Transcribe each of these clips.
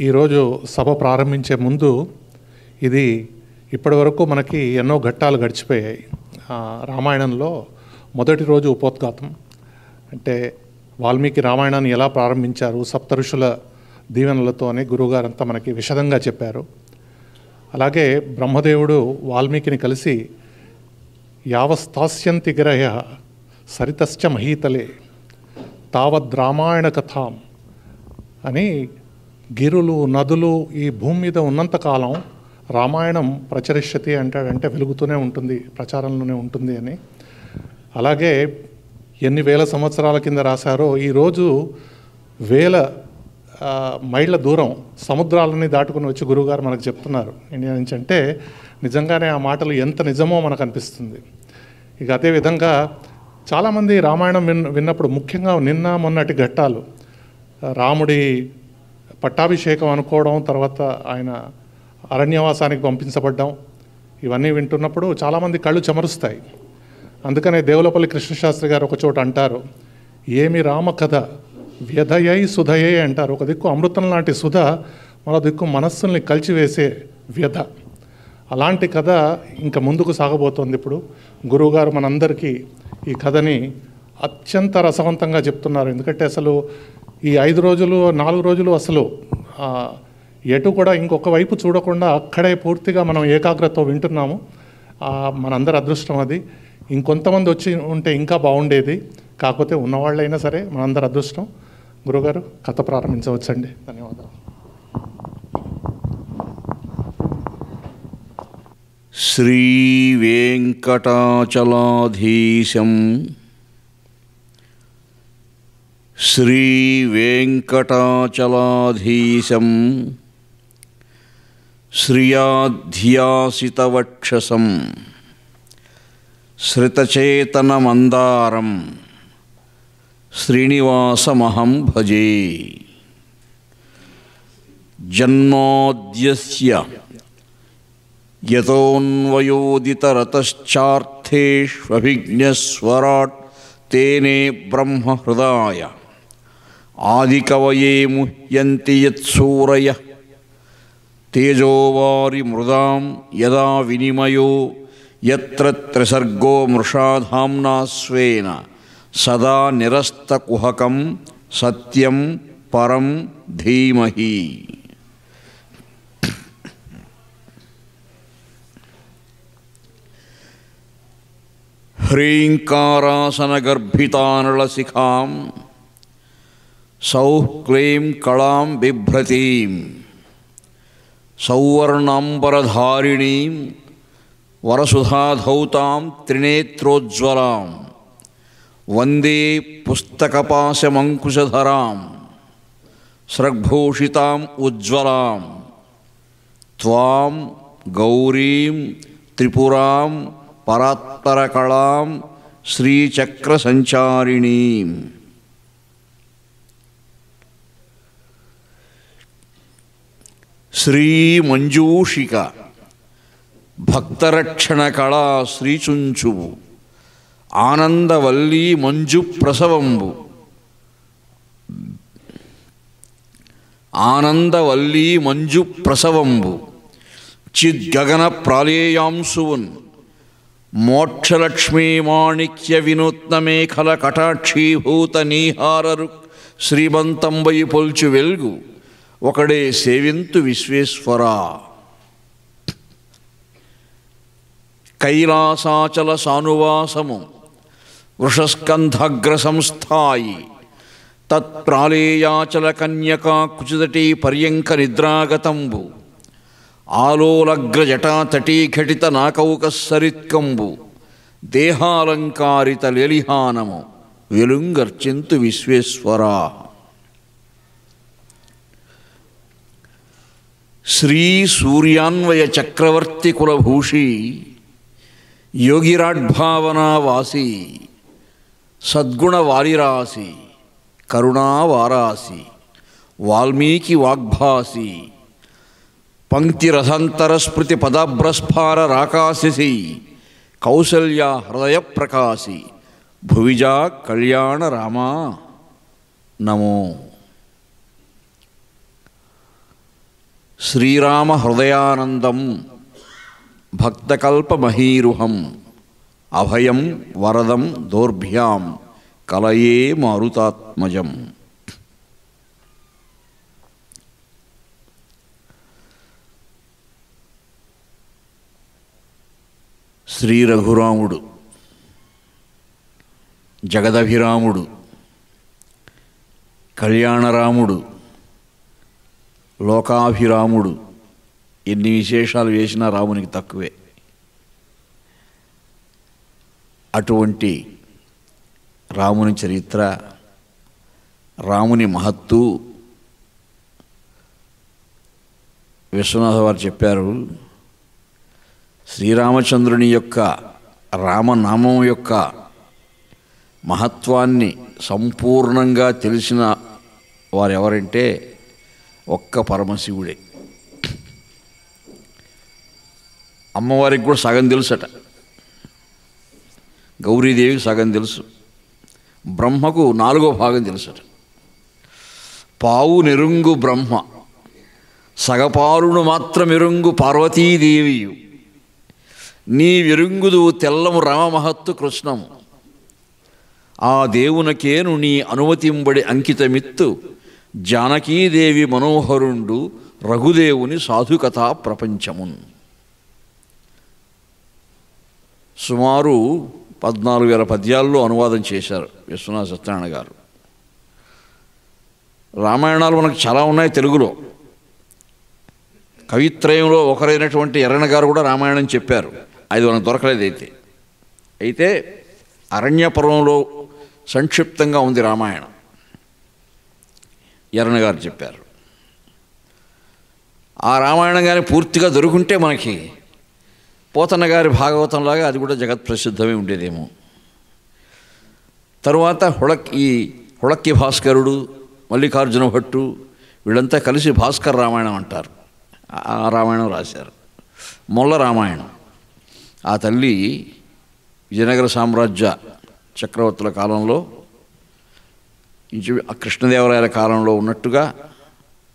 ఈరోజు సభ ప్రారంభించే ముందు ఇది ఇప్పటి వరకు మనకి ఎన్నో ఘట్టాలు గడిచిపోయాయి. రామాయణంలో మొదటి రోజు ఉపోద్ఘాతం, అంటే వాల్మీకి రామాయణాన్ని ఎలా ప్రారంభించారు, సప్తఋషుల దీవెనలతో అని గురువుగారంతా మనకి విశదంగా చెప్పారు. అలాగే బ్రహ్మదేవుడు వాల్మీకిని కలిసి యావస్తాస్యంతి గిరయ సరితశ్చ మహీతలే తావద్ రామాయణ కథాం అని, గిరులు నదులు ఈ భూమి మీద ఉన్నంతకాలం రామాయణం ప్రచరిష్యతి అంటాడంటే వెలుగుతూనే ఉంటుంది, ప్రచారంలోనే ఉంటుంది అని. అలాగే ఎన్ని వేల సంవత్సరాల కింద రాశారో ఈరోజు వేల మైళ్ళ దూరం సముద్రాలని దాటుకుని వచ్చి గురువుగారు మనకు చెప్తున్నారు ఇండియా నుంచి. అంటే నిజంగానే ఆ మాటలు ఎంత నిజమో మనకు అనిపిస్తుంది. ఇక అదేవిధంగా చాలామంది రామాయణం విన్నప్పుడు, ముఖ్యంగా నిన్న మొన్నటి ఘట్టాలు, రాముడి పట్టాభిషేకం అనుకోవడం, తర్వాత ఆయన అరణ్యవాసానికి పంపించబడ్డం, ఇవన్నీ వింటున్నప్పుడు చాలామంది కళ్ళు చెమరుస్తాయి. అందుకనే దేవులపల్లి కృష్ణశాస్త్రి గారు ఒక చోట అంటారు, ఏమి రామ కథ వ్యధయై సుధయై అంటారు. ఒక దిక్కు అమృతం లాంటి సుధ, మరో దిక్కు మనస్సుల్ని కలిచివేసే వ్యధ. అలాంటి కథ ఇంకా ముందుకు సాగబోతోంది. ఇప్పుడు గురువుగారు మనందరికీ ఈ కథని అత్యంత రసవంతంగా చెప్తున్నారు. ఎందుకంటే అసలు ఈ 5 రోజులు 4 రోజులు అసలు ఎటు కూడా ఇంకొక వైపు చూడకుండా అక్కడే పూర్తిగా మనం ఏకాగ్రతతో వింటున్నాము. మనందరి అదృష్టం అది. ఇంకొంతమంది వచ్చి ఉంటే ఇంకా బాగుండేది, కాకపోతే ఉన్నవాళ్ళైనా సరే మనందరి అదృష్టం. గురుగారు కథ ప్రారంభించవచ్చండి. ధన్యవాదాలు. శ్రీ వెంకటాచలాధీశం శ్రీ వెంకటాచలాధీశం శ్రియాధ్యాసితవక్షసం శ్రితచేతనమందారం శ్రీనివాసమహం భజే. జన్మోద్యస్య యతోన్వయోదితరతశ్చార్థేష్వభిజ్ఞస్వరాట్ తేనే బ్రహ్మహృదాయ ఆదికవయే ముహ్యంతి యత్సూరయః తేజోవారి మృదాం యదా వినిమయో యత్ర త్రిసర్గో మృషాధామ్నా స్వేన సదా నిరస్తకుహకం సత్యం పరం ధీమహి. హ్రీంకారాసనగర్భితానళశిఖాం సౌః క్లీం కళాం బిభ్రతీం సౌవర్ణాంబరధారిణీం వరసుధాధౌతాం త్రినేత్రోజ్వలాం వందే పుస్తకపాశమంకుశధరాం స్రగ్భూషితాం ఉజ్వలాం త్వాం గౌరీం త్రిపురాం పరాత్పరకళాం శ్రీచక్రసంచారిణీం. శ్రీమంజూషిక భక్తరక్షణ కళా శ్రీచుంచువు ఆనందవల్లీ మంజు ప్రసవంబు ఆనందవల్లీ మంజు ప్రసవంబు చిద్గగన ప్రాళేయాంశువున్ మోక్షలక్ష్మీ మాణిక్య వినూత్నమేఖల కటాక్షీభూత నీహారరు శ్రీమంతంబై పొల్చు వెల్గు ఒకడే సేవింతు విశ్వేశ్వరా. కైలాసాచల సానువాసము వృషస్కంధాగ్ర సంస్థాయి తత్ప్రాళేయాచల కన్యకా కుచిదటీ పర్యంక నిద్రాగతంబు ఆలోలగ్ర జటాతటీ ఘటిత నాకౌకసరిత్కంబు దేహాలంకారిత లేలిహానము వెలుంగర్చింతు విశ్వేశ్వరా. శ్రీ సూర్యాన్వయ చక్రవర్తి కులభూషి యోగిరాడ్భావనావాసి సద్గుణ వాలిరాసి కరుణావారాసి వాల్మీకి వాగ్భాసి పంక్తిరథంతరస్మృతి పదాభ్రస్ఫార రాకాశసి కౌసల్య హృదయ ప్రకాశి భువిజా కళ్యాణ రామా నమో. శ్రీరామ హృదయానందం భక్తకల్పమహీరుహం అభయం వరదం దౌర్భ్యాం కలయే మారుతాత్మజం. శ్రీ రఘురాముడు జగదభిరాముడు కళ్యాణరాముడు లోకాభిరాముడు ఎన్ని విశేషాలు వేసినా రామునికి తక్కువే. అటువంటి రాముని చరిత్ర, రాముని మహత్తు విశ్వనాథ వారు చెప్పారు. శ్రీరామచంద్రుని యొక్క రామనామం యొక్క మహత్వాన్ని సంపూర్ణంగా తెలిసిన వారు ఎవరంటే ఒక్క పరమశివుడే. అమ్మవారికి కూడా సగం తెలుసట, గౌరీదేవికి సగం తెలుసు, బ్రహ్మకు 4వ భాగం తెలుసట. పావు నెరుంగు బ్రహ్మ సగపారును మాత్రమెరుంగు పార్వతీదేవియు నీ వెరుంగుదు తెల్లము రమమహత్తు కృష్ణము ఆ దేవునకేను నీ అనుమతింబడి అంకితమిత్తు జానకీదేవి మనోహరుండు రఘుదేవుని సాధుకథా ప్రపంచమున్. సుమారు 14,000 పద్యాల్లో అనువాదం చేశారు విశ్వనాథ సత్యనారాయణ గారు. రామాయణాలు మనకు చాలా ఉన్నాయి తెలుగులో. కవిత్రయంలో ఒకరైనటువంటి ఎర్రన గారు కూడా రామాయణం చెప్పారు, అది మనకు దొరకలేదు. అయితే అరణ్యపర్వంలో సంక్షిప్తంగా ఉంది రామాయణం, ఎర్రన గారు చెప్పారు. ఆ రామాయణం కానీ పూర్తిగా దొరుకుంటే మనకి పోతన్న గారి భాగవతంలాగా అది కూడా జగత్ప్రసిద్ధమే ఉండేదేమో. తరువాత హుళక్కి భాస్కరుడు, మల్లికార్జున భట్టు వీళ్ళంతా కలిసి భాస్కర్ రామాయణం అంటారు. ఆ రామాయణం రాశారు. మొల్ల రామాయణం ఆ తల్లి విజయనగర సామ్రాజ్య చక్రవర్తుల కాలంలో కృష్ణదేవరాయల కాలంలో ఉన్నట్టుగా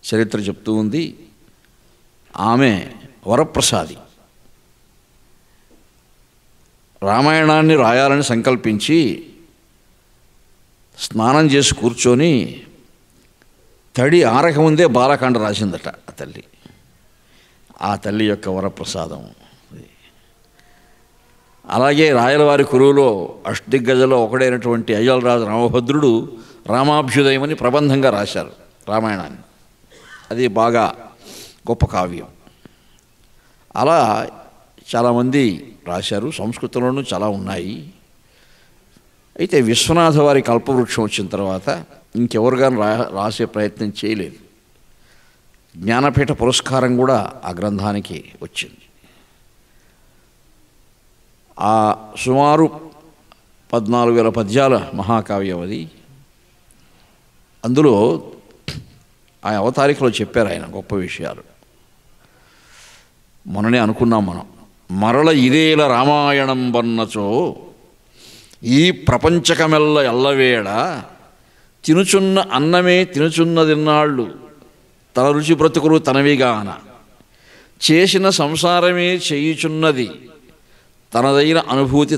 చరిత్ర చెప్తూ ఉంది. ఆమె వరప్రసాది. రామాయణాన్ని రాయాలని సంకల్పించి స్నానం చేసి కూర్చొని తడి ఆరకముందే బాలకాండ రాసిందట ఆ తల్లి. ఆ తల్లి యొక్క వరప్రసాదం. అలాగే రాయలవారి కురువులో అష్టదిగ్గజలో ఒకడైనటువంటి అయ్యలరాజు రామభద్రుడు రామాభ్యుదయం అని ప్రబంధంగా రాశారు రామాయణాన్ని. అది బాగా గొప్ప కావ్యం. అలా చాలామంది రాశారు, సంస్కృతంలోనూ చాలా ఉన్నాయి. అయితే విశ్వనాథ వారి కల్పవృక్షం వచ్చిన తర్వాత ఇంకెవరు కానీ రాసే ప్రయత్నం చేయలేదు. జ్ఞానపీఠ పురస్కారం కూడా ఆ గ్రంథానికి వచ్చింది. ఆ సుమారు 14,000 పద్యాల మహాకావ్యం అది. అందులో ఆ అవతారికలో చెప్పారు ఆయన గొప్ప విషయాలు. మొన్ననే అనుకున్నాం మనం, మరల ఇదేల రామాయణం వన్నచో ఈ ప్రపంచకమెల్ల ఎల్లవేళ తినుచున్న అన్నమే తినుచున్నదిన్నాళ్ళు తన రుచి బ్రతుకులు తనవిగాన చేసిన సంసారమే చేయుచున్నది తనదైన అనుభూతి.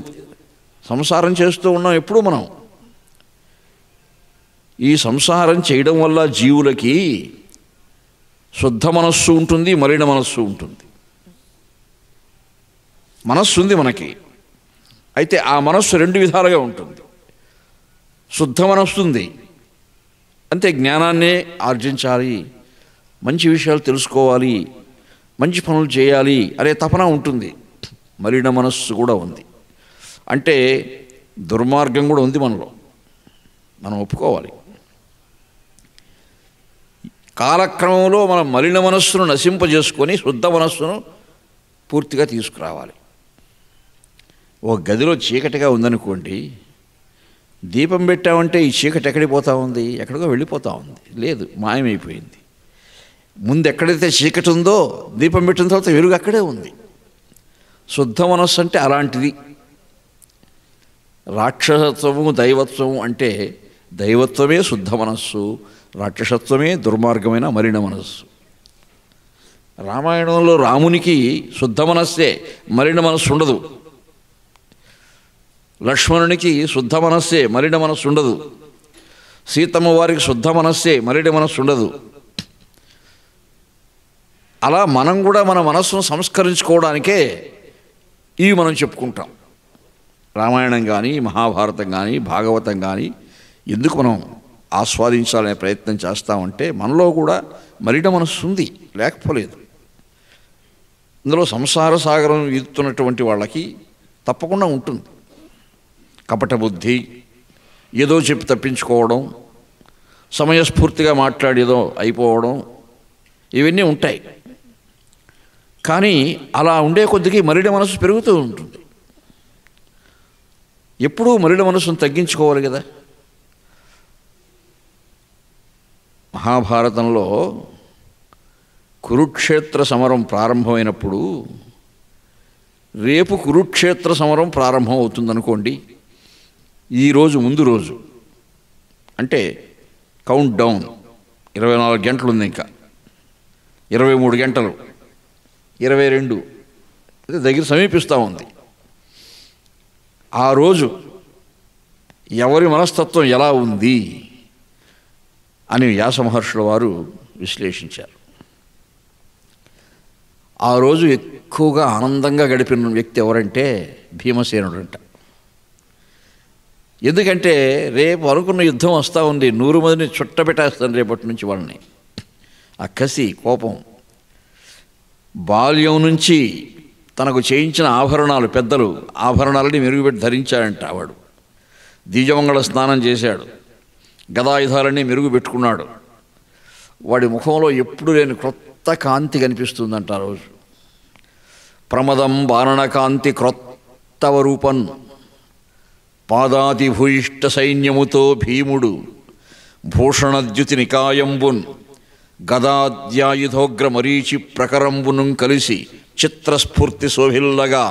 సంసారం చేస్తూ ఉన్నాం ఎప్పుడు మనం. ఈ సంసారం చేయడం వల్ల జీవులకి శుద్ధ మనస్సు ఉంటుంది, మలిన మనస్సు ఉంటుంది. మనస్సు ఉంది మనకి, అయితే ఆ మనస్సు 2 విధాలుగా ఉంటుంది. శుద్ధ మనస్సు ఉంది, అంతే జ్ఞానాన్నే ఆర్జించాలి, మంచి విషయాలు తెలుసుకోవాలి, మంచి పనులు చేయాలి అనే తపన ఉంటుంది. మలిన మనస్సు కూడా ఉంది, అంటే దుర్మార్గం కూడా ఉంది మనలో, మనం ఒప్పుకోవాలి. కాలక్రమంలో మనం మలిన మనస్సును నశింపజేసుకొని శుద్ధ మనస్సును పూర్తిగా తీసుకురావాలి. ఒక గదిలో చీకటిగా ఉందనుకోండి, దీపం పెట్టామంటే ఈ చీకటి ఎక్కడికి పోతూ ఉంది, ఎక్కడికో వెళ్ళిపోతూ ఉంది, లేదు మాయమైపోయింది. ముందు ఎక్కడైతే చీకటి ఉందో దీపం పెట్టిన తర్వాత వెలుగు అక్కడే ఉంది. శుద్ధ మనస్సు అంటే అలాంటిది. రాక్షసత్వము దైవత్వము అంటే దైవత్వమే శుద్ధ మనస్సు, రాక్షసత్వమే దుర్మార్గమైన మలిన మనస్సు. రామాయణంలో రామునికి శుద్ధ మనస్సే, మలిన మనస్సు ఉండదు. లక్ష్మణునికి శుద్ధ మనస్సే, మలిన మనస్సు ఉండదు. సీతమ్మ వారికి శుద్ధ మనస్సే, మలిన మనస్సు ఉండదు. అలా మనం కూడా మన మనస్సును సంస్కరించుకోవడానికే ఇవి మనం చెప్పుకుంటాం. రామాయణం కానీ, మహాభారతం కానీ, భాగవతం కానీ ఎందుకు మనం ఆస్వాదించాలనే ప్రయత్నం చేస్తామంటే మనలో కూడా మలిన మనస్సు ఉంది, లేకపోలేదు. ఇందులో సంసార సాగరం ఈదుతున్నటువంటి వాళ్ళకి తప్పకుండా ఉంటుంది. కపట బుద్ధి, ఏదో చెప్పి తప్పించుకోవడం, సమయస్ఫూర్తిగా మాట్లాడేదో అయిపోవడం, ఇవన్నీ ఉంటాయి. కానీ అలా ఉండే కొద్దికి మలిన మనసు పెరుగుతూ ఉంటుంది. ఎప్పుడూ మలిన మనసును తగ్గించుకోవాలి కదా. మహాభారతంలో కురుక్షేత్ర సమరం ప్రారంభమైనప్పుడు, రేపు కురుక్షేత్ర సమరం ప్రారంభం అవుతుందనుకోండి, ఈరోజు ముందు రోజు అంటే కౌంట్ డౌన్ 24 గంటలు ఉంది, ఇంకా 23 గంటలు, 22 దగ్గర సమీపిస్తూ ఉంది. ఆ రోజు ఎవరి మనస్తత్వం ఎలా ఉంది అని వ్యాస మహర్షుల వారు విశ్లేషించారు. ఆ రోజు ఎక్కువగా ఆనందంగా గడిపిన వ్యక్తి ఎవరంటే భీమసేనుడు అంట. ఎందుకంటే రేపు అనుకున్న యుద్ధం వస్తూ ఉంది, 100 మందిని చుట్టబెట్టేస్తాను రేపటి నుంచి వాళ్ళని. ఆ కసి, కోపం, బాల్యం నుంచి తనకు చేయించిన ఆభరణాలు, పెద్దలు ఆభరణాలని మెరుగుపెట్టి ధరించాడంట. వాడు ద్విజమంగళ స్నానం చేశాడు, గదాయుధాలన్నీ మెరుగు పెట్టుకున్నాడు. వాడి ముఖంలో ఎప్పుడు లేని క్రొత్త కాంతి కనిపిస్తుందంట ఆ రోజు. ప్రమదం బాణకాంతి క్రొత్తవ రూపన్, పాదాతి భూయిష్ట సైన్యముతో భీముడు భూషణద్యుతి నికాయంబున్ గదాద్యాయుధోగ్ర మరీచి ప్రకరంబును కలిసి చిత్రస్ఫూర్తి శోభిల్లగా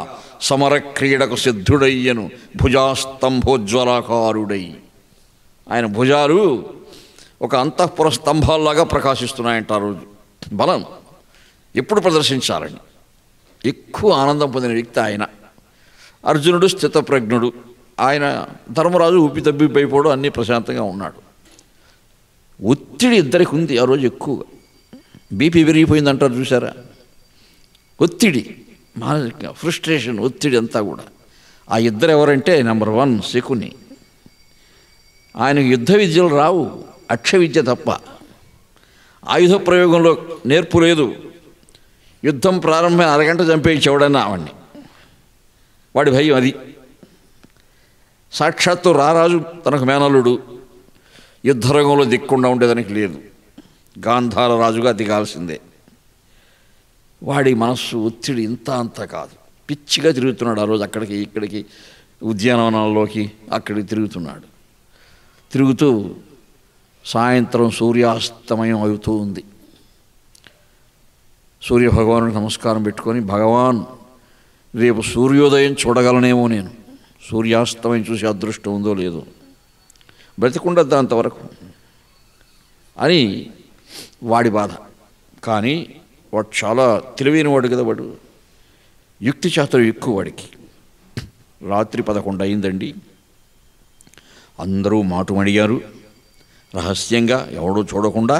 సమర క్రీడకు సిద్ధుడయ్యను భుజాస్తంభోజ్వలాకారుడై. ఆయన భుజాలు ఒక అంతఃపుర స్తంభాల్లాగా ప్రకాశిస్తున్నాయంట ఆ రోజు. బలం ఎప్పుడు ప్రదర్శించాలని ఎక్కువ ఆనందం పొందిన వ్యక్తి ఆయన. అర్జునుడు స్థితప్రజ్ఞుడు, ఆయన ధర్మరాజు ఊపి తబ్బి పైపోవడం, అన్నీ ప్రశాంతంగా ఉన్నాడు. ఒత్తిడి ఇద్దరికి ఉంది ఆ రోజు ఎక్కువగా. బీపీ పెరిగిపోయింది అంటారు చూసారా, ఒత్తిడి, మానసిక ఫ్రస్ట్రేషన్, ఒత్తిడి అంతా కూడా. ఆ ఇద్దరు ఎవరంటే నెంబర్ 1 శకుని. ఆయనకు యుద్ధ విద్యలు రావు, అక్ష విద్య తప్ప. ఆయుధ ప్రయోగంలో నేర్పు లేదు. యుద్ధం ప్రారంభమైన అరగంట చంపేయించేవాడన్నా వాడిని, వాడి భయం అది. సాక్షాత్తు రారాజు తనకు మేనల్లుడు, యుద్ధరంగంలో దిక్కుండా ఉండేదానికి లేదు, గాంధార రాజుగా దిగాల్సిందే. వాడి మనస్సు ఒత్తిడి ఇంత అంత కాదు, పిచ్చిగా తిరుగుతున్నాడు ఆ రోజు. అక్కడికి ఇక్కడికి, ఉద్యానవనాల్లోకి అక్కడికి తిరుగుతున్నాడు. తిరుగుతూ సాయంత్రం సూర్యాస్తమయం అవుతూ ఉంది. సూర్యభగవానుడికి నమస్కారం పెట్టుకొని, భగవాన్ రేపు సూర్యోదయం చూడగలనేమో, నేను సూర్యాస్తమయం చూసి అదృష్టం ఉందో లేదో, బ్రతికుండద్దా అంతవరకు అని వాడి బాధ. కానీ వాడు చాలా తెలివైన వాడు కదా, వాడు యుక్తి శాస్త్రం ఎక్కువ వాడికి. రాత్రి 11 అయిందండి. అందరూ మాటుమడిగారు. రహస్యంగా ఎవడో చూడకుండా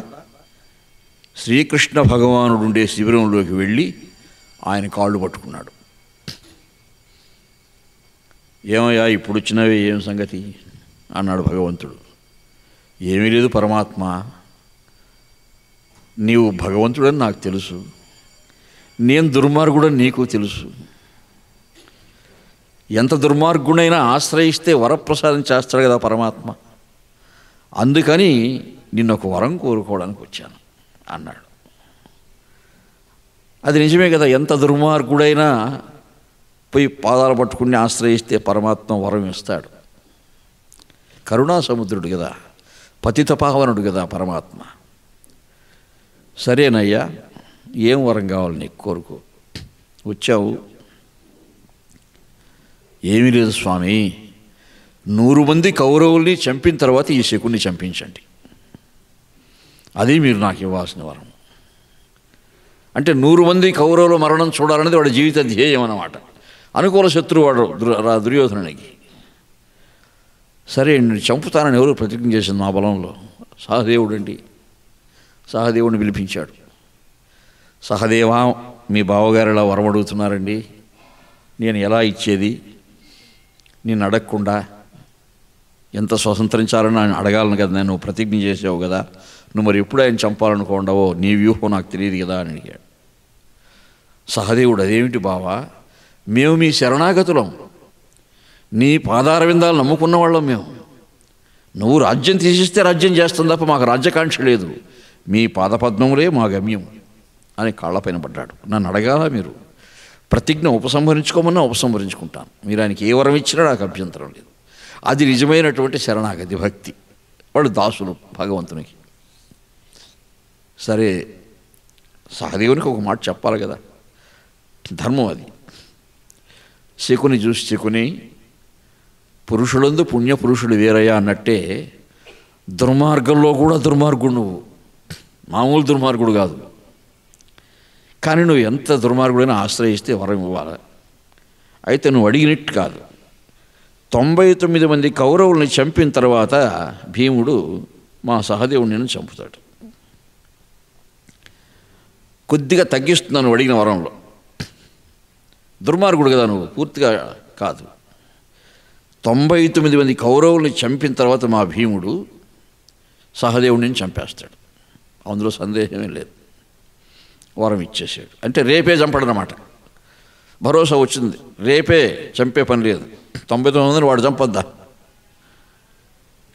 శ్రీకృష్ణ భగవానుడు ఉండే శిబిరంలోకి వెళ్ళి ఆయన కాళ్ళు పట్టుకున్నాడు. ఏమయ్యా ఇప్పుడు వచ్చినవే, ఏం సంగతి అన్నాడు భగవంతుడు. ఏమీ లేదు పరమాత్మ, నీవు భగవంతుడని నాకు తెలుసు, నేను దుర్మార్గుడని నీకు తెలుసు. ఎంత దుర్మార్గుడైనా ఆశ్రయిస్తే వరప్రసాదం చేస్తాడు కదా పరమాత్మ, అందుకని నిన్ను ఒక వరం కోరుకోవడానికి వచ్చాను అన్నాడు. అది నిజమే కదా, ఎంత దుర్మార్గుడైనా పోయి పాదాలు పట్టుకుని ఆశ్రయిస్తే పరమాత్మ వరం ఇస్తాడు. కరుణా సముద్రుడు కదా, పతిత పావనుడు కదా పరమాత్మ. సరేనయ్యా, ఏం వరం కావాలి నీకు, కోరుకో. వచ్చావు. ఏమీ లేదు స్వామి, 100 మంది కౌరవుల్ని చంపిన తర్వాత ఈ శకుని చంపించండి, అది మీరు నాకు ఇవ్వాల్సిన వరం. అంటే 100 మంది కౌరవుల మరణం చూడాలనేది వాడి జీవిత ధ్యేయం అన్నమాట. అనుకూల శత్రువు వాడు దుర్యోధనునికి. సరే నేను చంపుతానని ఎవరు ప్రతిజ్ఞ చేసింది మా బలంలో? సహదేవుడు అండి. సహదేవుడిని పిలిపించాడు. సహదేవా, మీ బావగారు ఇలా వరం అడుగుతున్నారండి, నేను ఎలా ఇచ్చేది? నేను అడగకుండా ఎంత స్వతంత్రించాలని ఆయన అడగాలను కదా, నేను ప్రతిజ్ఞ చేసావు కదా, నువ్వు మరి ఎప్పుడు ఆయన చంపాలనుకోండావో నీ వ్యూహం నాకు తెలియదు కదా అని అడిగాడు. సహదేవుడు, అదేమిటి బావా, మేము మీ శరణాగతులం, నీ పాదార విందాలు నమ్ముకున్న వాళ్ళం మేము. నువ్వు రాజ్యం తీసిస్తే రాజ్యం చేస్తాం తప్ప మాకు రాజ్యకాంక్ష లేదు, మీ పాదపద్మములే మా గమ్యం అని కాళ్ళపైన పడ్డాడు. నన్ను అడగాలా మీరు? ప్రతిజ్ఞ ఉపసంహరించుకోమన్నా ఉపసంహరించుకుంటాను, మీరు ఆయనకి ఏ వరం ఇచ్చినా నాకు అభ్యంతరం లేదు. అది నిజమైనటువంటి శరణాగతి భక్తి. వాళ్ళు దాసులు భగవంతునికి. సరే, సహదేవునికి ఒక మాట చెప్పాలి కదా, ధర్మం అది. శకుని చూసి శకుని, పురుషులందు పుణ్యపురుషుడు వేరయ్యా అన్నట్టే దుర్మార్గంలో కూడా దుర్మార్గుడు నువ్వు, మామూలు దుర్మార్గుడు కాదు. కానీ నువ్వు ఎంత దుర్మార్గుడైనా ఆశ్రయిస్తే వరం ఇవ్వాలి. అయితే నువ్వు అడిగినట్టు కాదు. 99 మంది కౌరవుల్ని చంపిన తర్వాత భీముడు మా సహదేవుడిని చంపుతాడు. కొద్దిగా తగ్గిస్తున్నాను అడిగిన వరంలో. దుర్మార్గుడు కదా నువ్వు, పూర్తిగా కాదు. 99 మంది కౌరవుల్ని చంపిన తర్వాత మా భీముడు సహదేవుడిని చంపేస్తాడు, అందులో సందేహమే లేదు. వరం ఇచ్చేసాడు. అంటే రేపే చంపడనమాట. భరోసా వచ్చింది, రేపే చంపే పని లేదు. 99 మందిని వాడు చంపొద్దా?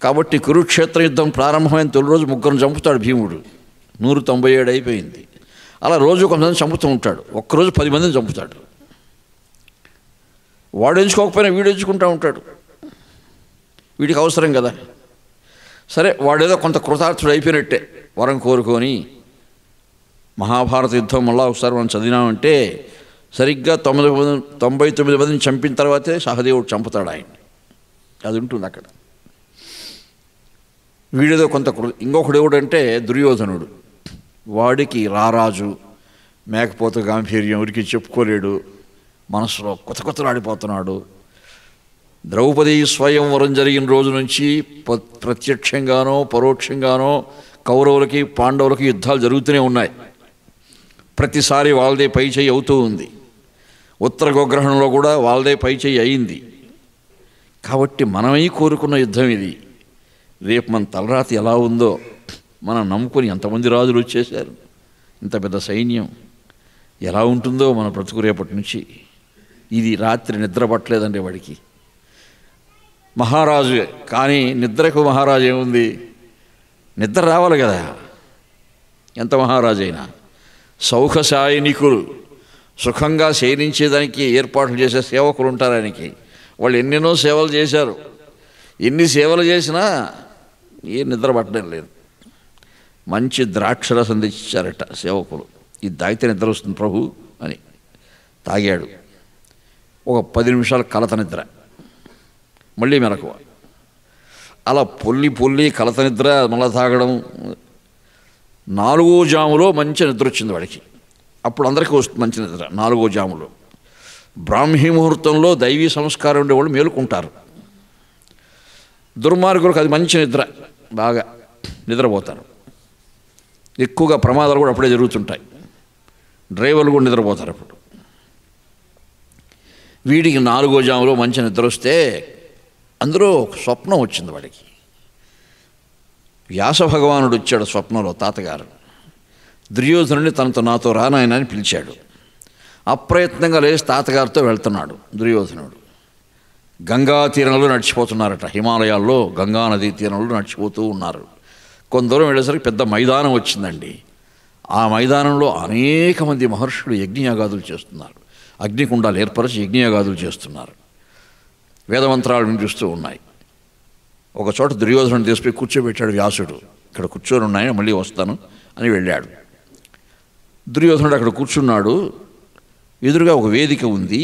కాబట్టి కురుక్షేత్ర యుద్ధం ప్రారంభమైన తొలి రోజు 3 చంపుతాడు భీముడు. 197 అయిపోయింది. అలా రోజు కొంతమంది చంపుతూ ఉంటాడు. ఒక్కరోజు 10 మందిని చంపుతాడు. వాడు ఎంచుకోకపోయినా వీడు ఎంచుకుంటూ ఉంటాడు, వీడికి అవసరం కదా. సరే, వాడేదో కొంత కృతార్థుడు అయిపోయినట్టే వరం కోరుకొని. మహాభారత యుద్ధం మళ్ళా ఒకసారి మనం చదివినామంటే సరిగ్గా 99 మందిని చంపిన తర్వాతే సహదేవుడు చంపుతాడు ఆయన్ని. అది ఉంటుంది అక్కడ. వీడేదో కొంత ఇంకొకడు ఎవడంటే దుర్యోధనుడు. వాడికి రారాజు, మేకపోత గాంభీర్యం, ఎవరికి చెప్పుకోలేడు, మనసులో కొత్తలాడిపోతున్నాడు. ద్రౌపది స్వయంవరం జరిగిన రోజు నుంచి ప్రత్యక్షంగానో పరోక్షంగానో కౌరవులకి పాండవులకి యుద్ధాలు జరుగుతూనే ఉన్నాయి. ప్రతిసారి వాళ్ళదే పై చేయి అవుతూ ఉంది. ఉత్తర గోగ్రహణంలో కూడా వాళ్ళదే పై చేయి అయింది. కాబట్టి మనమై కోరుకున్న యుద్ధం ఇది. రేపు మన తలరాతి ఎలా ఉందో మనం నమ్ముకొని ఎంతమంది రాజులు వచ్చేశారు, ఇంత పెద్ద సైన్యం ఎలా ఉంటుందో మన బ్రతుకు రేపటి నుంచి. ఇది రాత్రి నిద్ర పట్టలేదండి వాడికి. మహారాజు కానీ నిద్రకు మహారాజు ఏముంది, నిద్ర రావాలి కదా. ఎంత మహారాజు అయినా సౌఖశాయనికులు, సుఖంగా శయనించేదానికి ఏర్పాట్లు చేసే సేవకులు ఉంటారు ఆయనకి. వాళ్ళు ఎన్నెన్నో సేవలు చేశారు. ఎన్ని సేవలు చేసినా ఏ నిద్ర పట్టడం లేదు. మంచి ద్రాక్షరసం తెచ్చిచ్చారట సేవకులు. ఇది తాగితే నిద్ర వస్తుంది ప్రభు అని. తాగాడు. ఒక 10 నిమిషాలు కలత నిద్ర, మళ్ళీ మెలకువ. అలా పొల్లి కలత నిద్ర, మళ్ళా తాగడం. 4వ జాములో మంచి నిద్ర వచ్చింది వాడికి. అప్పుడు అందరికీ వస్తుంది మంచి నిద్ర 4వ జాములో. బ్రాహ్మీ ముహూర్తంలో దైవీ సంస్కారం ఉండేవాళ్ళు మేలుకుంటారు. దుర్మార్గులకు అది మంచి నిద్ర, బాగా నిద్రపోతారు. ఎక్కువగా ప్రమాదాలు కూడా అప్పుడే జరుగుతుంటాయి. డ్రైవర్లు కూడా నిద్రపోతారు అప్పుడు. వీడికి 4వ జాములో మంచి నిద్ర వస్తే అందులో ఒక స్వప్నం వచ్చింది వాడికి. వ్యాస భగవానుడు వచ్చాడు స్వప్నంలో. తాతగారు దుర్యోధనుడిని నాతో రానాయన అని పిలిచాడు. అప్రయత్నంగా లేచి తాతగారితో వెళ్తున్నాడు దుర్యోధనుడు. గంగా తీరంలో నడిచిపోతున్నారట. హిమాలయాల్లో గంగా నదీ తీరంలో నడిచిపోతూ ఉన్నారు. కొంత దూరం వెళ్ళేసరికి పెద్ద మైదానం వచ్చిందండి. ఆ మైదానంలో అనేక మంది మహర్షులు యజ్ఞయాగాదులు చేస్తున్నారు. అగ్నికుండాలు ఏర్పరిచి యజ్ఞయాగాదులు చేస్తున్నారు. వేదమంత్రాలు వినిపిస్తూ ఉన్నాయి. ఒక చోట దుర్యోధనుడు తీసుకుపోయి కూర్చోబెట్టాడు వ్యాసుడు. ఇక్కడ కూర్చొని ఉన్నాయని, మళ్ళీ వస్తాను అని వెళ్ళాడు. దుర్యోధనుడు అక్కడ కూర్చున్నాడు. ఎదురుగా ఒక వేదిక ఉంది.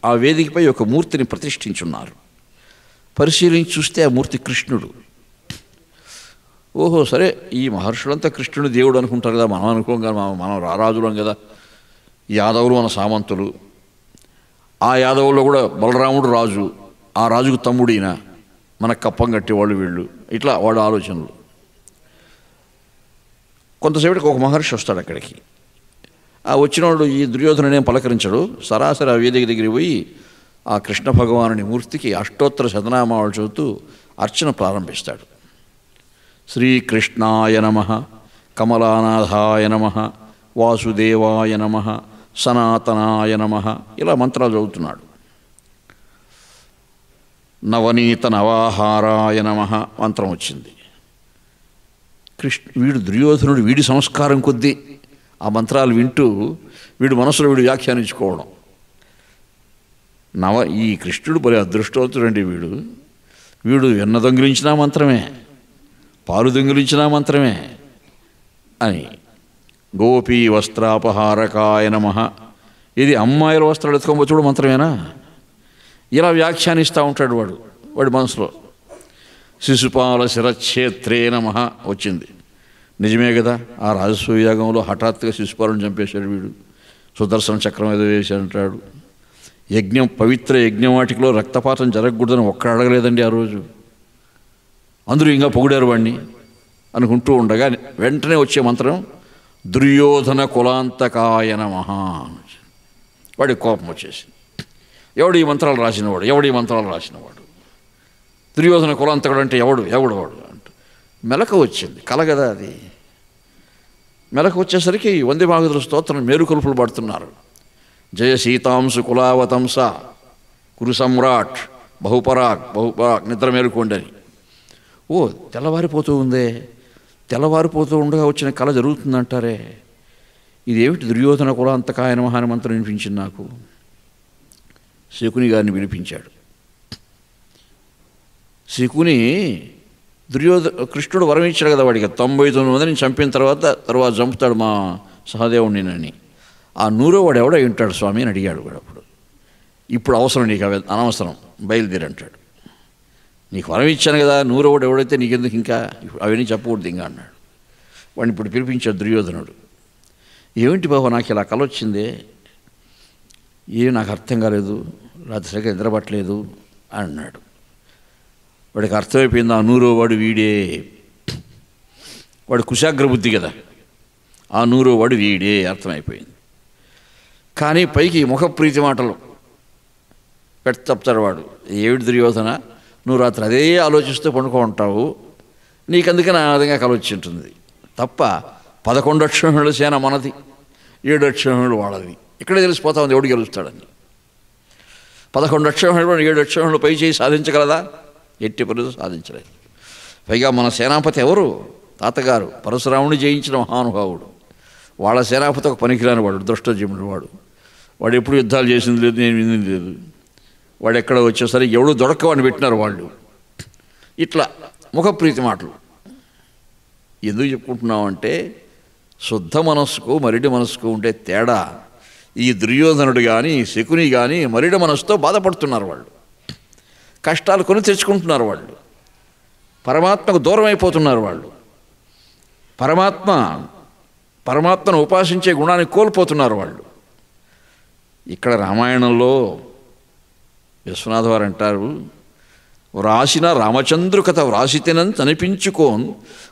ఆ వేదికపై ఒక మూర్తిని ప్రతిష్ఠించున్నారు. పరిశీలించి చూస్తే ఆ మూర్తి కృష్ణుడు. ఓహో, సరే ఈ మహర్షులంతా కృష్ణుడు దేవుడు అనుకుంటారు కదా, మనం అనుకోం కదా, మనం రారాజులం కదా, యాదవులు మన సామంతులు, ఆ యాదవుల్లో కూడా బలరాముడు రాజు, ఆ రాజుకు తమ్ముడు ఈయన, మనకు కప్పం కట్టేవాళ్ళు వీళ్ళు, ఇట్లా వాళ్ళ ఆలోచనలు. కొంతసేపటికి ఒక మహర్షి వస్తాడు అక్కడికి. ఆ వచ్చినవాడు ఈ దుర్యోధనుడేం పలకరించడు, సరాసరి ఆ వేదిక దగ్గరికి పోయి ఆ కృష్ణ భగవానుని మూర్తికి అష్టోత్తర శతనామాలు చదువుతూ అర్చన ప్రారంభిస్తాడు. శ్రీకృష్ణాయ నమః, కమలానాథాయ నమః, వాసుదేవాయ నమః, సనాతనాయ నమః, ఇలా మంత్రాలు చదువుతున్నాడు. నవనీత నవాహారాయ నమః మంత్రం వచ్చింది. వీడు దుర్యోధనుడు, వీడి సంస్కారం కొద్దీ ఆ మంత్రాలు వింటూ వీడు మనసులో వీడు వ్యాఖ్యానించుకోవడం. ఈ కృష్ణుడు భలే అదృష్టవంతుడండి, వీడు వెన్న దొంగిలించినా మంత్రమే, పాలు దొంగిలించినా మంత్రమే అని. గోపీ వస్త్రాపహారకాయ నమః, ఇది అమ్మాయిల వస్త్రాలు ఎత్తుకోవచ్చు మంత్రమేనా? ఇలా వ్యాఖ్యానిస్తూ ఉంటాడు వాడి మనసులో. శిశుపాల శిరక్షేత్రే నమః వచ్చింది. నిజమే కదా, ఆ రాజసూయ యాగంలో హఠాత్తుగా శిశుపాలను చంపేశాడు వీడు, సుదర్శన చక్రం ఏదో వేశాడంటాడు. యజ్ఞం, పవిత్ర యజ్ఞవాటికలో రక్తపాతం జరగకూడదని ఒక్కడ అడగలేదండి ఆ రోజు. అందరూ ఇంకా పొగిడారు వాడిని అనుకుంటూ ఉండగా వెంటనే వచ్చే మంత్రం దుర్యోధన కులాంతకాయ నమః. వాడికి కోపం వచ్చేసింది. ఎవడు ఈ మంత్రాలు రాసినవాడు? దుర్యోధన కులాంతకుడు అంటే ఎవడు అంటూ మెలకు వచ్చింది. కల కదా అది. మెలకు వచ్చేసరికి వందే మాగదుల స్తోత్రం మేరుకొలుపులు పడుతున్నారు. జయ సీతాంశు కులావతంస కురు సమ్రాట్ బహుపరాక్ నిద్ర మేలుకోండి అని. ఓ తెల్లవారిపోతూ ఉండగా వచ్చిన కళ జరుగుతుందంటారే, ఇదేమిటి? దుర్యోధన కులాంతకాయ నమః అని మంత్రం వినిపించింది నాకు. శకుని గారిని పిలిపించాడు. శకుని కృష్ణుడు వరం ఇచ్చాడు కదా వాడికి, 99 మందిని చంపిన తర్వాత చంపుతాడు మా సహదేవుడిని అని. ఆ 100వ వాడు ఎవడో ఉంటాడు స్వామి అని అడిగాడు వాడు. అప్పుడు ఇప్పుడు అవసరం నీకు, అవి అనవసరం, బయలుదేరంటాడు. నీకు వరం ఇచ్చాను కదా, 100వ వాడు ఎవడైతే నీకెందుకు ఇంకా అవన్నీ చెప్పకూడదు ఇంకా అన్నాడు. వాడిని ఇప్పుడు పిలిపించాడు దుర్యోధనుడు. ఏమిటి బాబు నాకు ఇలా కల వచ్చిందే, నాకు అర్థం కాలేదు, రాత్రి సరిగ్గా నిద్రపట్టలేదు అని అన్నాడు. వాడికి అర్థమైపోయింది, ఆ 100వ వాడు వీడే. వాడు కుశాగ్ర బుద్ధి కదా, ఆ 100వ వాడు వీడే అర్థమైపోయింది. కానీ పైకి ముఖప్రీతి మాటలు చెప్తాడు వాడు. ఏమిటి దుర్యోధన, నువ్వు రాత్రి అదే ఆలోచిస్తూ పండుకో ఉంటావు, నీకందుకని ఆ విధంగా కల వచ్చి ఉంటుంది తప్ప 11 అక్షౌహిణుల సేన మనది, 7 అక్షౌహిణులు వాళ్ళది. ఇక్కడే తెలిసిపోతా ఉంది ఎవడు గెలుస్తాడని. 11 అక్షౌహిణులు 7 అక్షౌహిణులు పై చేయి సాధించగలదా? ఎట్టి పరిస్థితులు సాధించలేదు. పైగా మన సేనాపతి ఎవరు? తాతగారు పరశురాముని జయించిన మహానుభావుడు. వాళ్ళ సేనాపతి ఒక పనికిరాని వాడు, దుష్టజీవుడు వాడు ఎప్పుడు యుద్ధాలు చేసింది లేదు, నేను వింది లేదు. వాడు ఎక్కడ వచ్చేసరికి ఎవడు దొడక్కవాడిని పెట్టినారు వాళ్ళు. ఇట్లా ముఖప్రీతి మాటలు ఎందుకు చెప్పుకుంటున్నామంటే, శుద్ధ మనస్సుకు మరిడి మనస్సుకు ఉండే తేడా. ఈ దుర్యోధనుడు కానీ శకుని కానీ మరిడి మనస్సుతో బాధపడుతున్నారు వాళ్ళు, కష్టాలు కొని తెచ్చుకుంటున్నారు వాళ్ళు, పరమాత్మకు దూరం అయిపోతున్నారు వాళ్ళు, పరమాత్మను ఉపాసించే గుణాన్ని కోల్పోతున్నారు వాళ్ళు. ఇక్కడ రామాయణంలో విశ్వనాథ వారు అంటారు, వ్రాసిన రామచంద్రుకథ వ్రాసితేనని అనిపించుకోన్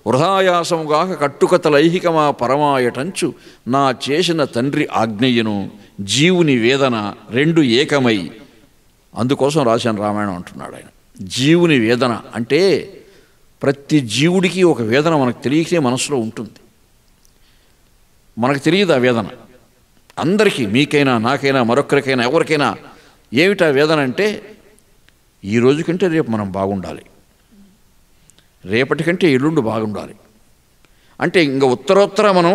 వృధాయాసముగాక కట్టుకథ లైహికమా పరమాయటంచు నా చేసిన తండ్రి ఆజ్ఞయ్యను జీవుని వేదన రెండు ఏకమై, అందుకోసం రాశాను రామాయణం అంటున్నాడు ఆయన. జీవుని వేదన అంటే ప్రతి జీవుడికి ఒక వేదన మనకు తెలియకే మనసులో ఉంటుంది. మనకు తెలియదు ఆ వేదన. అందరికీ, మీకైనా నాకైనా మరొకరికైనా ఎవరికైనా ఏమిటా వేదన అంటే, ఈ రోజు కంటే రేపు మనం బాగుండాలి, రేపటికంటే ఎల్లుండి బాగుండాలి అంటే ఇంకా ఉత్తరోత్తర మనం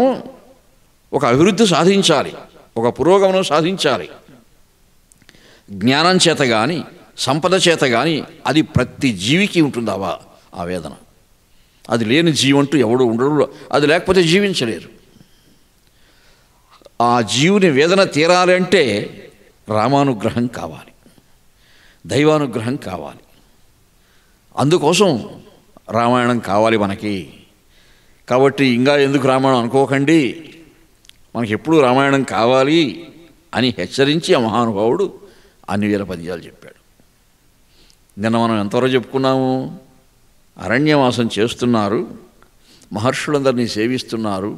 ఒక అభివృద్ధి సాధించాలి, ఒక పురోగమనం సాధించాలి. జ్ఞానం చేత కానీ సంపద చేత కానీ అది ప్రతి జీవికి ఉంటుంది ఆ వేదన. అది లేని జీవంటూ ఎవడు ఉండడు, అది లేకపోతే జీవించలేరు. ఆ జీవుని వేదన తీరాలి అంటే రామానుగ్రహం కావాలి, దైవానుగ్రహం కావాలి. అందుకోసం రామాయణం కావాలి మనకి. కాబట్టి ఇంకా ఎందుకు రామాయణం అనుకోకండి, మనకి ఎప్పుడు రామాయణం కావాలి. అని హెచ్చరించి ఆ మహానుభావుడు అన్ని వేల పద్యాలు చెప్పాడు. నిన్న మనం ఎంతవరకు చెప్పుకున్నాము? అరణ్యవాసం చేస్తున్నారు, మహర్షులందరినీ సేవిస్తున్నారు,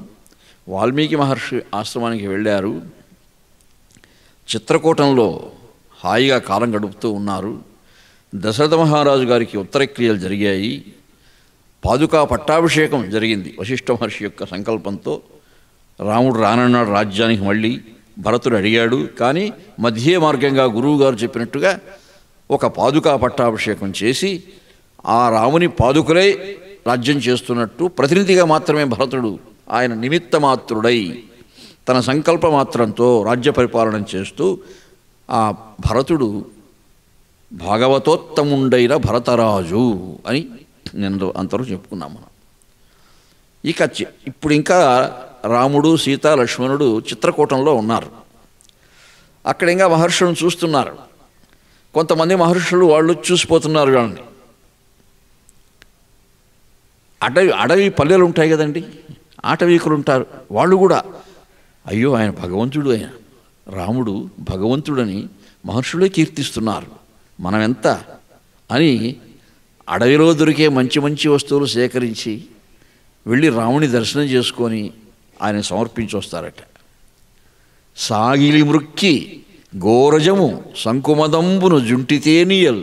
వాల్మీకి మహర్షి ఆశ్రమానికి వెళ్ళారు, చిత్రకూటంలో హాయిగా కాలం గడుపుతూ ఉన్నారు. దశరథ మహారాజు గారికి ఉత్తరక్రియలు జరిగాయి, పాదుకా పట్టాభిషేకం జరిగింది వశిష్ఠ మహర్షి యొక్క సంకల్పంతో. రాముడు రానన్నాడు రాజ్యానికి, మళ్ళీ భరతుడు అడిగాడు. కానీ మధ్య మార్గంగా గురువుగారు చెప్పినట్టుగా ఒక పాదుకా పట్టాభిషేకం చేసి ఆ రాముని పాదుకులై రాజ్యం చేస్తున్నట్టు ప్రతినిధిగా మాత్రమే భరతుడు, ఆయన నిమిత్త మాత్రుడై తన సంకల్ప మాత్రంతో రాజ్య పరిపాలన చేస్తూ ఆ భరతుడు భాగవతోత్తముండైన భరతరాజు అని నేను అంతవరకు చెప్పుకున్నాం మనం. ఇక ఇప్పుడు ఇంకా రాముడు, సీత, లక్ష్మణుడు చిత్రకూటంలో ఉన్నారు. అక్కడ ఇంకా మహర్షులను చూస్తున్నారు. కొంతమంది మహర్షులు వాళ్ళు చూసిపోతున్నారు వాళ్ళని. అడవి పల్లెలు ఉంటాయి కదండి, ఆటవీకులు ఉంటారు. వాళ్ళు కూడా అయ్యో ఆయన భగవంతుడు, ఆయన రాముడు భగవంతుడని మహర్షులే కీర్తిస్తున్నారు, మనం ఎంత అని అడవిలో దొరికే మంచి మంచి వస్తువులు సేకరించి వెళ్ళి రాముని దర్శనం చేసుకొని ఆయన సమర్పించి వస్తారట. సాగిలి మృక్కి గోరజము సంకుమదంబును జుంటితేనియల్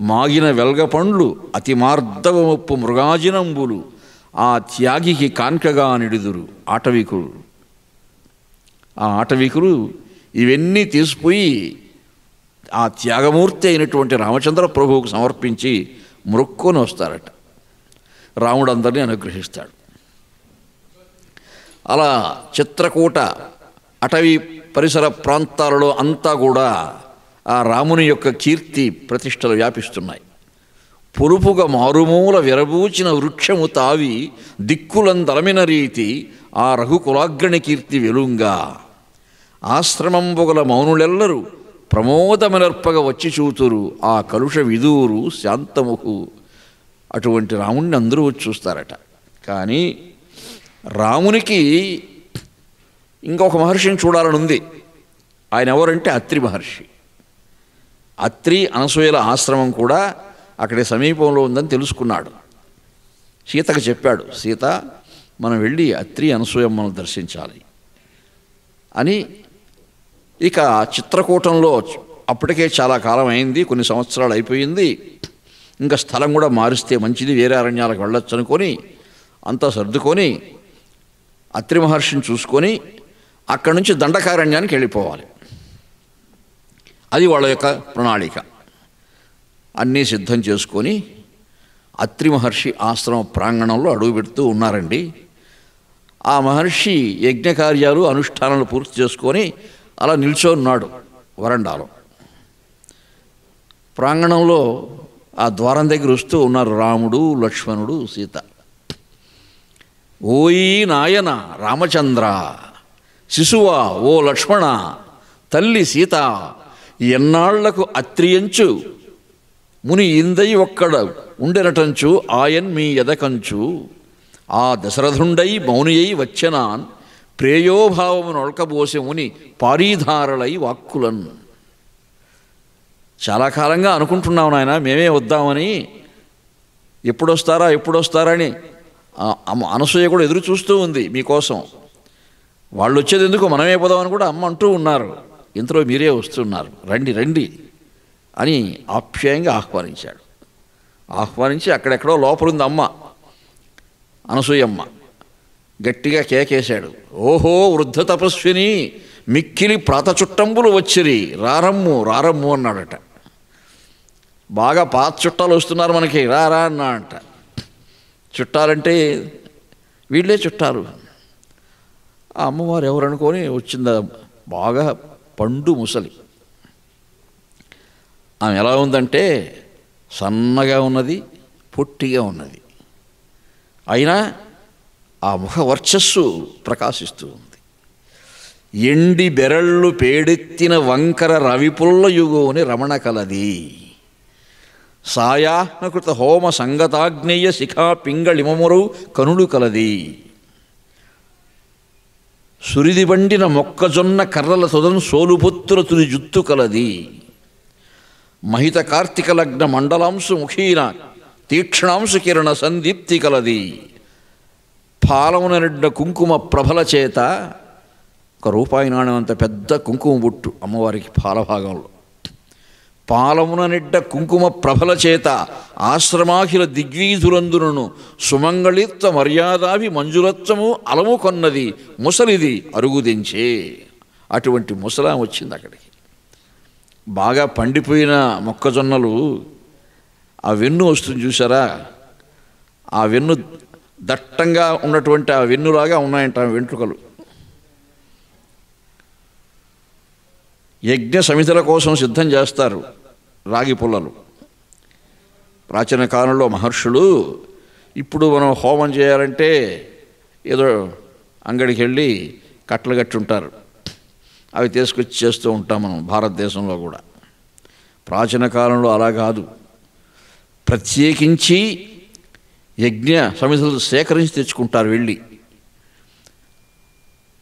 మాగిన వెల్గ పండ్లు అతి మార్దవముప్పు మృగాజినంబులు ఆ త్యాగికి కాన్కగా నిడుదురు ఆటవికులు. ఆ ఆటవికులు ఇవన్నీ తీసుకుపోయి ఆ త్యాగమూర్తి అయినటువంటి రామచంద్ర ప్రభువుకు సమర్పించి మొక్కుకొని వస్తారట. రాముడు అందరినీ అనుగ్రహిస్తాడు. అలా చిత్రకూట అటవీ పరిసర ప్రాంతాలలో అంతా కూడా ఆ రాముని యొక్క కీర్తి ప్రతిష్టలు వ్యాపిస్తున్నాయి. పొలుపుగా మారుమూల విరబూచిన వృక్షము తావి దిక్కులందరమిన రీతి ఆ రఘుకులాగ్రణి కీర్తి వెలుంగా ఆశ్రమంబొగల మౌనులెల్లరూ ప్రమోదమనర్పగ వచ్చి చూతురు ఆ కలుష విదూరు శాంతముకు. అటువంటి రాముణ్ణి అందరూ వచ్చి చూస్తారట. కానీ రామునికి ఇంకొక మహర్షిని చూడాలని ఉంది. ఆయన ఎవరంటే అత్రి మహర్షి. అత్రి అనసూయల ఆశ్రమం కూడా అక్కడి సమీపంలో ఉందని తెలుసుకున్నాడు. సీతకు చెప్పాడు, సీత మనం వెళ్ళి అత్రి అనసూయమ్మను దర్శించాలి అని. ఇక చిత్రకూటంలో అప్పటికే చాలా కాలం అయింది, కొన్ని సంవత్సరాలు అయిపోయింది. ఇంకా స్థలం కూడా మారిస్తే మంచిది, వేరే అరణ్యాలకు వెళ్ళొచ్చు అనుకొని అంతా సర్దుకొని అత్రి మహర్షిని చూసుకొని అక్కడి నుంచి దండకారణ్యానికి వెళ్ళిపోవాలి. అది వాళ్ళ యొక్క ప్రణాళిక. అన్నీ సిద్ధం చేసుకొని అత్రి మహర్షి ఆశ్రమ ప్రాంగణంలో అడుగు పెడుతూ ఉన్నారండి. ఆ మహర్షి యజ్ఞకార్యాలు అనుష్ఠానాలు పూర్తి చేసుకొని అలా నిల్చోన్నాడు వరండాలో. ప్రాంగణంలో ఆ ద్వారం దగ్గర వస్తూ ఉన్నారు రాముడు, లక్ష్మణుడు, సీత. ఓయి నాయన రామచంద్ర, శిశువా ఓ లక్ష్మణ, తల్లి సీత, ఎన్నాళ్లకు అత్రియంచు ముని ఇందై ఒక్కడ ఉండెనటంచు ఆయన్ మీ ఎదకంచు ఆ దశరథుండై మౌనియై వచ్చెనాన్ ప్రేయోభావమును ఒళకబోసె ముని పారీధారలై వాక్కులన్. చాలా కాలంగా అనుకుంటున్నాం నాయన, మేమే వద్దామని, ఎప్పుడొస్తారా అని అనసూయ కూడా ఎదురు చూస్తూ ఉంది మీకోసం. వాళ్ళు వచ్చేది ఎందుకు, మనమే పోదామని కూడా అమ్మ అంటూ ఉన్నారు. ఇంతలో మీరే వస్తున్నారు, రండి రండి అని ఆప్యాయంగా ఆహ్వానించాడు. ఆహ్వానించి అక్కడెక్కడో లోపలుంది అమ్మ, అనసూయమ్మ. గట్టిగా కేకేశాడు, ఓహో వృద్ధ తపస్విని, మిక్కిలి ప్రాత చుట్టంబులు వచ్చిరి, రారమ్ము రారమ్ము అన్నాడట. బాగా పాత చుట్టాలు వస్తున్నారు మనకి, రారా అన్నాడంట. చుట్టాలంటే వీళ్ళే చుట్టాలు. ఆ అమ్మవారు ఎవరనుకొని వచ్చిందా, బాగా పండు ముసలి. ఆమె ఎలా ఉందంటే సన్నగా ఉన్నది, పొట్టిగా ఉన్నది. అయినా ఆ ముఖ వర్చస్సు ప్రకాశిస్తూ ఉంది. ఎండి బెరళ్ళు పేడెత్తిన వంకర రవిపుల్ల యుగోని రమణ కలది, సాయాహ్నకృత హోమ సంగతాగ్నేయ శిఖా పింగళిమమురు కనుడు కలది. సురిది బండిన మొక్కజొన్న కర్రల తొదన్ సోలుపొత్తుల తుది జుత్తు కలది. మహిత కార్తీక లగ్న మండలాంశు ముఖీన తీక్షణాంశు కిరణ సందీప్తి కలది. పాలమున నిండ కుంకుమ ప్రభల చేత, ₹1 నాణ్యం అంత పెద్ద కుంకుమ బొట్టు అమ్మవారికి పాలభాగంలో, పాలమున నిడ్డ కుంకుమ ప్రభల చేత ఆశ్రమాఖిల దిగ్వీధులందునను సుమంగళిత్వ మర్యాదాభి మంజులత్వము అలము కొన్నది ముసలిది అరుగుదించే. అటువంటి ముసలాం వచ్చింది అక్కడికి. బాగా పండిపోయిన మొక్కజొన్నలు ఆ వెన్ను వస్తుంది చూసారా, ఆ వెన్ను దట్టంగా ఉన్నటువంటి ఆ వెన్నులాగా ఉన్నాయంట ఆ వెంట్రుకలు. యజ్ఞ సమితుల కోసం సిద్ధం చేస్తారు రాగి పుల్లలు. ప్రాచీన కాలంలో మహర్షులు, ఇప్పుడు మనం హోమం చేయాలంటే ఏదో అంగడికి వెళ్ళి కట్టలు కట్టి ఉంటారు, అవి తీసుకొచ్చి చేస్తూ ఉంటాం మనం భారతదేశంలో కూడా. ప్రాచీన కాలంలో అలా కాదు, ప్రత్యేకించి యజ్ఞ సమితులు సేకరించి తెచ్చుకుంటారు వెళ్ళి.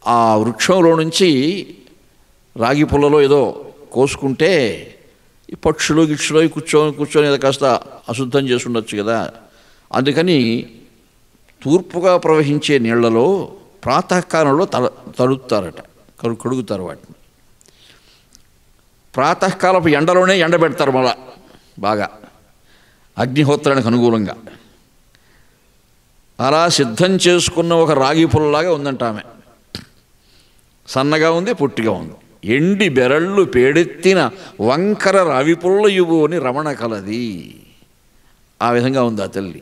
ఆ వృక్షంలో నుంచి రాగి పుల్లలో ఏదో కోసుకుంటే ఈ పక్షులు గిక్షులు కూర్చొని ఏదో కాస్త అశుద్ధం చేసి ఉండొచ్చు కదా. అందుకని తూర్పుగా ప్రవహించే నీళ్లలో ప్రాతకాలంలో తడుపుతారట, కడుగుతారు వాటిని. ప్రాతకాలపు ఎండలోనే ఎండబెడతారు మళ్ళా బాగా అగ్నిహోత్రానికి అనుకూలంగా. అలా సిద్ధం చేసుకున్న ఒక రాగి పుల్లలాగా ఉందంట ఆమె. సన్నగా ఉంది, పొట్టిగా ఉంది. ఎండి బెరళ్ళు పేడెత్తిన వంకర రావి పుల్ల యువు అని రమణ కలది. ఆ విధంగా ఉంది ఆ తల్లి.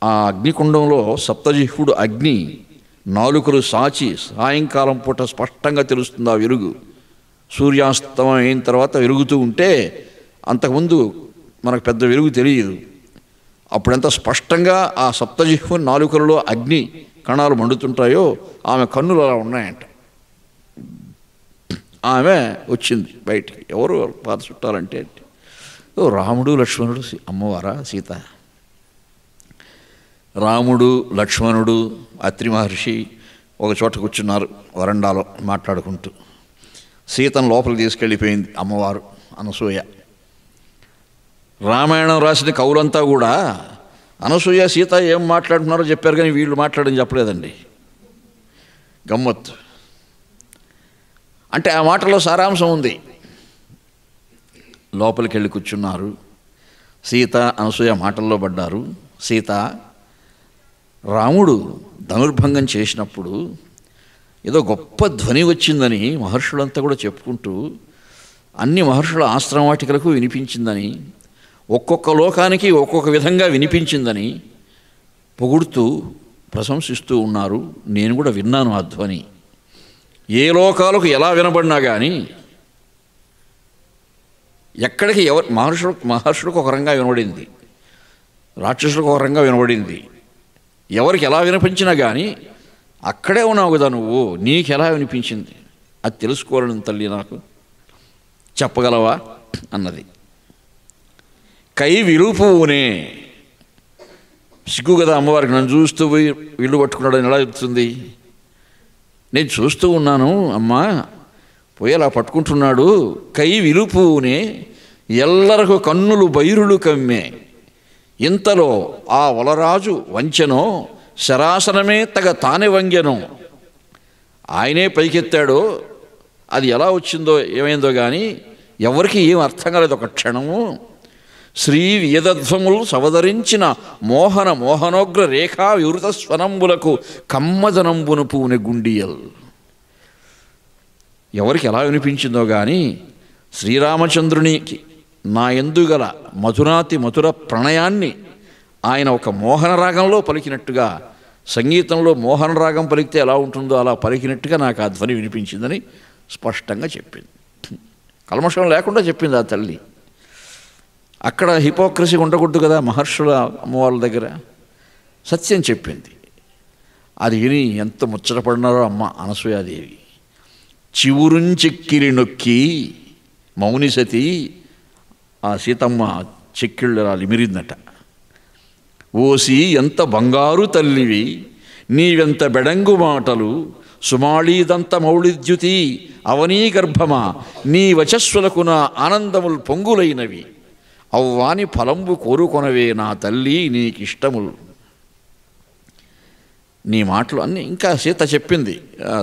ఆ అగ్నికుండంలో సప్తజిహ్వుడు అగ్ని నాలుకలు సాచి సాయంకాలం పూట స్పష్టంగా తెలుస్తుంది ఆ వెలుగు. సూర్యాస్తమం అయిన తర్వాత వెలుగుతూ ఉంటే అంతకుముందు మనకు పెద్ద వెలుగు తెలియదు. అప్పుడెంత స్పష్టంగా ఆ సప్తజిహ్వు నాలుకలలో అగ్ని కణాలు మండుతుంటాయో ఆమె కన్నులు అలా ఉన్నాయంట. ఆమె వచ్చింది బయటికి. ఎవరు పాత చుట్టాలంటే రాముడు లక్ష్మణుడు, అమ్మవారా సీత. రాముడు లక్ష్మణుడు అత్రి మహర్షి ఒక చోట కూర్చున్నారు వరండాలో మాట్లాడుకుంటూ. సీతను లోపలికి తీసుకెళ్ళిపోయింది అమ్మవారు అనసూయ. రామాయణం రాసిన కవులంతా కూడా అనసూయ సీత ఏం మాట్లాడుతున్నారో చెప్పారు, కానీ వీళ్ళు మాట్లాడని చెప్పలేదండి. గమ్మత్తు. అంటే ఆ మాటలో సారాంశం ఉంది. లోపలికి వెళ్ళి కూర్చున్నారు. సీత అనసూయ మాటల్లో పడ్డారు. సీత, రాముడు ధనుర్భంగం చేసినప్పుడు ఏదో గొప్ప ధ్వని వచ్చిందని మహర్షులంతా కూడా చెప్పుకుంటూ, అన్ని మహర్షుల ఆశ్రమవాటికలకు వినిపించిందని, ఒక్కొక్క లోకానికి ఒక్కొక్క విధంగా వినిపించిందని పొగుడుతూ ప్రశంసిస్తూ ఉన్నారు. నేను కూడా విన్నాను ఆ ధ్వని. ఏ లోకాలకు ఎలా వినబడినా కానీ ఎక్కడికి మహర్షులకు ఒక రంగా వినబడింది, రాక్షసులకు ఒక రంగా వినబడింది. ఎవరికి ఎలా వినిపించినా కానీ అక్కడే ఉన్నావు కదా నువ్వు, నీకు ఎలా వినిపించింది అది తెలుసుకోవాలని తల్లి నాకు చెప్పగలవా అన్నది. కై విలుపునే. సిగ్గు కదా అమ్మవారికి, నన్ను చూస్తూ పోయి వీళ్ళు పట్టుకున్నాడని ఎలా చెప్తుంది? నేను చూస్తూ ఉన్నాను అమ్మా, పోయి అలా పట్టుకుంటున్నాడు. కై విలుపునే ఎల్లరకు కన్నులు బైరులు కమ్మే. ఇంతలో ఆ వలరాజు వంచెనో శరాసనమే తగ తానే వంగెనో. ఆయనే పైకెత్తాడో, అది ఎలా వచ్చిందో ఏమైందో కానీ ఎవరికి ఏం అర్థం కాలేదు ఒక క్షణము. శ్రీ వేదధ్వములు సవదరించిన మోహన మోహనోగ్ర రేఖా వివృత స్వనంబులకు కమ్మదనంబును పూనె గుండియల్. ఎవరికి ఎలా వినిపించిందో కానీ శ్రీరామచంద్రునికి నా ఎందుగల మధురాతి మధుర ప్రణయాన్ని ఆయన ఒక మోహన రాగంలో పలికినట్టుగా, సంగీతంలో మోహన రాగం పలికితే ఎలా ఉంటుందో అలా పలికినట్టుగా నాకు ఆ ధ్వని వినిపించిందని స్పష్టంగా చెప్పింది. కల్మషం లేకుండా చెప్పింది ఆ తల్లి. అక్కడ హిపోక్రసీ ఉండకూడదు కదా మహర్షుల అమ్మవాళ్ళ దగ్గర. సత్యం చెప్పింది. అది విని ఎంత ముచ్చటపడినారో అమ్మ అనసూయాదేవి. చివురుంచెక్కిరి నొక్కి మౌని సతి ఆ సీతమ్మ చెక్కిళ్ళు అలా లిమిరిందట. ఓసి ఎంత బంగారు తల్లివి, నీవెంత బెడంగు మాటలు సుమాళీదంత మౌళిద్యుతి అవనీ గర్భమా నీ వచస్సులకు నా ఆనందములు పొంగులైనవి అవ్వాని ఫలంబు కోరుకొనవే నా తల్లి నీకిష్టములు. నీ మాటలు అన్నీ ఇంకా సీత చెప్పింది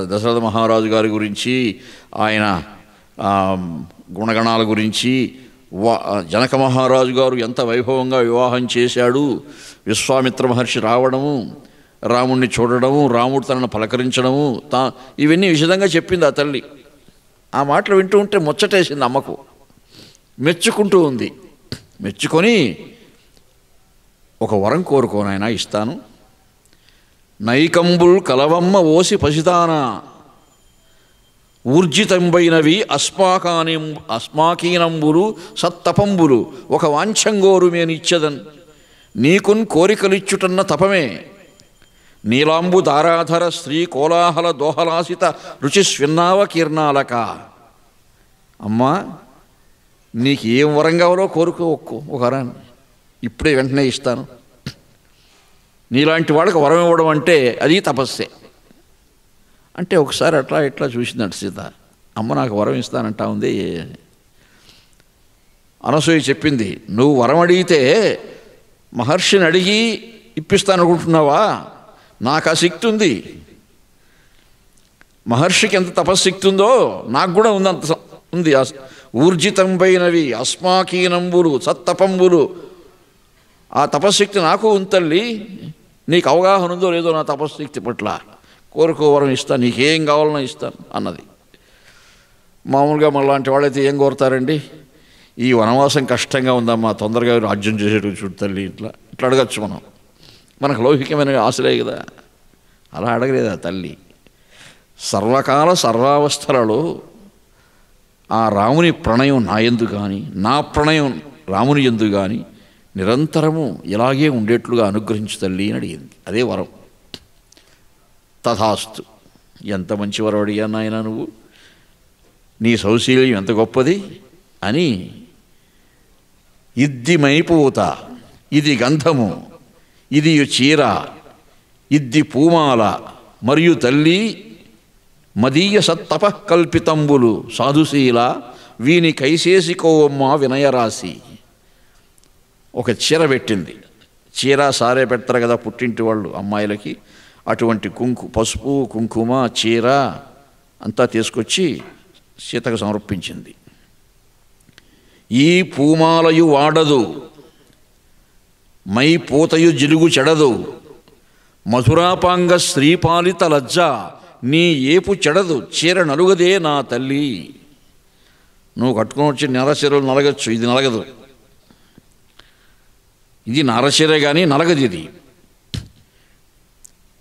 దశరథ మహారాజు గారి గురించి, ఆయన గుణగణాల గురించి, జనక మహారాజు గారు ఎంత వైభవంగా వివాహం చేశాడు, విశ్వామిత్ర మహర్షి రావడము, రాముణ్ణి చూడడము, రాముడు తనను పలకరించడము, ఇవన్నీ విశదంగా చెప్పింది ఆ తల్లి. ఆ మాటలు వింటూ ఉంటే ముచ్చటేసింది అమ్మకు. మెచ్చుకుంటూ ఉంది. మెచ్చుకొని ఒక వరం కోరుకోనైనా ఇస్తాను. నైకంబుల్ కలవమ్మ ఓసి పసిదానా ఊర్జితంబైనవి అస్మాకీనంబులు సత్తపంబులు ఒక వాంఛంగోరు మేనిచ్చదన్ నీకున్ కోరికలిచ్చుటన్న తపమే నీలాంబు దారాధర స్త్రీ కోలాహల దోహలాసిత రుచి స్విన్నావ కీర్ణాలక. అమ్మా, నీకు ఏం వరం కావాలో కోరుకో, ఒక వరాన్ని ఇప్పుడే వెంటనే ఇస్తాను. నీలాంటి వాళ్ళకి వరం ఇవ్వడం అంటే అది తపస్సే. అంటే ఒకసారి అట్లా ఇట్లా చూసిందంట సీత. అమ్మ నాకు వరం ఇస్తానంటా ఉంది. అనసూయ చెప్పింది, నువ్వు వరం అడిగితే మహర్షిని అడిగి ఇప్పిస్తాననుకుంటున్నావా? నాకు ఆ శక్తి ఉంది. మహర్షికి ఎంత తపశ్శక్తి ఉందో నాకు కూడా ఉందంత ఉంది. ఊర్జితంబైనవి అస్మాకీనంబులు సత్తపంబులు, ఆ తపశ్శక్తి నాకు ఉంది తల్లి. నీకు అవగాహన ఉందో లేదో నా తపశ్శక్తి పట్ల, కోరుకో వరం ఇస్తాను, నీకేం కావాలన్నా ఇస్తాను అన్నది. మామూలుగా మనలాంటి వాళ్ళైతే ఏం కోరుతారండి? ఈ వనవాసం కష్టంగా ఉందమ్మా, తొందరగా రాజ్యం చేసేటట్టు చూడు తల్లి, ఇట్లా అడగచ్చు మనం. మనకు లౌకికమైన ఆశలే కదా. అలా అడగలేదా తల్లి? సర్వకాల సర్వావస్థలలో ఆ రాముని ప్రణయం నా యందు కానీ, నా ప్రణయం రాముని యందు కానీ నిరంతరము ఇలాగే ఉండేట్లుగా అనుగ్రహించు తల్లి అని అడిగింది. అదే వరం. తథాస్తు. ఎంత మంచి వరం అడిగాను నాయన నువ్వు, నీ సౌశీల్యం ఎంత గొప్పది అని. ఇద్ది మైపూత, ఇది గంధము, ఇది చీర, ఇద్ది పూమాల, మరియు తల్లి మదీయ సత్తప కల్పితంబులు సాధుశీల వీని కైసేసికోవమ్మ వినయరాశి. ఒక చీర పెట్టింది. చీర సారే పెడతారు కదా పుట్టింటి వాళ్ళు అమ్మాయిలకి. అటువంటి పసుపు కుంకుమ చీర అంతా తీసుకొచ్చి సీతకు సమర్పించింది. ఈ పూమాలయు వాడదు, మై పూతయు జిలుగు చెడదు, మధురాపాంగ శ్రీపాలిత లజ్జ నీ ఏపు చెడదు, చీర నలుగదే నా తల్లి. నువ్వు కట్టుకుని వచ్చి నరచీరలు నలగచ్చు, ఇది నలగదు. ఇది నారచీర కానీ నలగదు.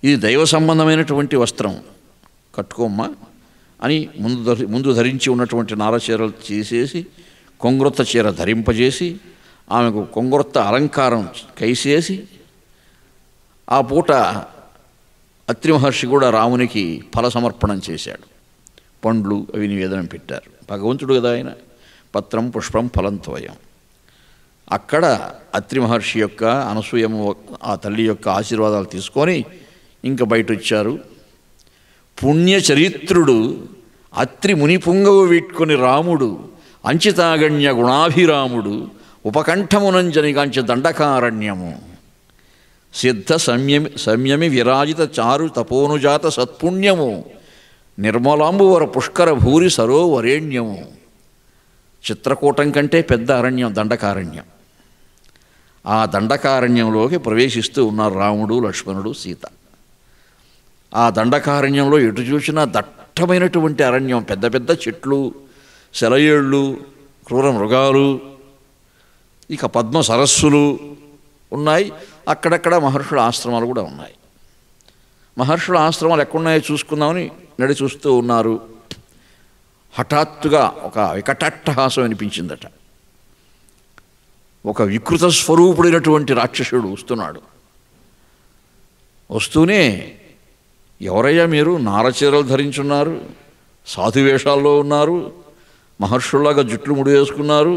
ఇది దైవ సంబంధమైనటువంటి వస్త్రం, కట్టుకోమ్మా అని ముందు ధరించి ఉన్నటువంటి నారచీరలు తీసేసి కొంగురొత్త చీర ధరింపజేసి ఆమెకు కొంగురొత్త అలంకారం కైసేసి, ఆ పూట అత్రి మహర్షి కూడా రామునికి ఫల సమర్పణం చేశాడు. పండ్లు అవి నివేదనం పెట్టారు. భగవంతుడు కదా ఆయన. పత్రం పుష్పం ఫలం తోయం. అక్కడ అత్రి మహర్షి యొక్క అనసూయము ఆ తల్లి యొక్క ఆశీర్వాదాలు తీసుకొని ఇంకా బయట వచ్చారు. పుణ్యచరిత్రుడు అత్రి మునిపుంగవు వీట్టుకొని రాముడు అంచితాగణ్య గుణాభిరాముడు ఉపకంఠమునంజనిగాంచ దండకారణ్యము సిద్ధ సంయమి విరాజిత చారు తపోనుజాత సత్పుణ్యము నిర్మలాంబువర పుష్కర భూరి సరోవరేణ్యము. చిత్రకూటం కంటే పెద్ద అరణ్యం దండకారణ్యం. ఆ దండకారణ్యంలోకి ప్రవేశిస్తూ ఉన్నారు రాముడు, లక్ష్మణుడు, సీత. ఆ దండకారణ్యంలో ఎటు చూసినా దట్టమైనటువంటి అరణ్యం, పెద్ద పెద్ద చెట్లు, సెలయేళ్ళు, క్రూర మృగాలు, ఇక పద్మ సరస్సులు ఉన్నాయి. అక్కడక్కడ మహర్షుల ఆశ్రమాలు కూడా ఉన్నాయి. మహర్షుల ఆశ్రమాలు ఎక్కడున్నాయో చూసుకుందామని నడి చూస్తూ ఉన్నారు. హఠాత్తుగా ఒక వికటాట్టహాసం అనిపించిందట. ఒక వికృత స్వరూపుడైనటువంటి రాక్షసుడు వస్తున్నాడు. వస్తూనే, ఎవరయ్యా మీరు? నారచీరలు ధరించున్నారు, సాధువేషాల్లో ఉన్నారు, మహర్షుల్లాగా జుట్లు ముడి వేసుకున్నారు,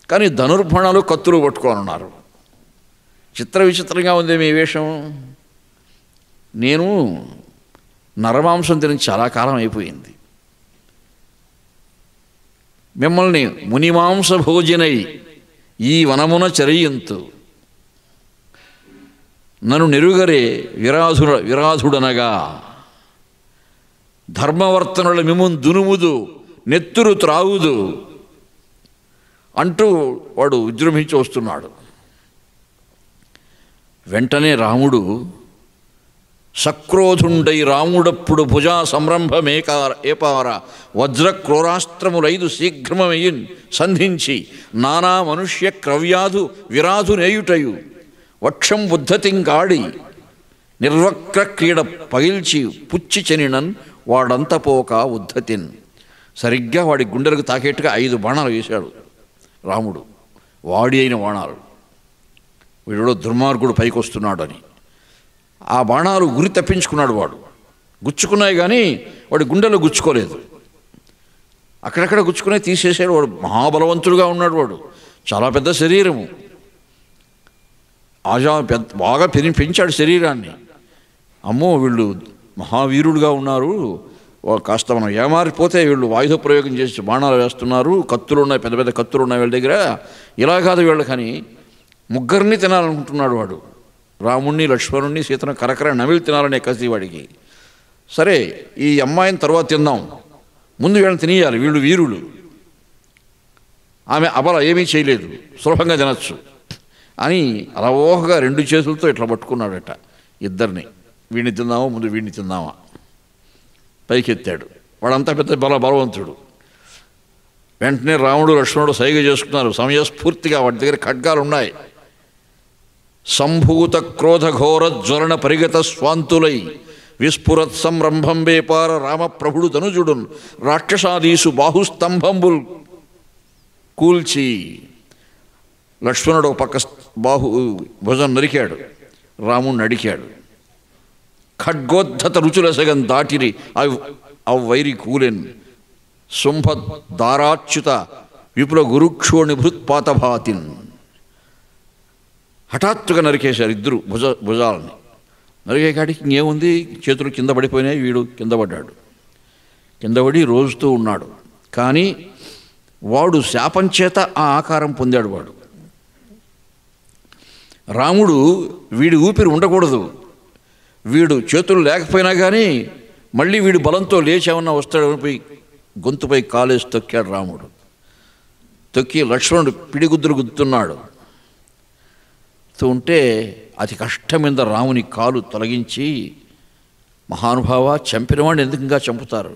కానీ ధనుర్బాణాలు కత్తులు పట్టుకొని ఉన్నారు. చిత్ర విచిత్రంగా ఉంది మీ వేషం. నేను నరమాంసం తిని చాలా కాలం అయిపోయింది. మిమ్మల్ని మునిమాంస భోజనై ఈ వనమున చరయింతు నన్ను నెరుగరే విరాధుడనగా ధర్మవర్తనుల మిమ్మున్ దునుముదు నెత్తురు త్రాగుదు అంటూ వాడు విజృంభించి వస్తున్నాడు. వెంటనే రాముడు సక్రోధుండై రాముడప్పుడు భుజా సంరంభమేపార వజ్ర క్రూరాస్త్రములైదు శీఘ్రమయ్యిన్ సంధించి నానా మనుష్య క్రవ్యాధు విరాధు నేయుటయు వక్షం బుద్ధతింగాడి నిర్వక్ర క్రీడ పగిల్చి పుచ్చి చెనినన్ వాడంతపోక ఉద్ధతిన్. సరిగ్గా వాడి గుండెలకు తాకేట్టుగా 5 బాణాలు వేశాడు రాముడు. వాడి అయిన బాణాలు. వీడిలో దుర్మార్గుడు పైకి వస్తున్నాడు అని ఆ బాణాలు గురి తప్పించుకున్నాడు. వాడు గుచ్చుకున్నాయి కానీ వాడి గుండెలో గుచ్చుకోలేదు. అక్కడక్కడ గుచ్చుకునే తీసేసాడు. వాడు మహాబలవంతుడుగా ఉన్నాడు. వాడు చాలా పెద్ద శరీరము. బాగా పెంచాడు శరీరాన్ని. అమ్మో వీళ్ళు మహావీరుడుగా ఉన్నారు, కాస్త మనం ఏమారిపోతే వీళ్ళు ఆయుధ ప్రయోగం చేసి బాణాలు వేస్తున్నారు, కత్తులు ఉన్నాయి, పెద్ద పెద్ద కత్తులు ఉన్నాయి వీళ్ళ దగ్గర, ఇలా కాదు వీళ్ళు కానీ ముగ్గురిని తినాలనుకుంటున్నాడు వాడు. రాముణ్ణి, లక్ష్మణుణ్ణి, సీతను కరకర నమిలి తినాలనే కసి వాడికి. సరే ఈ అమ్మాయిని తర్వాత తిందాం, ముందు వీళ్ళని తినేయాలి, వీళ్ళు వీరులు. ఆమె అబల ఏమీ చేయలేదు, సులభంగా తినచ్చు అని అలవోహగా 2 చేతులతో ఇట్లా పట్టుకున్నాడట ఇద్దరిని. వీడిని తిందామా, ముందు వీడిని తిందామా పైకెత్తాడు. వాడంతా పెద్ద బలవంతుడు. వెంటనే రాముడు లక్ష్మణుడు సైగ చేసుకున్నారు సమయస్ఫూర్తిగా. వాడి దగ్గర ఖడ్గాలు ఉన్నాయి. సంభూత క్రోధ ఘోర జ్వలన పరిగత స్వాంతులై విస్ఫురత్ సంరంభం వేపార రామప్రభుడు తనుజుడున్ రాక్షసాదీసు బాహుస్తంభంబుల్ కూల్చి. లక్ష్మణుడు ఒక పక్క భుజం నరికాడు, రాముణ్ణి అడికాడు. ఖడ్గోద్ధత రుచులసగం దాటిరి అవ్వైరి కూలెన్ శుంభ దారాచ్యుత విపుల గురుక్షో నిభృత్పాతభాతిన్. హఠాత్తుగా నరికేశారు ఇద్దరు భుజాలని. నరికే కాడికి ఇంకేముంది, చేతులు కింద పడిపోయినాయి. వీడు కింద పడ్డాడు. కింద పడి రోజుతూ ఉన్నాడు. కానీ వాడు శాపం చేత ఆ ఆకారం పొందాడు. వాడు రాముడు వీడి ఊపిరి ఉండకూడదు, వీడు చేతులు లేకపోయినా కానీ మళ్ళీ వీడు బలంతో లేచేమన్నా వస్తాడని గొంతుపై కాలేసి తొక్కాడు రాముడు. తొక్కి లక్ష్మణుడు పిడిగుద్దులు గుద్దుతున్నాడు. ఉంటే అతి కష్టం మీద రాముని కాలు తొలగించి, మహానుభావ, చంపినవాడిని ఎందుకు ఇంకా చంపుతారు?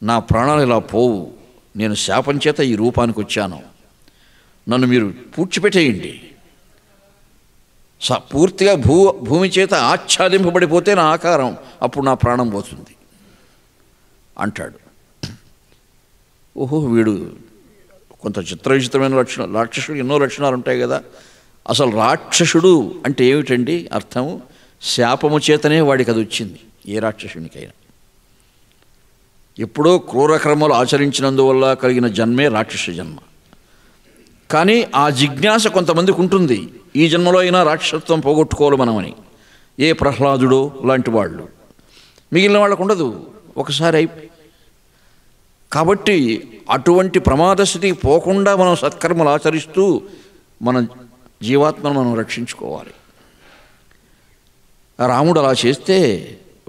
నా ప్రాణాలు ఇలా పోవు, నేను శాపం చేత ఈ రూపానికి వచ్చాను, నన్ను మీరు పూడ్చిపెట్టేయండి. పూర్తిగా భూమి చేత ఆచ్ఛాదింపబడిపోతే నా ఆకారం, అప్పుడు నా ప్రాణం పోతుంది అంటాడు. ఓహో, వీడు కొంత చిత్రవిచిత్రమైన లక్షణం. రాక్షసుడు ఎన్నో లక్షణాలు ఉంటాయి కదా. అసలు రాక్షసుడు అంటే ఏమిటండి అర్థము? శాపము చేతనే వాడికి అది వచ్చింది. ఏ రాక్షసునికైనా ఎప్పుడో క్రూరక్రమాలు ఆచరించినందువల్ల కలిగిన జన్మే రాక్షస జన్మ. కానీ ఆ జిజ్ఞాస కొంతమందికి ఉంటుంది, ఈ జన్మలో అయినా రాక్షసత్వం పోగొట్టుకోవాలి మనమని. ఏ ప్రహ్లాదుడో లాంటి వాళ్ళు, మిగిలిన వాళ్ళకు ఉండదు ఒకసారి కాబట్టి అటువంటి ప్రమాద స్థితికి పోకుండా మనం సత్కర్మలు ఆచరిస్తూ మన జీవాత్మను మనం రక్షించుకోవాలి. రాముడు అలా చేస్తే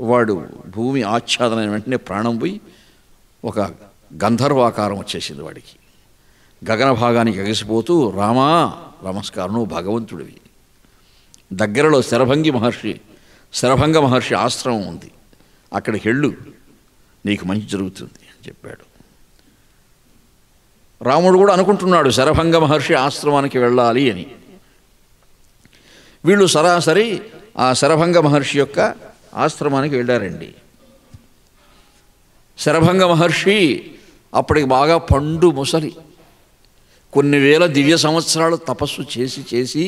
వాడు భూమి ఆచ్ఛాదన వెంటనే ప్రాణం పోయి ఒక గంధర్వాకారం వచ్చేసింది వాడికి. గగన భాగానికి ఎగసిపోతూ, రామా నమస్కారం, నువ్వు భగవంతుడివి. దగ్గరలో శరభంగ మహర్షి ఆశ్రమం ఉంది, అక్కడికి వెళ్ళు, నీకు మంచి జరుగుతుంది అని చెప్పాడు. రాముడు కూడా అనుకుంటున్నాడు శరభంగ మహర్షి ఆశ్రమానికి వెళ్ళాలి అని. వీళ్ళు సరాసరి ఆ శరభంగ మహర్షి యొక్క ఆశ్రమానికి వెళ్ళారండి. శరభంగ మహర్షి అప్పటికి బాగా పండు ముసలి, కొన్ని వేల దివ్య సంవత్సరాలు తపస్సు చేసి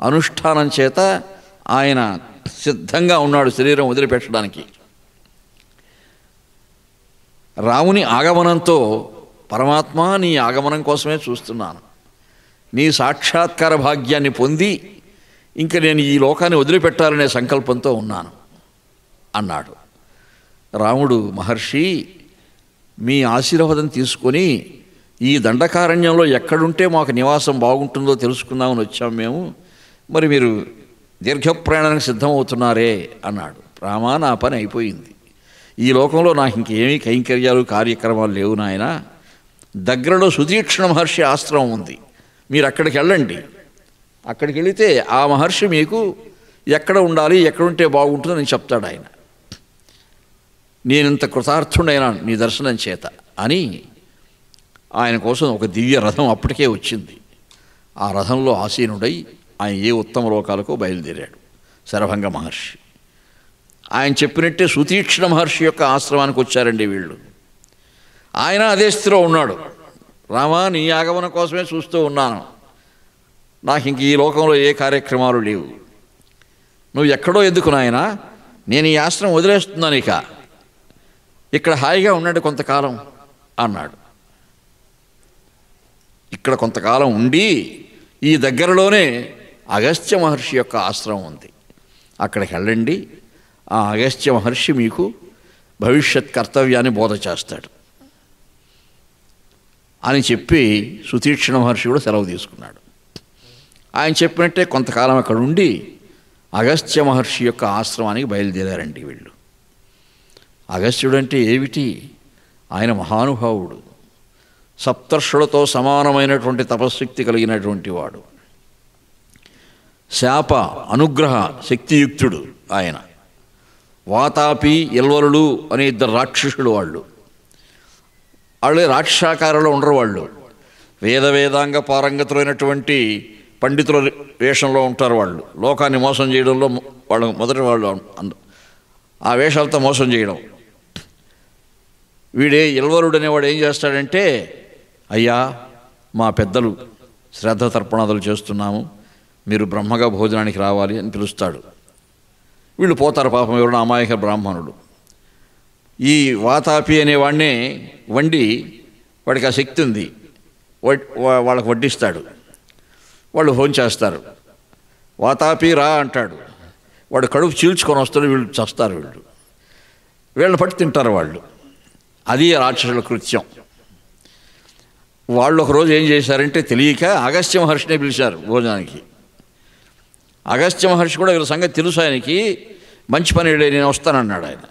అనుష్ఠానం చేత ఆయన సిద్ధంగా ఉన్నాడు శరీరం వదిలిపెట్టడానికి. రాముని ఆగమనంతో, పరమాత్మ నీ ఆగమనం కోసమే చూస్తున్నాను, నీ సాక్షాత్కార భాగ్యాన్ని పొంది ఇంక నేను ఈ లోకాన్ని వదిలిపెట్టాలనే సంకల్పంతో ఉన్నాను అన్నాడు. రాముడు, మహర్షి మీ ఆశీర్వాదం తీసుకొని ఈ దండకారణ్యంలో ఎక్కడుంటే మాకు నివాసం బాగుంటుందో తెలుసుకుందామని వచ్చాం మేము, మరి మీరు దీర్ఘప్రయాణానికి సిద్ధమవుతున్నారే అన్నాడు. రామా, నా పని అయిపోయింది. ఈ లోకంలో నాకు ఇంకేమీ కైంకర్యాలు కార్యక్రమాలు లేవు నాయన. దగ్గరలో సుతీక్ష్ణ మహర్షి ఆశ్రమం ఉంది, మీరు అక్కడికి వెళ్ళండి. అక్కడికి వెళితే ఆ మహర్షి మీకు ఎక్కడ ఉండాలి, ఎక్కడుంటే బాగుంటుందని చెప్తాడు ఆయన. నేనింత కృతార్థుడైనా నీ దర్శనం చేత అని ఆయన కోసం ఒక దివ్య రథం అప్పటికే వచ్చింది. ఆ రథంలో ఆసీనుడై ఆయన ఏ ఉత్తమ లోకాలకో బయలుదేరాడు శరభంగ మహర్షి. ఆయన చెప్పినట్టే సుతీక్ష్ణ మహర్షి యొక్క ఆశ్రమానికి వచ్చారండి వీళ్ళు. ఆయన అదే స్థితిలో ఉన్నాడు. రామా, నీ ఆగమనం కోసమే చూస్తూ ఉన్నాను, నాకు ఇంక ఈ లోకంలో ఏ కార్యక్రమాలు లేవు. నువ్వు ఎక్కడో ఎందుకు నాయనా, నేను ఈ ఆశ్రమం వదిలేస్తున్నాను, ఇక ఇక్కడ హాయిగా ఉండండి కొంతకాలం అన్నాడు. ఇక్కడ కొంతకాలం ఉండి ఈ దగ్గరలోనే అగస్త్య మహర్షి యొక్క ఆశ్రమం ఉంది, అక్కడికి వెళ్ళండి. ఆ అగస్త్య మహర్షి మీకు భవిష్యత్ కర్తవ్యాన్ని బోధ చేస్తాడు అని చెప్పి సుతీక్ష్ణ మహర్షి కూడా సెలవు తీసుకున్నాడు. ఆయన చెప్పినట్టే కొంతకాలం అక్కడ ఉండి అగస్త్య మహర్షి యొక్క ఆశ్రమానికి బయలుదేరారండి వీళ్ళు. అగస్త్యుడు అంటే ఏమిటి? ఆయన మహానుభావుడు, సప్తర్షులతో సమానమైనటువంటి తపశ్శక్తి కలిగినటువంటి వాడు, శాప అనుగ్రహ శక్తియుక్తుడు ఆయన. వాతాపి ఎల్వరులు అనే ఇద్దరు రాక్షసులు వాళ్ళే రాక్షసాకారంలో ఉండరు వాళ్ళు. వేదాంగ పారంగతులైనటువంటి పండితుల వేషంలో ఉంటారు వాళ్ళు. లోకాన్ని మోసం చేయడంలో వాళ్ళు మొదటి వాళ్ళు, ఆ వేషాలతో మోసం చేయడం. వీడే ఎల్వరుడు అనేవాడు ఏం చేస్తాడంటే, అయ్యా మా పెద్దలు శ్రద్ధ తర్పణాదులు చేస్తున్నాము, మీరు బ్రహ్మగా భోజనానికి రావాలి అని పిలుస్తాడు. వీళ్ళు పోతారు పాపం, ఎవరైనా అమాయక బ్రాహ్మణుడు. ఈ వాతాపి అనేవాడినే వండి, వాడికి ఆ శక్తి ఉంది, వాళ్ళకు వడ్డిస్తాడు. వాళ్ళు భోంచేస్తారు. వాతాపి రా అంటాడు, వాడు కడుపు చీల్చుకొని వస్తాడు, వీళ్ళు చస్తారు. వీళ్ళని పట్టి తింటారు వాళ్ళు. అది రాక్షసుల కృత్యం. వాళ్ళు ఒకరోజు ఏం చేశారంటే తెలియక అగస్త్య మహర్షినే పిలిచారు భోజనానికి. అగస్త్య మహర్షి కూడా వీళ్ళ సంగతి తెలుసు ఆయనకి. మంచి పని, నేను వస్తానన్నాడు ఆయన.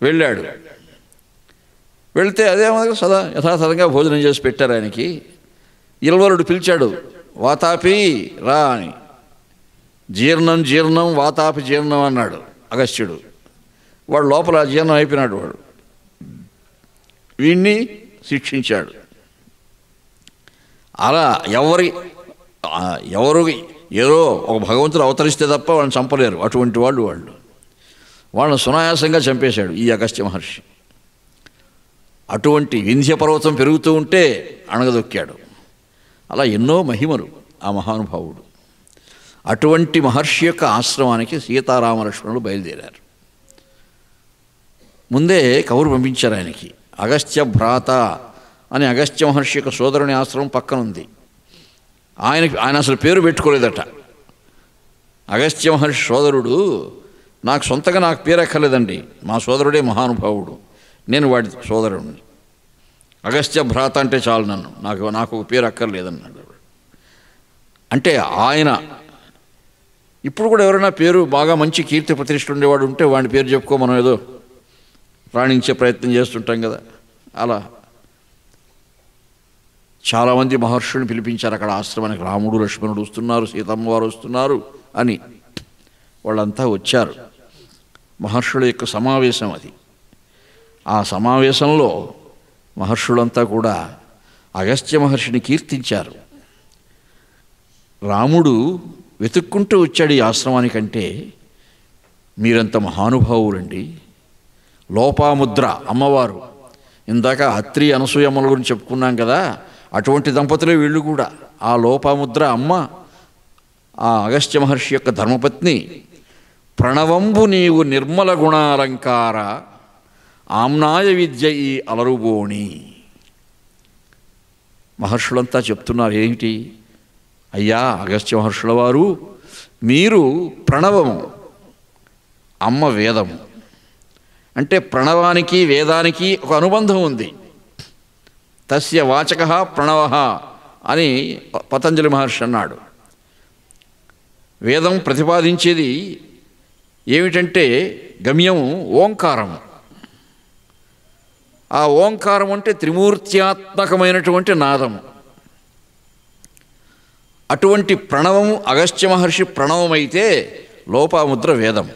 వెళ్ళాడు. వెళ్తే అదే సదా యథాతథంగా భోజనం చేసి పెట్టారు ఆయనకి. ఇల్వరుడు పిలిచాడు, వాతాపి రా అని. జీర్ణం జీర్ణం వాతాపి జీర్ణం అన్నాడు అగస్త్యుడు. వాడు లోపల జీర్ణం అయిపోయినాడు. వాడు వీణ్ణి శిక్షించాడు. అలా ఎవరు ఏదో ఒక భగవంతుడు అవతరిస్తే తప్ప వాళ్ళని చంపలేరు, అటువంటి వాళ్ళని సునాయాసంగా చంపేశాడు ఈ అగస్త్య మహర్షి. అటువంటి వింధ్య పర్వతం పెరుగుతూ ఉంటే అణగదొక్కాడు. అలా ఎన్నో మహిమలు ఆ మహానుభావుడు. అటువంటి మహర్షి యొక్క ఆశ్రమానికి సీతారామలక్ష్మణులు బయలుదేరారు. ముందే కబురు పంపించారు ఆయనకి. అగస్త్య భ్రాత అని అగస్త్య మహర్షి యొక్క సోదరుని ఆశ్రమం పక్కనుంది. ఆయన అసలు పేరు పెట్టుకోలేదట. అగస్త్య మహర్షి సోదరుడు, నాకు సొంతగా నాకు పేరు ఎక్కర్లేదండి, మా సోదరుడే మహానుభావుడు, నేను వాడి సోదరుడిని, అగస్త్య భ్రాత అంటే చాలు, నాకు ఒక పేరు అక్కర్లేదన్నాడు. అంటే ఆయన ఇప్పుడు కూడా ఎవరైనా పేరు బాగా మంచి కీర్తి ప్రతిష్ఠ ఉండేవాడు ఉంటే వాడి పేరు చెప్పుకో, మనం ఏదో రాణించే ప్రయత్నం చేస్తుంటాం కదా. అలా చాలామంది మహర్షులను పిలిపించారు అక్కడ ఆశ్రమానికి. రాముడు లక్ష్మణుడు వస్తున్నారు, సీతమ్మ వారు వస్తున్నారు అని వాళ్ళంతా వచ్చారు. మహర్షుల యొక్క సమావేశం అది. ఆ సమావేశంలో మహర్షులంతా కూడా అగస్త్య మహర్షిని కీర్తించారు. రాముడు వెతుక్కుంటూ వచ్చాడు ఈ ఆశ్రమానికంటే, మీరంత మహానుభావులండి. లోపాముద్ర అమ్మవారు, ఇందాక అత్రి అనసూయమ్మల గురించి చెప్పుకున్నాం కదా, అటువంటి దంపతులే వీళ్ళు కూడా. ఆ లోపాముద్ర అమ్మ ఆ అగస్త్య మహర్షి యొక్క ధర్మపత్ని. ప్రణవంబు నీవు నిర్మల గుణాలంకార ఆమ్నాయ విద్య ఈ అలరుబోణి. మహర్షులంతా చెప్తున్నారు ఏమిటి అయ్యా అగస్త్య మహర్షుల వారు, మీరు ప్రణవము, అమ్మ వేదము. అంటే ప్రణవానికి వేదానికి ఒక అనుబంధం ఉంది. తస్య వాచకః ప్రణవః అని పతంజలి మహర్షి అన్నాడు. వేదం ప్రతిపాదించేది ఏమిటంటే గమ్యము ఓంకారము. ఆ ఓంకారం అంటే త్రిమూర్త్యాత్మకమైనటువంటి నాదము. అటువంటి ప్రణవము అగస్త్య మహర్షి ప్రణవమైతే లోపాముద్ర వేదం.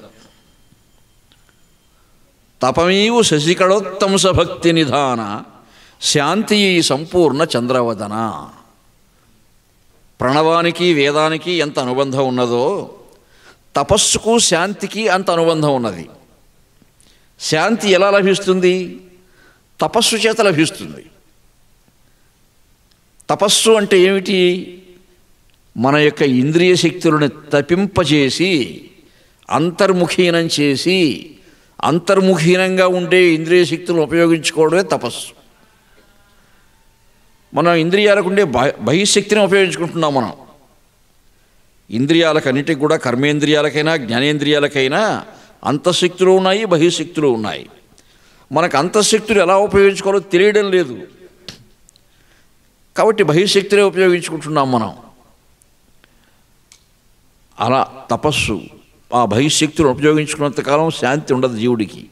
తపమీవు శశికళోత్తంస భక్తి నిధాన శాంతి సంపూర్ణ చంద్రవదన. ప్రణవానికి వేదానికి ఎంత అనుబంధం ఉన్నదో తపస్సుకు శాంతికి అంత అనుబంధం ఉన్నది. శాంతి ఎలా లభిస్తుంది? తపస్సు చేత లభిస్తుంది. తపస్సు అంటే ఏమిటి? మన యొక్క ఇంద్రియ శక్తులను తపింపజేసి అంతర్ముఖీనం చేసి అంతర్ముఖీనంగా ఉండే ఇంద్రియ శక్తులను ఉపయోగించుకోవడమే తపస్సు. మనం ఇంద్రియాలకు ఉండే బహిశక్తిని ఉపయోగించుకుంటున్నాం. మనం ఇంద్రియాలకన్నిటికి కూడా, కర్మేంద్రియాలకైనా జ్ఞానేంద్రియాలకైనా అంతఃశక్తులు ఉన్నాయి, బహిశక్తులు ఉన్నాయి. మనకు అంతఃశక్తులు ఎలా ఉపయోగించుకోవాలో తెలియడం లేదు, కాబట్టి బహిశక్తినే ఉపయోగించుకుంటున్నాం మనం. అలా తపస్సు ఆ బహిశక్తులను ఉపయోగించుకున్నంతకాలం శాంతి ఉండదు జీవుడికి.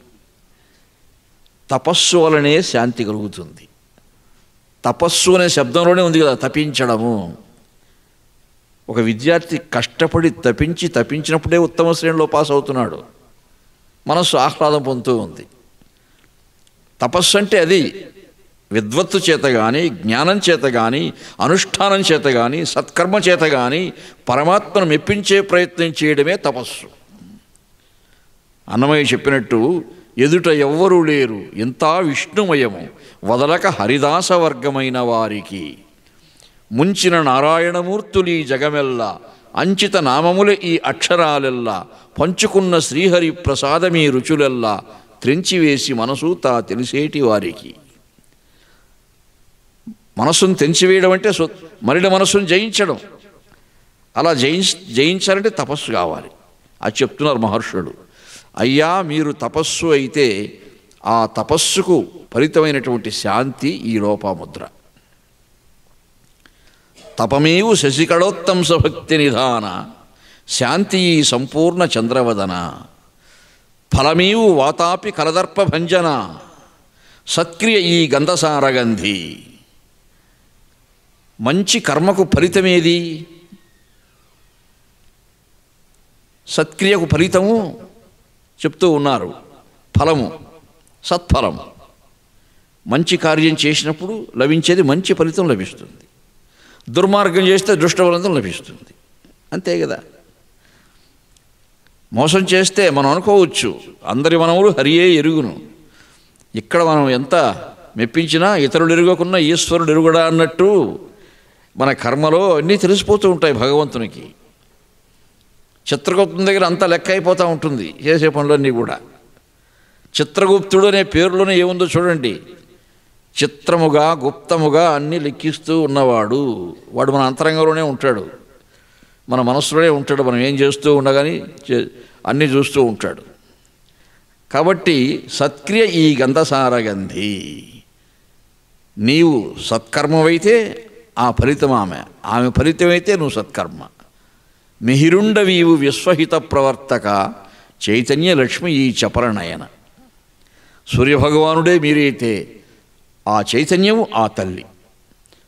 తపస్సు వలనే శాంతి కలుగుతుంది. తపస్సు అనే శబ్దంలోనే ఉంది కదా తపించడము. ఒక విద్యార్థి కష్టపడి తపించినప్పుడే ఉత్తమ శ్రేణిలో పాస్ అవుతున్నాడు, మనస్సు ఆహ్లాదం పొందుతూ ఉంది. తపస్సు అంటే అది విద్వత్తు చేత కానీ, జ్ఞానం చేత కానీ, అనుష్ఠానం చేత కానీ, సత్కర్మ చేత కానీ పరమాత్మను మెప్పించే ప్రయత్నం చేయడమే తపస్సు. అన్నమయ్య చెప్పినట్టు, ఎదుట ఎవ్వరూ లేరు ఇంతా విష్ణుమయము వదలక హరిదాస వర్గమైన వారికి, ముంచిన నారాయణమూర్తులు ఈ జగమెల్లా, అంచిత నామముల ఈ అక్షరాలెల్లా, పంచుకున్న శ్రీహరి ప్రసాదమీ రుచులెల్లా, త్రెంచివేసి మనసు తా తెలిసేటి వారికి. మనస్సును తెంచివేయడం అంటే మరిన మనస్సును జయించడం. అలా జయించాలంటే తపస్సు కావాలి. అది చెప్తున్నారు మహర్షులు. అయ్యా మీరు తపస్సు అయితే ఆ తపస్సుకు ఫలితమైనటువంటి శాంతి ఈ లోపాముద్ర. తపమేవు శశికళోత్తంస భక్తి నిధాన శాంతి సంపూర్ణ చంద్రవదన. ఫలమేవు వాతాపి కలదర్ప భంజన సత్క్రియ ఈ గంధసారగంధి. మంచి కర్మకు ఫలితమేది? సత్క్రియకు ఫలితము చెప్తూ ఉన్నారు. ఫలము సత్ఫలము. మంచి కార్యం చేసినప్పుడు లభించేది మంచి ఫలితం లభిస్తుంది. దుర్మార్గం చేస్తే దుష్టఫలితం లభిస్తుంది. అంతే కదా. మోసం చేస్తే మనం అనుకోవచ్చు అందరి మనములు హరియే ఎరుగును. ఇక్కడ మనం ఎంత మెప్పించినా ఇతరులు ఎరుగకున్నా ఈశ్వరుడు ఎరుగుడా అన్నట్టు మన కర్మలో అన్నీ తెలిసిపోతూ ఉంటాయి భగవంతునికి. చిత్రగుప్తుని దగ్గర అంతా లెక్క అయిపోతూ ఉంటుంది చేసే పనులన్నీ కూడా. చిత్రగుప్తుడు అనే పేరులోనే ఏముందో చూడండి. చిత్రముగా గుప్తముగా అన్నీ లెక్కిస్తూ ఉన్నవాడు. వాడు మన అంతరంగంలోనే ఉంటాడు, మన మనస్సులోనే ఉంటాడు. మనం ఏం చేస్తూ ఉండగాని అన్నీ చూస్తూ ఉంటాడు. కాబట్టి సత్క్రియ ఈ గంధసారగంధి. నీవు సత్కర్మవైతే ఆ ఫలితం ఆమె ఫలితమైతే నువ్వు సత్కర్మ. మిహిరుండవీవు విశ్వహిత ప్రవర్తక చైతన్య లక్ష్మి ఈ చపరనయన. సూర్యభగవానుడే మీరైతే ఆ చైతన్యము ఆ తల్లి.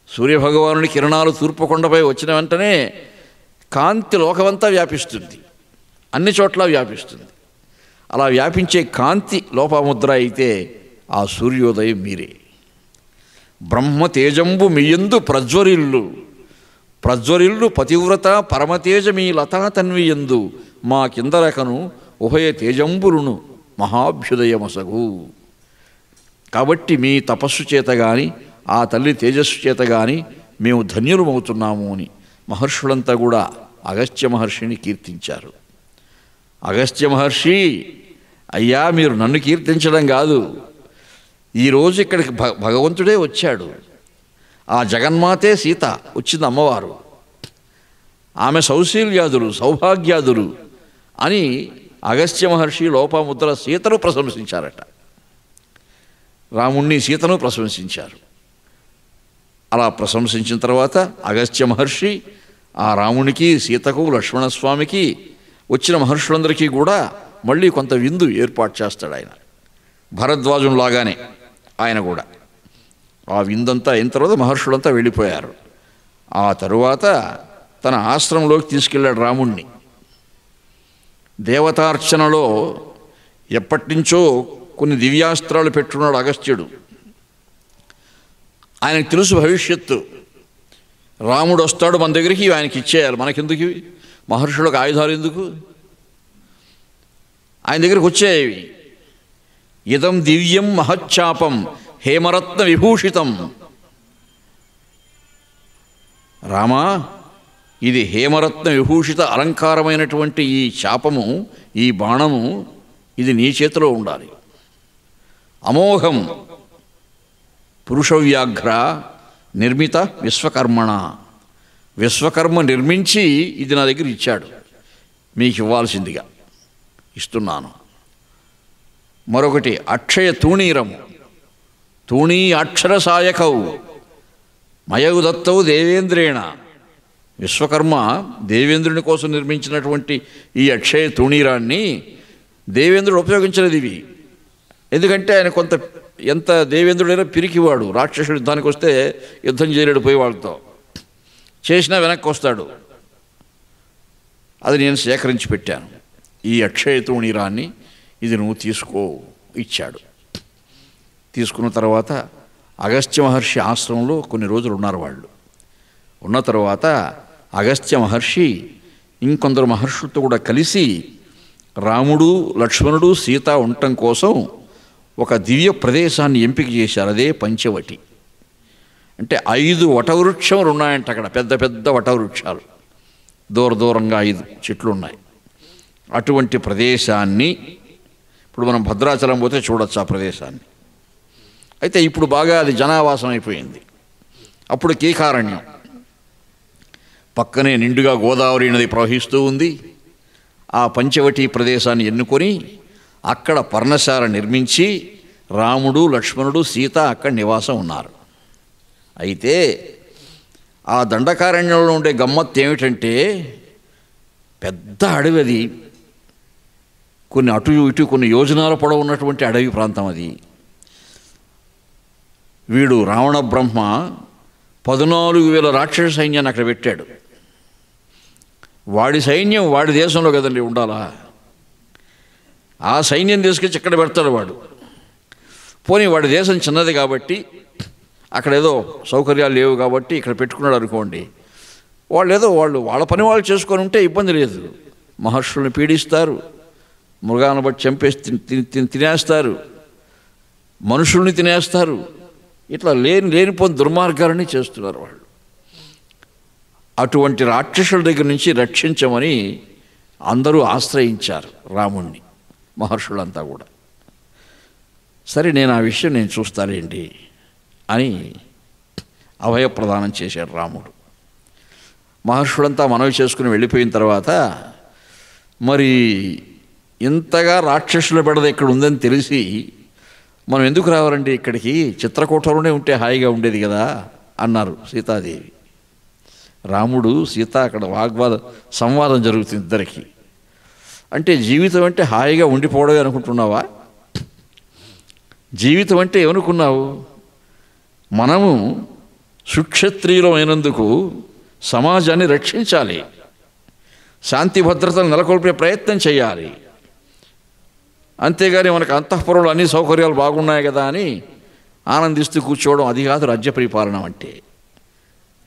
సూర్యభగవానుడి కిరణాలు తూర్పు కొండపై వచ్చిన వెంటనే కాంతి లోకమంతా వ్యాపిస్తుంది, అన్ని చోట్ల వ్యాపిస్తుంది. అలా వ్యాపించే కాంతి లోపముద్ర అయితే ఆ సూర్యోదయం మీరే. బ్రహ్మ తేజంబు మీయందు ప్రజ్వరిల్లు పతివ్రత పరమతేజ మీ లతా తన్వియందు మా కిందరకను ఉభయ తేజంబులును మహాభ్యుదయమసగు. కాబట్టి మీ తపస్సు చేత కానీ ఆ తల్లి తేజస్సు చేత కానీ మేము ధన్యులమవుతున్నాము అని మహర్షులంతా కూడా అగస్త్య మహర్షిని కీర్తించారు. అగస్త్య మహర్షి, అయ్యా మీరు నన్ను కీర్తించడం కాదు, ఈరోజు ఇక్కడికి భగవంతుడే వచ్చాడు. ఆ జగన్మాతే సీత వచ్చింది అమ్మవారు. ఆమె సౌశీల్యాదులు, సౌభాగ్యాదులు అని అగస్త్య మహర్షి, లోపాముద్ర సీతను ప్రశంసించారట. రాముణ్ణి, సీతను ప్రశంసించారు. అలా ప్రశంసించిన తర్వాత అగస్త్య మహర్షి ఆ రామునికి, సీతకు, లక్ష్మణస్వామికి, వచ్చిన మహర్షులందరికీ కూడా మళ్ళీ కొంత విందు ఏర్పాటు చేస్తాడు ఆయన. భరద్వాజునిలాగానే ఆయన కూడా. ఆ విందంతా అయిన తర్వాత మహర్షులంతా వెళ్ళిపోయారు. ఆ తరువాత తన ఆశ్రమంలోకి తీసుకెళ్ళాడు రాముణ్ణి. దేవతార్చనలో ఎప్పటినుంచో కొన్ని దివ్యాస్త్రాలు పెట్టున్నాడు అగస్త్యుడు. ఆయనకు తెలుసు భవిష్యత్తు. రాముడు వస్తాడు మన దగ్గరికి, ఆయనకి ఇచ్చేయాలి. మనకెందుకు ఇవి? మహర్షులకు ఆయుధాలు ఎందుకు? ఆయన దగ్గరికి వచ్చేవి. ఇదం దివ్యం మహచ్చాపం హేమరత్న విభూషితం. రామా, ఇది హేమరత్న విభూషిత అలంకారమైనటువంటి ఈ శాపము, ఈ బాణము, ఇది నీ చేతిలో ఉండాలి. అమోఘం పురుషవ్యాఘ్ర నిర్మిత విశ్వకర్మణ. విశ్వకర్మ నిర్మించి ఇది నా దగ్గర ఇచ్చాడు, మీకు ఇవ్వాల్సిందిగా ఇస్తున్నాను. మరొకటి అక్షయ తూణీరము, తూణీ అక్షర సాయకౌ మయగుదత్తవు దేవేంద్రేణ. విశ్వకర్మ దేవేంద్రుని కోసం నిర్మించినటువంటి ఈ అక్షయ తూణీరాన్ని దేవేంద్రుడు ఉపయోగించలేదు ఇవి. ఎందుకంటే ఆయన కొంత ఎంత దేవేంద్రుడైనా పిరికివాడు. రాక్షసుడు యుద్ధానికి వస్తే యుద్ధం చేయలేడు పోయి వాళ్ళతో, చేసినా వెనక్కి వస్తాడు. అది నేను సేకరించి పెట్టాను. ఈ అక్షయ తూణీరాన్ని ఇది నువ్వు తీసుకో ఇచ్చాడు. తీసుకున్న తర్వాత అగస్త్య మహర్షి ఆశ్రమంలో కొన్ని రోజులు ఉన్నారు వాళ్ళు. ఉన్న తర్వాత అగస్త్య మహర్షి ఇంకొందరు మహర్షులతో కూడా కలిసి రాముడు, లక్ష్మణుడు, సీత ఉండటం కోసం ఒక దివ్య ప్రదేశాన్ని ఎంపిక చేశారు. అదే పంచవటి. అంటే 5 వటవృక్షములు ఉన్నాయంట అక్కడ, పెద్ద పెద్ద వటవృక్షాలు, దూరంగా 5 చెట్లు ఉన్నాయి. అటువంటి ప్రదేశాన్ని ఇప్పుడు మనం భద్రాచలం పోతే చూడొచ్చు ఆ ప్రదేశాన్ని. అయితే ఇప్పుడు బాగా అది జనావాసం అయిపోయింది. అప్పుడు కీకారణ్యం, పక్కనే నిండుగా గోదావరి నది ప్రవహిస్తూ ఉంది. ఆ పంచవటి ప్రదేశాన్ని ఎన్నుకొని అక్కడ పర్ణశాల నిర్మించి రాముడు, లక్ష్మణుడు, సీత అక్కడ నివాసం ఉన్నారు. అయితే ఆ దండకారణ్యంలో ఉండే గమ్మత్తు ఏమిటంటే పెద్ద అడవి అది. కొన్ని అటు ఇటు కొన్ని యోజనాల పొడవు ఉన్నటువంటి అడవి ప్రాంతం అది. వీడు రావణ బ్రహ్మ 14,000 రాక్షస సైన్యాన్ని అక్కడ పెట్టాడు. వాడి సైన్యం వాడి దేశంలో కదండి ఉండాలా. ఆ సైన్యం తీసుకొచ్చి ఇక్కడ పెడతాడు వాడు. పోనీ వాడి దేశం చిన్నది కాబట్టి, అక్కడ ఏదో సౌకర్యాలు లేవు కాబట్టి ఇక్కడ పెట్టుకున్నాడు అనుకోండి. వాళ్ళు వాళ్ళ పని వాళ్ళు చేసుకొని ఉంటే ఇబ్బంది లేదు. మహర్షుల్ని పీడిస్తారు, మృగాలను బట్టి చంపేసి తినేస్తారు, మనుషుల్ని తినేస్తారు. ఇట్లా లేనిపోని దుర్మార్గాలని చేస్తున్నారు వాళ్ళు. అటువంటి రాక్షసుల దగ్గర నుంచి రక్షించమని అందరూ ఆశ్రయించారు రాముణ్ణి, మహర్షులంతా కూడా. సరే, నేను ఆ విషయం నేను చూస్తానండి అని అభయప్రదానం చేశాడు రాముడు. మహర్షులంతా మనవి చేసుకుని వెళ్ళిపోయిన తర్వాత మరి ఇంతగా రాక్షసుల బెడద ఇక్కడ ఉందని తెలిసి మనం ఎందుకు రావాలండి ఇక్కడికి, చిత్రకూటంలోనే ఉంటే హాయిగా ఉండేది కదా అన్నారు సీతాదేవి. రాముడు, సీత అక్కడ సంవాదం జరుగుతుంది ఇద్దరికి. అంటే జీవితం అంటే హాయిగా ఉండిపోవడమే అనుకుంటున్నావా? జీవితం అంటే ఏమనుకున్నావు? మనము సుక్షత్రియులమైనందుకు సమాజాన్ని రక్షించాలి, శాంతి భద్రతలు నెలకొల్పే ప్రయత్నం చేయాలి. అంతేగాని మనకు అంతఃపురంలో అన్ని సౌకర్యాలు బాగున్నాయి కదా అని ఆనందిస్తూ కూర్చోవడం అది కాదు రాజ్య పరిపాలన అంటే.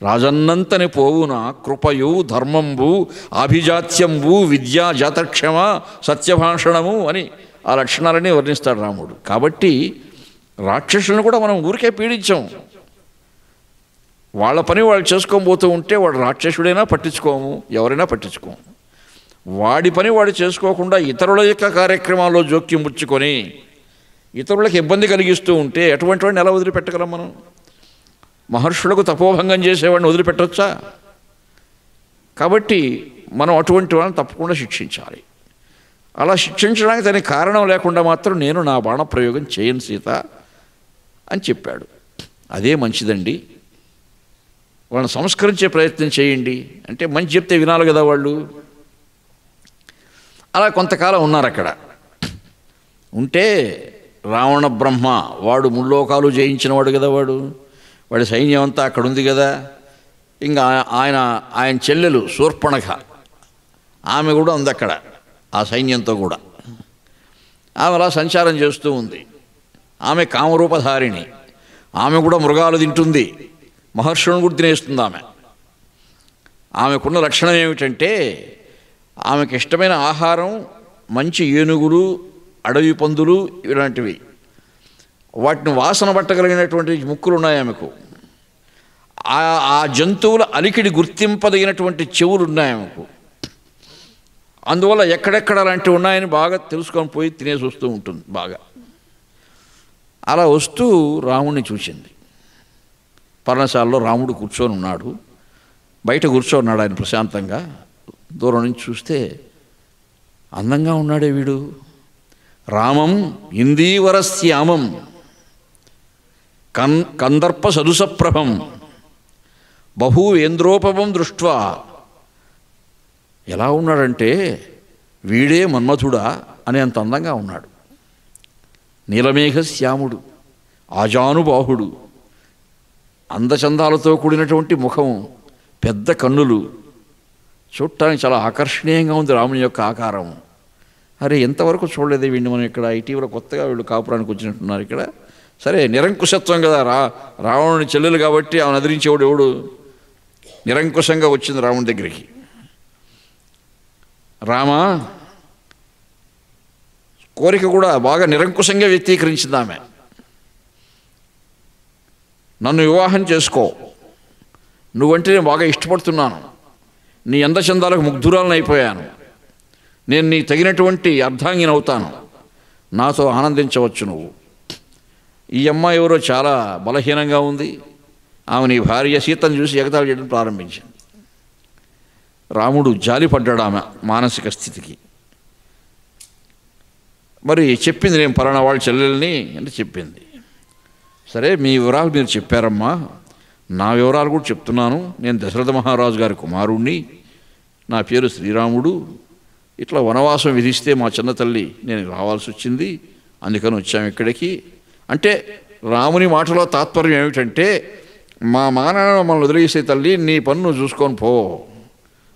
రాజన్నంతని పోవున కృపయు ధర్మంబు అభిజాత్యంబు విద్యా జాతక్షమ సత్యభాషణము అని ఆ లక్షణాలన్నీ వర్ణిస్తాడు రాముడు. కాబట్టి రాక్షసులను కూడా మనం ఊరికే పీడించాం. వాళ్ళ పని వాళ్ళు చేసుకోబోతూ ఉంటే వాడు రాక్షసుడైనా పట్టించుకోము, ఎవరైనా పట్టించుకోము. వాడి పని వాడు చేసుకోకుండా ఇతరుల యొక్క కార్యక్రమాల్లో జోక్యం పుచ్చుకొని ఇతరులకు ఇబ్బంది కలిగిస్తూ ఉంటే అటువంటి వాడిని ఎలా వదిలిపెట్టగలం మనం? మహర్షులకు తపోభంగం చేసేవాడిని వదిలిపెట్టొచ్చా? కాబట్టి మనం అటువంటి వాళ్ళని తప్పకుండా శిక్షించాలి. అలా శిక్షించడానికి దానికి కారణం లేకుండా మాత్రం నేను నా బాణప్రయోగం చేయను సీత అని చెప్పాడు. అదే మంచిదండి, వాళ్ళని సంస్కరించే ప్రయత్నం చేయండి అంటే మంచి చెప్తే వినాలి కదా వాళ్ళు. అలా కొంతకాలం ఉన్నారు అక్కడ. ఉంటే రావణ బ్రహ్మ వాడు ముల్లోకాలు జయించినవాడు కదా, వాడి సైన్యం అంతా అక్కడ ఉంది కదా. ఇంకా ఆయన చెల్లెలు శూర్పణఖ ఆమె కూడా ఉంది అక్కడ ఆ సైన్యంతో కూడా. ఆమె అలా సంచారం చేస్తూ ఉంది. ఆమె కామరూపధారిణి, ఆమె కూడా మృగాలు తింటుంది, మహర్షులను కూడా తినేస్తుంది. ఆమెకున్న లక్షణం ఏమిటంటే ఆమెకి ఇష్టమైన ఆహారం మంచి ఏనుగులు, అడవి పందులు ఇలాంటివి. వాటిని వాసన పట్టగలిగినటువంటి ముక్కులు ఉన్నాయి ఆమెకు. ఆ జంతువుల అలికిడి గుర్తింపదగినటువంటి చెవులు ఉన్నాయి ఆమెకు. అందువల్ల ఎక్కడెక్కడ అలాంటివి ఉన్నాయని బాగా తెలుసుకొని పోయి తినేసి వస్తూ ఉంటుంది బాగా. అలా వస్తూ రాముడిని చూసింది. పర్ణశాలలో రాముడు కూర్చొని ఉన్నాడు, బయట కూర్చోన్నాడు ఆయన ప్రశాంతంగా. దూరం నుంచి చూస్తే అందంగా ఉన్నాడే వీడు. రామం ఇందీవరశ్యామం కందర్ప సదుసప్రభం బహూవేంద్రోపమం దృష్ట్వా. ఎలా ఉన్నాడంటే వీడే మన్మథుడా అని అంత అందంగా ఉన్నాడు. నీలమేఘ శ్యాముడు, ఆజానుబాహుడు, అందచందాలతో కూడినటువంటి ముఖం, పెద్ద కన్నులు, చూడటానికి చాలా ఆకర్షణీయంగా ఉంది రాముని యొక్క ఆకారం. అరే ఎంతవరకు చూడలేదు వీడిని మనం ఇక్కడ. ఇటీవల కొత్తగా వీళ్ళు కాపురానికి వచ్చినట్టున్నారు ఇక్కడ. సరే నిరంకుశత్వం కదా, రావణుని చెల్లెలు కాబట్టి ఆమెను ఎదిరించేవాడు ఎవడు. నిరంకుశంగా వచ్చింది రాముని దగ్గరికి. రామ కోరిక కూడా బాగా నిరంకుశంగా వ్యక్తీకరించింది ఆమె. నన్ను వివాహం చేసుకో, నువ్వంటే నేను బాగా ఇష్టపడుతున్నాను, నీ అందచందాలకు ముగ్ధురాలను అయిపోయాను, నేను నీ తగినటువంటి అర్ధాంగిని అవుతాను, నాతో ఆనందించవచ్చు నువ్వు. ఈ అమ్మాయి ఎవరో చాలా బలహీనంగా ఉంది, ఆమె నీ భార్య సీతను చూసి ఎగతాళి చేయడం ప్రారంభించింది. రాముడు జాలిపడ్డాడు ఆమె మానసిక స్థితికి. మరి చెప్పింది, నేను పలానా వాళ్ళ చెల్లెల్ని అంటే చెప్పింది. సరే మీ వివరాలు మీరు చెప్పారమ్మా, నా వివరాలు కూడా చెప్తున్నాను. నేను దశరథ మహారాజు గారి కుమారుణ్ణి, నా పేరు శ్రీరాముడు. ఇట్లా వనవాసం విధిస్తే మా చిన్న తల్లి నేను రావాల్సి వచ్చింది, అందుకని వచ్చాము ఇక్కడికి. అంటే రాముని మాటలో తాత్పర్యం ఏమిటంటే మా నాన్న మమ్మల్ని వదిలేసే తల్లి, నీ పన్ను చూసుకొని పో,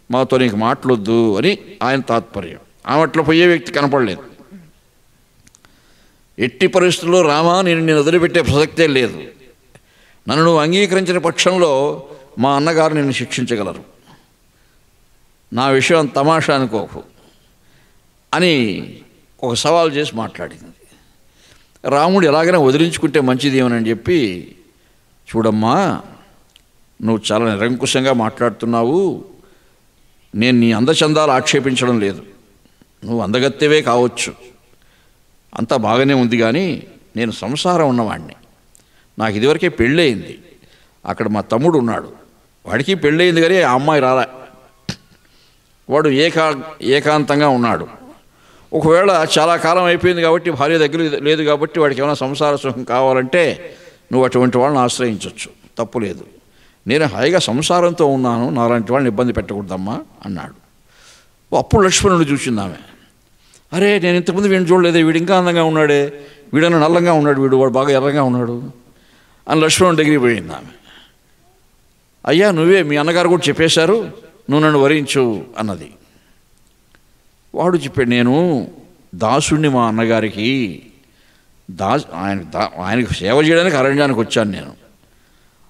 మాతో నీకు మాట్లాడొద్దు అని ఆయన తాత్పర్యం. ఆమె అట్లా పోయే వ్యక్తి కనపడలేదు. ఎట్టి పరిస్థితుల్లో రామా నేను వదిలిపెట్టే ప్రసక్తే లేదు, నన్ను నువ్వు అంగీకరించిన పక్షంలో మా అన్నగారు నిన్ను శిక్షించగలరు, నా విషయం తమాషా అనుకోకు అని ఒక సవాల్ చేసి మాట్లాడింది. రాముడు ఎలాగైనా వదిలించుకుంటే మంచిది ఏమని చెప్పి, చూడమ్మా నువ్వు చాలా నిరంకుశంగా మాట్లాడుతున్నావు, నేను నీ అందచందాలు ఆక్షేపించడం లేదు, నువ్వు అందగత్తెవే కావచ్చు, అంతా బాగానే ఉంది, కానీ నేను సంసారం ఉన్నవాడిని, నాకు ఇదివరకే పెళ్ళయింది, అక్కడ మా తమ్ముడు ఉన్నాడు, వాడికి పెళ్ళయింది కానీ ఆ అమ్మాయి రాలా, వాడు ఏకాంతంగా ఉన్నాడు. ఒకవేళ చాలా కాలం అయిపోయింది కాబట్టి భార్య దగ్గర లేదు కాబట్టి వాడికి ఏమైనా సంసార సుఖం కావాలంటే నువ్వు అటువంటి వాళ్ళని ఆశ్రయించవచ్చు, తప్పు లేదు. నేను హాయిగా సంసారంతో ఉన్నాను, నాలాంటి వాళ్ళని ఇబ్బంది పెట్టకూడదమ్మా అన్నాడు. అప్పుడు లక్ష్మణుడు చూసింది ఆమె. అరే నేను ఇంతకుముందు వీడిని చూడలేదే, వీడు ఇంకా అందంగా ఉన్నాడే, వీడన్నా నల్లంగా ఉన్నాడు, వాడు బాగా ఎర్రగా ఉన్నాడు అని లక్ష్మణుడి దగ్గరికి పోయింది ఆమె. అయ్యా నువ్వే, మీ అన్నగారు కూడా చెప్పేశారు, నువ్వు నన్ను వరించు అన్నది. వాడు చెప్పాడు, నేను దాసుడిని మా అన్నగారికి, ఆయనకు సేవ చేయడానికి అరణ్యానికి వచ్చాను నేను.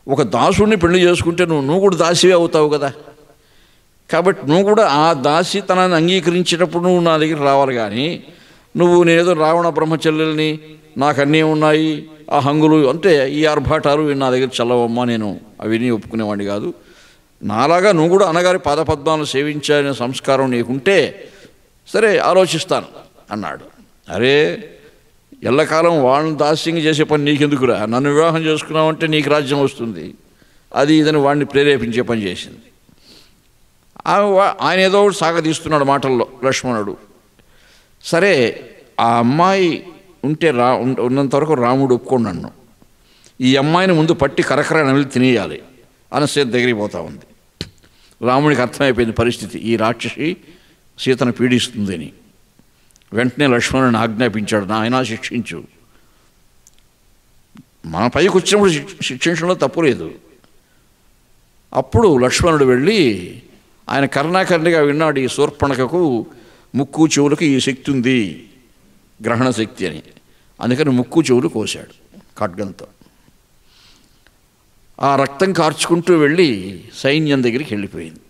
ఒక దాసుడిని పెళ్లి చేసుకుంటే నువ్వు కూడా దాసివే అవుతావు కదా, కాబట్టి నువ్వు కూడా ఆ దాసితనాన్ని అంగీకరించేటప్పుడు నువ్వు నా దగ్గర రావాలి. కానీ నువ్వు నేనేదో రావణ బ్రహ్మచర్యల్ని, నాకు అన్నీ ఉన్నాయి, ఆ హంగులు అంటే ఈ ఆర్భాటాలు నా దగ్గర చల్లవమ్మా, నేను అవన్నీ ఒప్పుకునేవాడిని కాదు. నాలాగా నువ్వు కూడా అన్నగారి పాదపద్మాలను సేవించాలనే సంస్కారం నీకుంటే సరే ఆలోచిస్తాను అన్నాడు. అరే ఎల్లకాలం వాళ్ళని దాస్యంగా చేసే పని నీకెందుకురా, నన్ను వివాహం చేసుకున్నావంటే నీకు రాజ్యం వస్తుంది, అది ఇదని వాడిని ప్రేరేపించే పని చేసింది. ఆయన ఏదో ఒకటి సాగదీస్తున్నాడు మాటల్లో లక్ష్మణుడు. సరే ఆ అమ్మాయి ఉంటే ఉన్నంతవరకు రాముడు ఒప్పుకోండి నన్ను, ఈ అమ్మాయిని ముందు పట్టి కరకర నమిలి తినేయాలి అని సీత దగ్గరికి పోతా ఉంది. రాముడికి అర్థమైపోయింది పరిస్థితి, ఈ రాక్షసి సీతను పీడిస్తుందని. వెంటనే లక్ష్మణుని ఆజ్ఞాపించాడు, నాయనా శిక్షించు. మన పైకి వచ్చినప్పుడు శిక్షించడంలో తప్పు లేదు. అప్పుడు లక్ష్మణుడు వెళ్ళి ఆయన కర్ణాకర్ణిగా విన్నాడు, ఈ శూర్పణఖకు ముక్కు చెవులకు ఈ శక్తి ఉంది, గ్రహణ శక్తి అని. అందుకని ముక్కు చెవులు కోశాడు ఖడ్గంతో. ఆ రక్తం కార్చుకుంటూ వెళ్ళి సైన్యం దగ్గరికి వెళ్ళిపోయింది.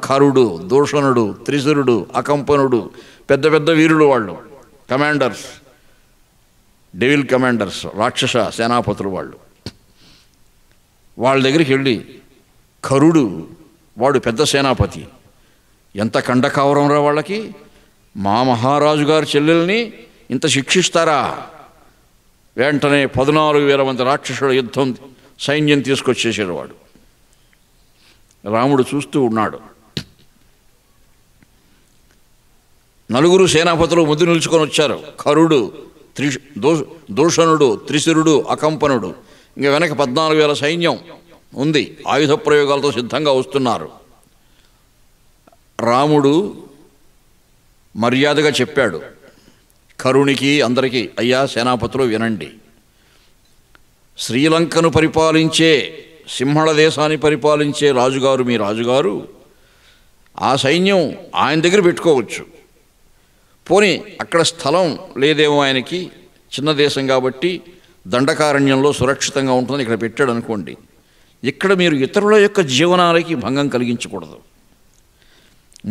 కరుడు, దూషణుడు, త్రిశురుడు, అకంపనుడు, పెద్ద పెద్ద వీరులు వాళ్ళు, కమాండర్స్, డెవిల్ కమాండర్స్, రాక్షస సేనాపతులు వాళ్ళు. వాళ్ళ దగ్గరికి వెళ్ళి కరుడు వాడు పెద్ద సేనాపతి, ఎంత కండకావరం రా వాళ్ళకి, మా మహారాజు గారి చెల్లెల్ని ఇంత శిక్షిస్తారా? వెంటనే 14,000 మంది రాక్షసుల యుద్ధం సైన్యం తీసుకొచ్చేసాడు వాడు. రాముడు చూస్తూ ఉన్నాడు. 4 సేనాపతులు ముద్దు నిలుచుకొని వచ్చారు. కరుడు, దూషణుడు, త్రిశురుడు, అకంపనుడు. ఇంకా వెనక 14,000 సైన్యం ఉంది, ఆయుధ ప్రయోగాలతో సిద్ధంగా వస్తున్నారు. రాముడు మర్యాదగా చెప్పాడు కరునికి, అందరికీ, అయ్యా సేనాపతులు వినండి, శ్రీలంకను పరిపాలించే, సింహళ దేశాన్ని పరిపాలించే రాజుగారు మీ రాజుగారు, ఆ సైన్యం ఆయన దగ్గర పెట్టుకోవచ్చు. పోనీ అక్కడ స్థలం లేదేమో ఆయనకి, చిన్న దేశం కాబట్టి దండకారణ్యంలో సురక్షితంగా ఉంటుంది, ఇక్కడ పెట్టాడు అనుకోండి. ఇక్కడ మీరు ఇతరుల యొక్క జీవనాలకి భంగం కలిగించకూడదు.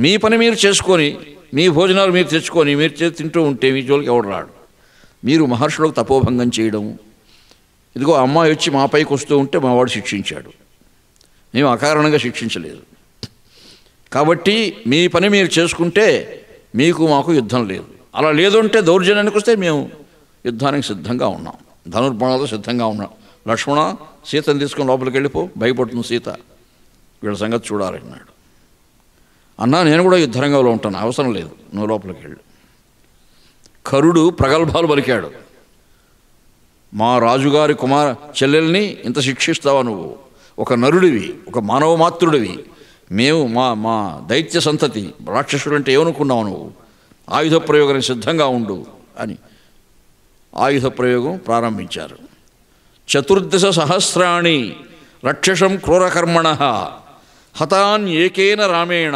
మీ పని మీరు చేసుకొని, మీ భోజనాలు మీరు తెచ్చుకొని మీరు తింటూ ఉంటే మీ జోలికి ఎవడు రాడు. మీరు మహర్షులకు తపోభంగం చేయడం, ఇదిగో అమ్మాయి వచ్చి మా పైకి వస్తూ ఉంటే మా వాడు శిక్షించాడు, మేము అకారణంగా శిక్షించలేదు. కాబట్టి మీ పని మీరు చేసుకుంటే మీకు మాకు యుద్ధం లేదు. అలా లేదు అంటే దౌర్జన్యానికి వస్తే మేము యుద్ధానికి సిద్ధంగా ఉన్నాం, ధనుర్బాణాలతో సిద్ధంగా ఉన్నాం. లక్ష్మణ, సీతను తీసుకొని లోపలికి వెళ్ళిపో, భయపడుతుంది సీత, వీళ్ళ సంగతి చూడాలన్నాడు. అన్నా నేను కూడా యుద్ధరంగంలో ఉంటాను, అవసరం లేదు, నువ్వు లోపలికి వెళ్ళు. కరుడు ప్రగల్భాలు పలికాడు, మా రాజుగారి చెల్లెల్ని ఇంత శిక్షిస్తావా నువ్వు? ఒక నరుడివి, ఒక మానవ మాతృడివి, మేము మా దైత్య సంతతి, రాక్షసుడు అంటే ఏమనుకున్నావు నువ్వు? ఆయుధ ప్రయోగానికి సిద్ధంగా ఉండు అని ఆయుధ ప్రయోగం ప్రారంభించారు. 14 సహస్రాణి రక్షసం క్రూరకర్మణ హతాన్ ఏకేన రామేణ.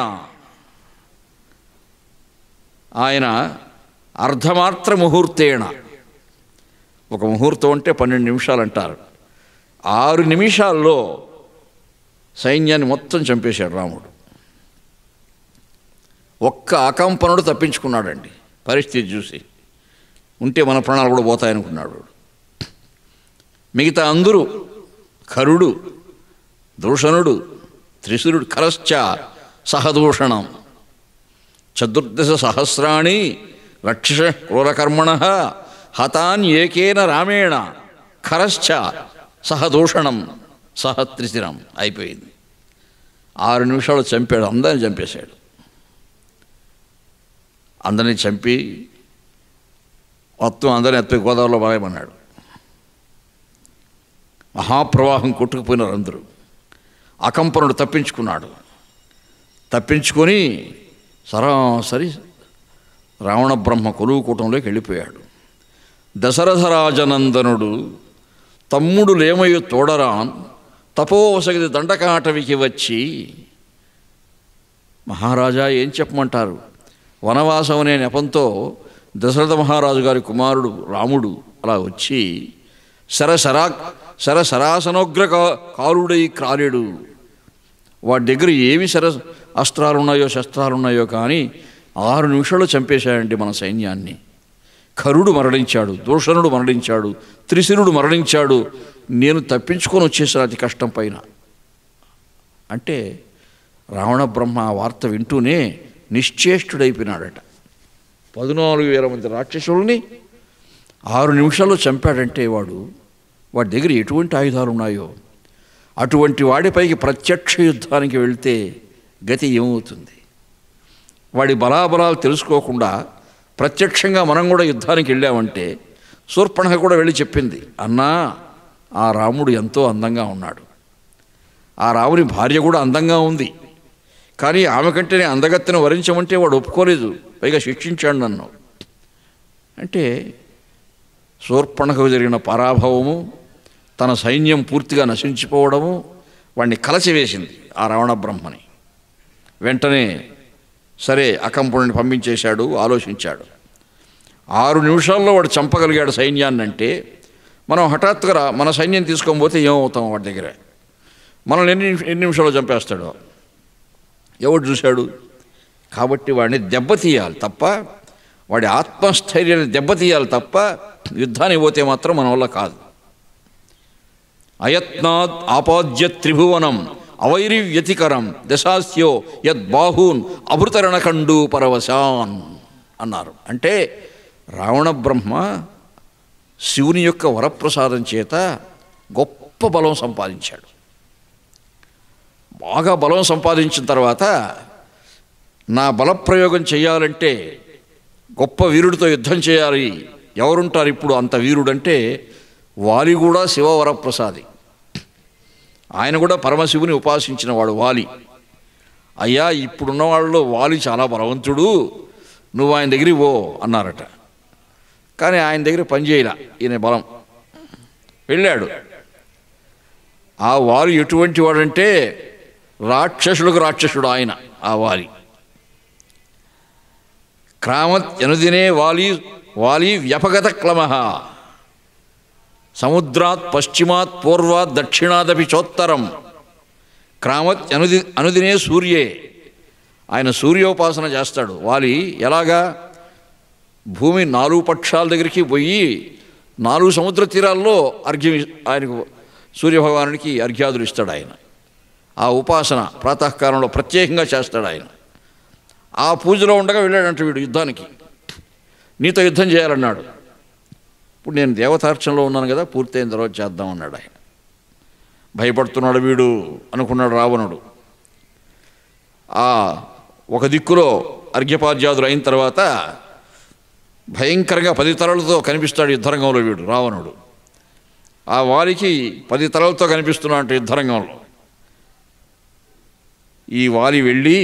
ఆయన అర్ధమాత్ర ముహూర్తేణ, ఒక ముహూర్తం అంటే 12 నిమిషాలు అంటారు, 6 నిమిషాల్లో సైన్యాన్ని మొత్తం చంపేశాడు రాముడు. ఒక్క అకంపనుడు తప్పించుకున్నాడండి. పరిస్థితి చూసి ఉంటే మన ప్రాణాలు కూడా పోతాయనుకున్నాడు. మిగతా అందరూ కరుడు, దూషణుడు, త్రిశురుడు, కరశ్చ సహదూషణం 14 సహస్రాణి రక్షస క్రూరకర్మణ హతాన్ ఏకేన రామేణ ఖరశ్చ సహదూషణం సహత్రిశిరం. అయిపోయింది. 6 నిమిషాలు చంపాడు, అందరిని చంపేశాడు. అందరినీ చంపి మొత్తం అందరిని ఎత్తి గోదావరిలో పారేయమన్నాడు. మహాప్రవాహం కొట్టుకుపోయినారు అందరూ. అకంపనుడు తప్పించుకున్నాడు. తప్పించుకొని సరాసరి రావణ బ్రహ్మ కొలువు కూటంలోకి వెళ్ళిపోయాడు. దశరథరాజనందనుడు తమ్ముడు లేమయు తోడరాన్ తపోవసగిది దండకాటవికి వచ్చి, మహారాజా ఏం చెప్పమంటారు, వనవాసం అనే నెపంతో దశరథ మహారాజు గారి కుమారుడు రాముడు అలా వచ్చి శరసరాసనోగ్ర కారుడై క్రాలేడు. వాడి దగ్గర ఏమి అస్త్రాలున్నాయో శస్త్రాలున్నాయో కానీ 6 నిమిషాలు చంపేశాడండి మన సైన్యాన్ని. కరుడు మరణించాడు, దూషణుడు మరణించాడు, త్రిశిరుడు మరణించాడు, నేను తప్పించుకొని వచ్చేసాను అతి కష్టం పైన అంటే రావణ బ్రహ్మ ఆ వార్త వింటూనే నిశ్చేష్టుడైపోయినాడట. 14,000 మంది రాక్షసుల్ని 6 నిమిషాల్లో చంపాడంటే వాడి దగ్గర ఎటువంటి ఆయుధాలు ఉన్నాయో, అటువంటి వాడిపైకి ప్రత్యక్ష యుద్ధానికి వెళ్తే గతి ఏమవుతుంది? వాడి బలాబలాలు తెలుసుకోకుండా ప్రత్యక్షంగా మనం కూడా యుద్ధానికి వెళ్ళామంటే శూర్పణఖ కూడా వెళ్ళి చెప్పింది, అన్నా ఆ రాముడు ఎంతో అందంగా ఉన్నాడు, ఆ రాముని భార్య కూడా అందంగా ఉంది, కానీ ఆమె కంటే నేను అందగత్తెను వరించమంటే వాడు ఒప్పుకోలేదు, పైగా శిక్షించాడు నన్ను అంటే శూర్పణఖకు జరిగిన పరాభవము, తన సైన్యం పూర్తిగా నశించిపోవడము వాడిని కలచివేసింది ఆ రావణ బ్రహ్మని. వెంటనే సరే అకంపుడిని పంపించేశాడు, ఆలోచించాడు. 6 నిమిషాల్లో వాడు చంపగలిగాడు సైన్యాన్ని అంటే మనం హఠాత్తుగా మన సైన్యం తీసుకొని పోతే ఏమవుతాం వాడి దగ్గర? మనల్ని ఎన్ని నిమిషాల్లో చంపేస్తాడు? ఎవడు చూశాడు? కాబట్టి వాడిని దెబ్బతీయాలి తప్ప, వాడి ఆత్మస్థైర్యాన్ని దెబ్బతీయాలి తప్ప యుద్ధానికి పోతే మాత్రం మన వల్ల కాదు. అయత్నాత్ ఆపాద్య త్రిభువనం అవైరి వ్యతికరం దశాస్యో యద్బాహూన్ అభృతరణకండు పరవశాన్ అన్నారు. అంటే రావణ బ్రహ్మ శివుని యొక్క వరప్రసాదం చేత గొప్ప బలం సంపాదించాడు. బాగా బలం సంపాదించిన తర్వాత నా బలప్రయోగం చేయాలంటే గొప్ప వీరుడితో యుద్ధం చేయాలి. ఎవరుంటారు ఇప్పుడు అంత వీరుడంటే వాలి కూడా శివవరప్రసాది. ఆయన కూడా పరమశివుని ఉపాసించిన వాడు వాలి. అయ్యా ఇప్పుడున్న వాళ్ళలో వాలి చాలా బలవంతుడు, నువ్వు ఆయన దగ్గరికి పో అన్నారట. కానీ ఆయన దగ్గర పనిచేయలా ఈయన బలం. వెళ్ళాడు. ఆ వాలి ఎటువంటి వాడంటే రాక్షసులకు రాక్షసుడు ఆయన. ఆ వాలి క్రామత్ ఎనుదినే వాలి వ్యపగత క్లమః సముద్రాత్ పశ్చిమాత్ పూర్వాత్ దక్షిణాదపి చోత్తరం క్రామత్ అనుదినే సూర్యే. ఆయన సూర్యోపాసన చేస్తాడు వాలి. ఎలాగా? భూమి 4 పక్షాల దగ్గరికి పోయి 4 సముద్ర తీరాల్లో అర్ఘ్యం ఆయనకు సూర్యభగవానుడికి అర్ఘ్యాదులు ఇస్తాడు ఆయన. ఆ ఉపాసన ప్రాతకాలంలో ప్రత్యేకంగా చేస్తాడు ఆయన. ఆ పూజలో ఉండగా వెళ్ళాడంట వీడు యుద్ధానికి. నీతో యుద్ధం చేయాలన్నాడు. ఇప్పుడు నేను దేవతార్చనలో ఉన్నాను కదా, పూర్తయిన తర్వాత చేద్దామన్నాడు ఆయన. భయపడుతున్నాడు వీడు అనుకున్నాడు రావణుడు. ఆ ఒక దిక్కులో అర్ఘ్యపాద్యాదులు అయిన తర్వాత భయంకరంగా 10 తలలతో కనిపిస్తాడు యుద్ధరంగంలో వీడు రావణుడు. ఆ వారికి 10 తలలతో కనిపిస్తున్నాడు యుద్ధరంగంలో. ఈ వాలి వెళ్ళి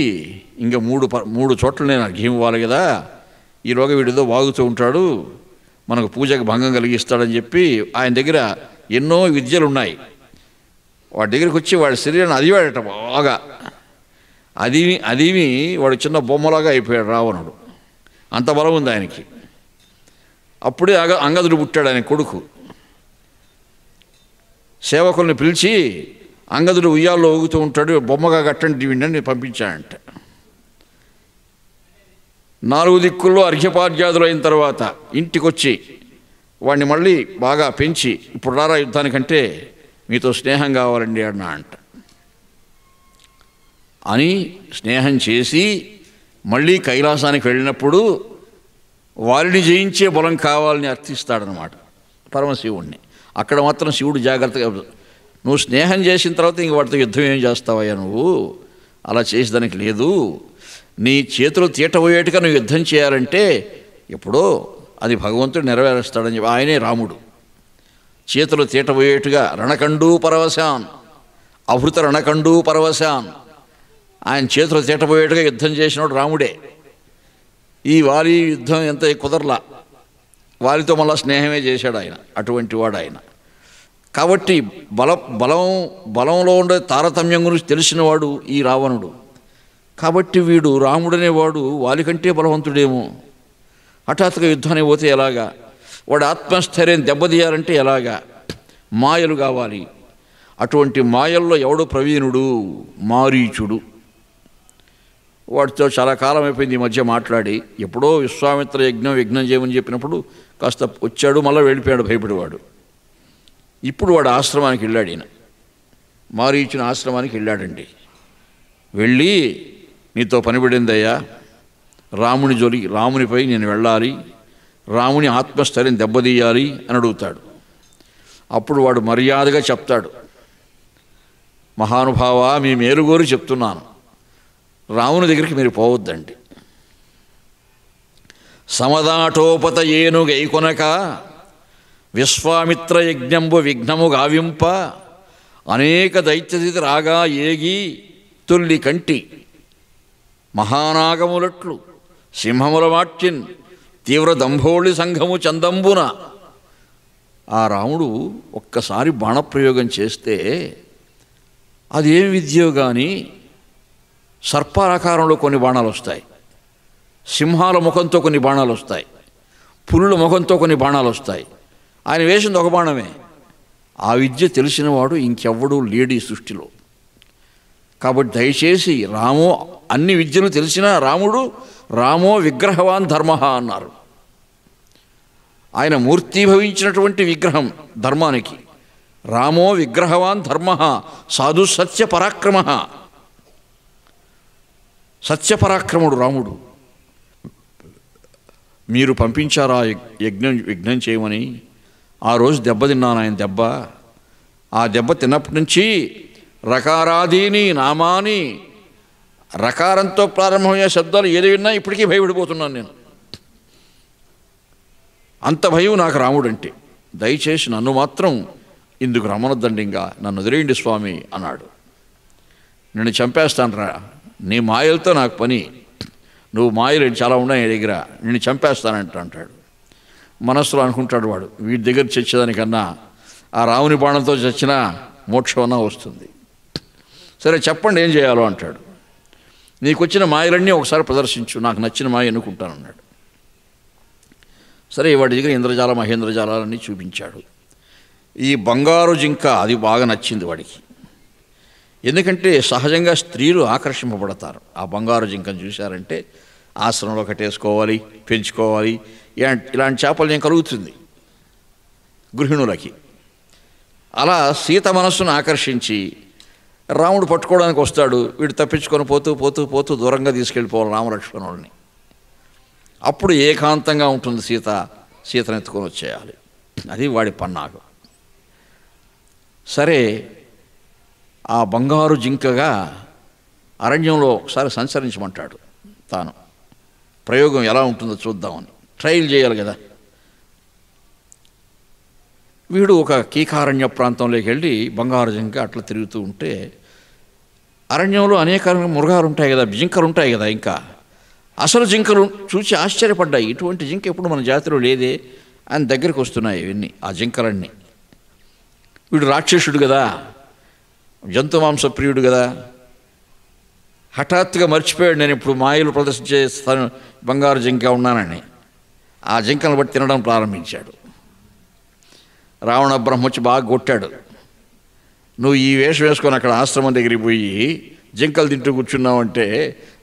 ఇంకా 3 చోట్ల నేను అర్ఘ్యం ఇవ్వాలి కదా, ఈలోగా వీడితో వాగుతూ ఉంటాడు, మనకు పూజకు భంగం కలిగిస్తాడని చెప్పి ఆయన దగ్గర ఎన్నో విద్యలు ఉన్నాయి. వాడి దగ్గరికి వచ్చి వాడి శరీరాన్ని అదివాడట బాగా. అదివి వాడు చిన్న బొమ్మలాగా అయిపోయాడు రావణుడు. అంత బలం ఉంది ఆయనకి. అప్పుడే అంగదుడు పుట్టాడు ఆయన కొడుకు. సేవకుల్ని పిలిచి అంగదుడు ఉయ్యాల్లో ఊగుతూ ఉంటాడు, బొమ్మగా కట్టండి వీడిని పంపించాడంట. 4 దిక్కుల్లో అర్ఘ్యపాద్యాదులు అయిన తర్వాత ఇంటికొచ్చి వాడిని మళ్ళీ బాగా పెంచి ఇప్పుడు రారా యుద్ధానికంటే మీతో స్నేహం కావాలండి అన్నా అంట అని స్నేహం చేసి మళ్ళీ కైలాసానికి వెళ్ళినప్పుడు వారిని జయించే బలం కావాలని అర్థిస్తాడనమాట పరమశివుణ్ణి. అక్కడ మాత్రం శివుడు జాగ్రత్తగా, నువ్వు స్నేహం చేసిన తర్వాత ఇంక వాటితో యుద్ధం ఏం చేస్తావయ్యా నువ్వు, అలా చేసేదానికి లేదు, నీ చేతులు తీటబోయేట్టుగా నువ్వు యుద్ధం చేయాలంటే ఎప్పుడో అది భగవంతుడు నెరవేరుస్తాడని చెప్పి ఆయనే రాముడు. చేతులు తీటబోయేట్టుగా రణకండూ పరవశాన్ అభృత రణకండూ పరవశాన్, ఆయన చేతులు తీటబోయేట్టుగా యుద్ధం చేసినోడు రాముడే. ఈ వాలి యుద్ధం ఎంత కుదరలా, వారితో మళ్ళా స్నేహమే చేశాడు ఆయన. అటువంటి వాడు ఆయన. కాబట్టి బలంలో ఉండే తారతమ్యం గురించి తెలిసినవాడు ఈ రావణుడు. కాబట్టి వీడు రాముడనేవాడు వాలి కంటే బలవంతుడేమో. హఠాత్తుగా యుద్ధానికి పోతే ఎలాగా? వాడు ఆత్మస్థైర్యం దెబ్బతీయాలంటే ఎలాగా? మాయలు కావాలి. అటువంటి మాయల్లో ఎవడు ప్రవీణుడు? మారీచుడు. వాటితో చాలా కాలం అయిపోయింది ఈ మధ్య మాట్లాడి. ఎప్పుడో విశ్వామిత్ర యజ్ఞం చేయమని చెప్పినప్పుడు కాస్త వచ్చాడు, మళ్ళీ వెళ్ళిపోయాడు భయపడేవాడు. ఇప్పుడు వాడు ఆశ్రమానికి వెళ్ళాడు. ఈయన మారీచుని ఆశ్రమానికి వెళ్ళాడండి. వెళ్ళి నీతో పనిపడిందయ్యా, రామునిపై నేను వెళ్ళాలి, రాముని ఆత్మస్థైర్యం దెబ్బతీయాలి అని అడుగుతాడు. అప్పుడు వాడు మర్యాదగా చెప్తాడు, మహానుభావ మీ మేలుగోరు చెప్తున్నాను, రాముని దగ్గరికి మీరు పోవద్దండి. సమదాటోపత ఏనుగైకొనక విశ్వామిత్ర యజ్ఞంబు విఘ్నము గావింప అనేక దైత్యస్థితి రాగా ఏగి తొల్లి కంటి మహానాగములట్లు సింహముల వాట్చిన్ తీవ్ర దంభోళి సంఘము చందంబున. ఆ రాముడు ఒక్కసారి బాణప్రయోగం చేస్తే అదేం విద్యో కానీ సర్పాకారంలో కొన్ని బాణాలు వస్తాయి, సింహాల ముఖంతో కొన్ని బాణాలు వస్తాయి, పులుల ముఖంతో కొన్ని బాణాలు వస్తాయి. ఆయన వేసింది ఒక బాణమే. ఆ విద్య తెలిసినవాడు ఇంకెవ్వడూ లేడు ఈ సృష్టిలో. కాబట్టి దయచేసి రామో అన్ని విద్యలు తెలిసిన రాముడు రామో విగ్రహవాన్ ధర్మ అన్నారు. ఆయన మూర్తీభవించినటువంటి విగ్రహం ధర్మానికి. రామో విగ్రహవాన్ ధర్మ సాధు సత్య పరాక్రమ. సత్యపరాక్రముడు రాముడు. మీరు పంపించారా విఘ్నం చేయమని? ఆ రోజు దెబ్బతిన్నాను ఆయన దెబ్బ. ఆ దెబ్బ తిన్నప్పటి నుంచి రకారాదీని నామాని రకారంతో ప్రారంభమయ్యే శబ్దాలు ఏది విన్నా ఇప్పటికీ భయపడిపోతున్నాను నేను. అంత భయం నాకు రాముడంటే. దయచేసి నన్ను మాత్రం ఇందుకు రమ్మనొద్దండి, ఇంకా నన్ను వదిలేయండి స్వామి అన్నాడు. నిన్ను చంపేస్తాను రా, నీ మాయలతో నాకు పని, నువ్వు మాయలు చాలా ఉన్నాయి నీ దగ్గర, నిన్ను చంపేస్తానంట అంటాడు. మనస్సులో అనుకుంటాడు వాడు, వీడి దగ్గర చచ్చేదానికన్నా ఆ రాముని బాణంతో చచ్చినా మోక్షమన్నా వస్తుంది. సరే చెప్పండి ఏం చేయాలో అంటాడు. నీకు వచ్చిన మాయలన్నీ ఒకసారి ప్రదర్శించు, నాకు నచ్చిన మాయ ఎన్నుకుంటానన్నాడు. సరే వాడి దగ్గర ఇంద్రజాల మహేంద్రజాలన్నీ చూపించాడు. ఈ బంగారు జింక అది బాగా నచ్చింది వాడికి. ఎందుకంటే సహజంగా స్త్రీలు ఆకర్షింపబడతారు. ఆ బంగారు జింకను చూశారంటే ఆశ్రమంలో కట్టేసుకోవాలి, పెంచుకోవాలి, ఇలాంటి చేపలు ఏం కలుగుతుంది గృహిణులకి. అలా సీత మనస్సును ఆకర్షించి రాముడు పట్టుకోవడానికి వస్తాడు. వీడు తప్పించుకొని పోతూ పోతూ పోతూ దూరంగా తీసుకెళ్ళిపోవాలి రామలక్ష్మణుల్ని. అప్పుడు ఏకాంతంగా ఉంటుంది సీతను ఎత్తుకొని వచ్చేయాలి. అది వాడి పన్నాగం. సరే ఆ బంగారు జింకగా అరణ్యంలో ఒకసారి సంచరించమంటాడు. తాను ప్రయోగం ఎలా ఉంటుందో చూద్దామని ట్రయల్ చేయాలి కదా. వీడు ఒక కీకారణ్య ప్రాంతంలోకి వెళ్ళి బంగారు జింక అట్లా తిరుగుతూ ఉంటే అరణ్యంలో అనేక మృగాలు ఉంటాయి కదా, జింకలు ఉంటాయి కదా. ఇంకా అసలు జింకలు చూసి ఆశ్చర్యపడ్డాయి. ఇటువంటి జింక ఎప్పుడు మన జాతిలో లేదే అని దగ్గరికి వస్తున్నాయి ఇవన్నీ, ఆ జింకలన్నీ. వీడు రాక్షసుడు కదా, జంతు మాంస ప్రియుడు కదా. హఠాత్తుగా మర్చిపోయాడు నేను ఇప్పుడు మాయలు ప్రదర్శించే బంగారు జింక ఉన్నానని. ఆ జింకను బట్టి తినడం ప్రారంభించాడు. రావణ బ్రహ్మ వచ్చి బాగా కొట్టాడు. నువ్వు ఈ వేషం వేసుకొని అక్కడ ఆశ్రమం దగ్గరికి పోయి జింకలు తింటూ కూర్చున్నావంటే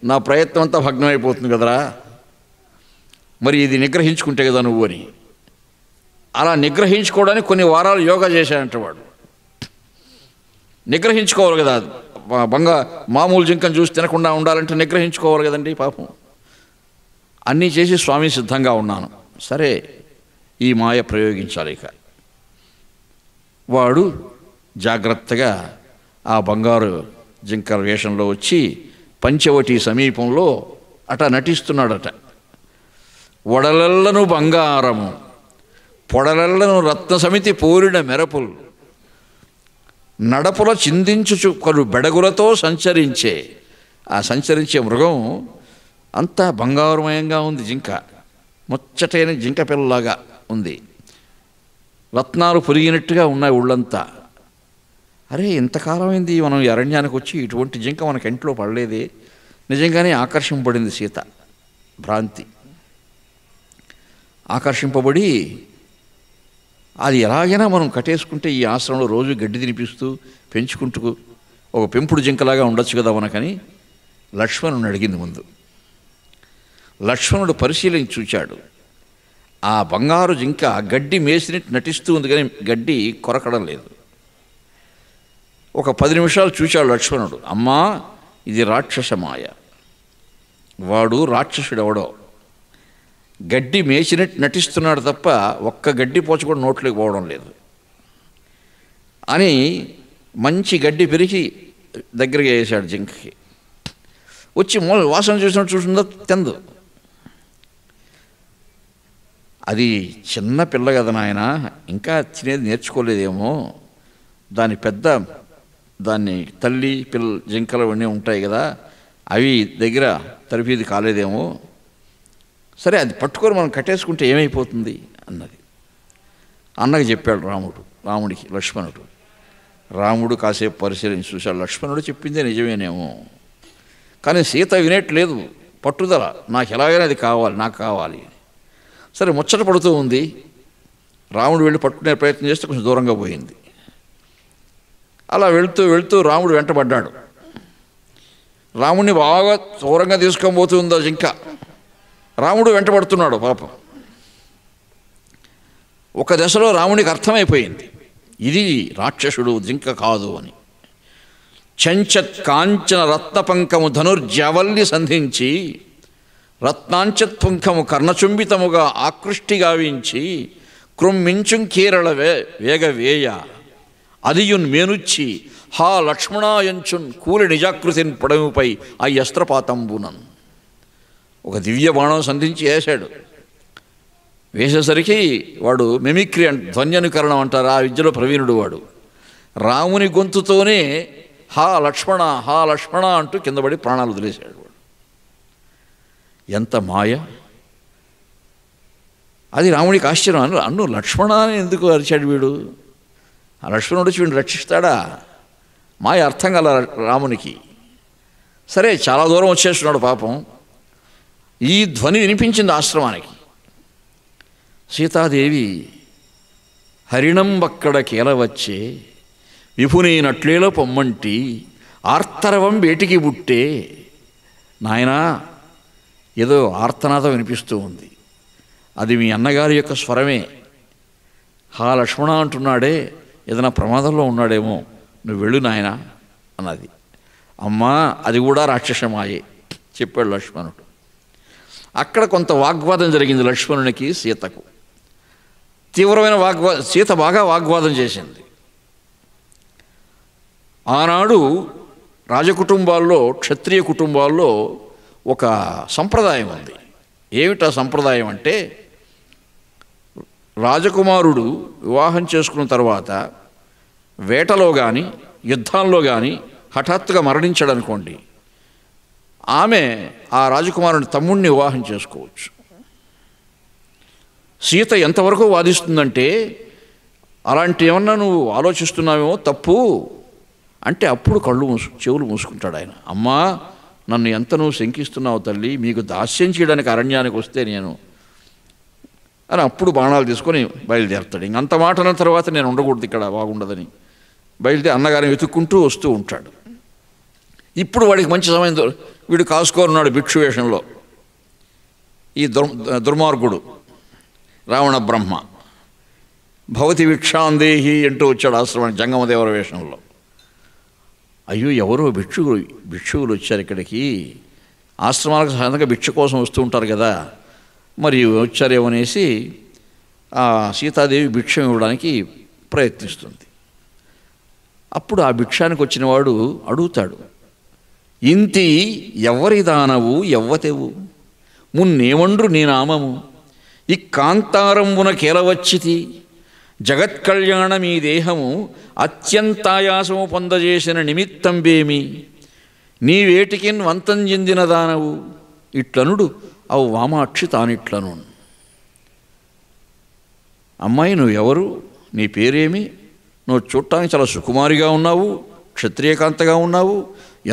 నా ప్రయత్నం అంతా భగ్నమైపోతుంది కదరా, మరి ఇది నిగ్రహించుకుంటే కదా నువ్వు అని. అలా నిగ్రహించుకోవడానికి కొన్ని వారాలు యోగా చేశాడంట వాడు. నిగ్రహించుకోవాలి కదా, మామూలు జింకను చూసి తినకుండా ఉండాలంటే నిగ్రహించుకోవాలి కదండి పాపం. అన్నీ చేసి స్వామి సిద్ధంగా ఉన్నాను. సరే ఈ మాయ ప్రయోగించాలి. ఇక వాడు జాగ్రత్తగా ఆ బంగారు జింకల వేషంలో వచ్చి పంచవటి సమీపంలో అట నటిస్తున్నాడట. వడలల్లను బంగారము పొడలల్లను రత్న సమితి పోరిన మెరపులు నడపుల చిందించుచు కలు బెడగులతో సంచరించే. ఆ సంచరించే మృగం అంతా బంగారుమయంగా ఉంది. జింక ముచ్చటైన జింక పిల్లలాగా ఉంది, రత్నాలు పొరిగినట్టుగా ఉన్నాయి ఒళ్ళంతా. అరే ఇంతకాలమైంది మనం ఈ అరణ్యానికి వచ్చి, ఇటువంటి జింక మనకి ఇంట్లో పడలేదే. నిజంగానే ఆకర్షింపబడింది సీత. భ్రాంతి. ఆకర్షింపబడి అది ఎలాగైనా మనం కట్టేసుకుంటే ఈ ఆశ్రమంలో రోజు గడ్డి తినిపిస్తూ పెంచుకుంటూ ఒక పెంపుడు జింకలాగా ఉండొచ్చు కదా మనకని లక్ష్మణుని అడిగింది ముందు. లక్ష్మణుడు పరిశీలించి చూచాడు. ఆ బంగారు జింక గడ్డి మేసినట్టు నటిస్తూ ఉంది కానీ గడ్డి కొరకడం లేదు. ఒక 10 నిమిషాలు చూశాడు లక్ష్మణుడు. అమ్మా ఇది రాక్షస మాయ, వాడు రాక్షసుడు ఎవడో గడ్డి మేసినట్టు నటిస్తున్నాడు తప్ప ఒక్క గడ్డి పోచ కూడా నోట్లోకి పోవడం లేదు అని మంచి గడ్డి పెరిగి దగ్గరికి వేసాడు జింకకి. వచ్చి వాసన చూసినట్టు చూసిందో తిందు. అది చిన్న పిల్ల కదా నాయన, ఇంకా తినేది నేర్చుకోలేదేమో, దాన్ని తల్లి జింకలు అవన్నీ ఉంటాయి కదా, అవి దగ్గర తరిపేది కాలేదేమో, సరే అది పట్టుకొని మనం కట్టేసుకుంటే ఏమైపోతుంది అన్నది. అన్నకి చెప్పాడు రాముడికి లక్ష్మణుడు. రాముడు కాసేపు పరిశీలించి చూశాడు, లక్ష్మణుడు చెప్పిందే నిజమేనేమో, కానీ సీత వినేట్లేదు, పట్టుదల, నాకు ఎలాగైనా అది కావాలి, నాకు కావాలి. సరే ముచ్చట పడుతూ ఉంది. రాముడు వెళ్ళి పట్టుకునే ప్రయత్నం చేస్తే కొంచెం దూరంగా పోయింది. అలా వెళుతూ వెళుతూ రాముడు వెంటబడ్డాడు. రాముడిని బాగా దూరంగా తీసుకొని పోతుందో జింక, రాముడు వెంటబడుతున్నాడు పాపం. ఒక దశలో రాముడికి అర్థమైపోయింది ఇది రాక్షసుడు, జింక కాదు అని. చంచత్ కాంచన రత్నపంకము ధనుర్జవల్లి సంధించి రత్నాంచత్ పుంఖము కర్ణచుంబితముగా ఆకృష్టి గావించి కృమ్మించుం కీరళ వేగవేయ అదియున్ మేనుచ్చి హా లక్ష్మణాయంచున్ కూలి నిజాకృతిని పొడవుపై ఆ అస్త్రపాతంబునన్. ఒక దివ్య బాణం సంధించి వేశాడు. వేసేసరికి వాడు మిమిక్రీ ధ్వన్యనుకరణం అంటారు, ఆ విద్యలో ప్రవీణుడు వాడు. రాముని గొంతుతోనే హా లక్ష్మణ హా లక్ష్మణ అంటూ కిందపడి ప్రాణాలు వదిలేశాడు వాడు. ఎంత మాయ! అది రాముడికి ఆశ్చర్యం. అన్ను లక్ష్మణ అని ఎందుకు అరిచాడు వీడు? ఆ లక్ష్మణుడు వచ్చి వీడిని రక్షిస్తాడా? మాయ అర్థం కల రామునికి. సరే చాలా దూరం వచ్చేస్తున్నాడు పాపం. ఈ ధ్వని వినిపించింది ఆశ్రమానికి. సీతాదేవి హరిణంబక్కడ కీలవచ్చే విభునైనట్లేల పొమ్మంటి ఆర్తరవం వేటికి బుట్టే. నాయనా, ఏదో ఆర్తనాదం వినిపిస్తూ ఉంది, అది మీ అన్నగారి యొక్క స్వరమే. హా లక్ష్మణ అంటున్నాడే, ఏదైనా ప్రమాదంలో ఉన్నాడేమో, నువ్వు వెళ్ళు నాయనా అన్నది. అమ్మా, అది కూడా రాక్షసమాయే చెప్పాడు లక్ష్మణుడు. అక్కడ కొంత వాగ్వాదం జరిగింది లక్ష్మణునికి సీతకు. తీవ్రమైన సీత బాగా వాగ్వాదం చేసింది. ఆనాడు రాజకుటుంబాల్లో, క్షత్రియ కుటుంబాల్లో ఒక సంప్రదాయం ఉంది. ఏమిటా సంప్రదాయం అంటే, రాజకుమారుడు వివాహం చేసుకున్న తర్వాత వేటలో కానీ యుద్ధాల్లో కానీ హఠాత్తుగా మరణించాడనుకోండి, ఆమె ఆ రాజకుమారుని తమ్ముడిని వివాహం చేసుకోవచ్చు. సీత ఎంతవరకు వాదిస్తుందంటే, అలాంటి ఏమన్నా నువ్వు ఆలోచిస్తున్నావేమో తప్పు అంటే అప్పుడు చెవులు మూసుకుంటాడు ఆయన. అమ్మా, నన్ను ఎంత నువ్వు శంకిస్తున్నావు తల్లి, మీకు దాస్యం చేయడానికి అరణ్యానికి వస్తే నేను అని అప్పుడు బాణాలు తీసుకొని బయలుదేరుతాడు. ఇంకంత మాట అన్న తర్వాత నేను ఉండకూడదు ఇక్కడ, బాగుండదని బయలుదేరి అన్నగారిని వెతుక్కుంటూ వస్తూ ఉంటాడు. ఇప్పుడు వాడికి మంచి సమయం, వీడు కాసుకోరున్నాడు భిక్షు వేషంలో. ఈ దుర్మార్గుడు రావణ బ్రహ్మ భవతి భిక్షాందేహి అంటూ వచ్చాడు ఆశ్రమానికి జంగమదేవర వేషంలో. అయ్యో, ఎవరో భిక్షువులు వచ్చారు ఇక్కడికి. ఆశ్రమాలకు సాధారణంగా భిక్ష కోసం వస్తూ ఉంటారు కదా, మరి వచ్చారేమనేసి ఆ సీతాదేవి భిక్షం ఇవ్వడానికి ప్రయత్నిస్తుంది. అప్పుడు ఆ భిక్షానికి వచ్చిన వాడు అడుగుతాడు, ఇంతి ఎవ్వరి దానవు ఎవ్వతెవు మున్నేమండ్రు నీ నామము ఈ కాంతారంబున కేలవచ్చితి జగత్కళ్యాణమీ దేహము అత్యంతాయాసము పొందజేసిన నిమిత్తంబేమి నీవేటికిన్ వంతం చెందిన దానవు ఇట్లనుడు అవు వామాక్షి తానిట్లను. అమ్మాయి, నువ్వెవరు, నీ పేరేమి, నువ్వు చూడటానికి చాలా సుకుమారిగా ఉన్నావు, క్షత్రియకాంతగా ఉన్నావు,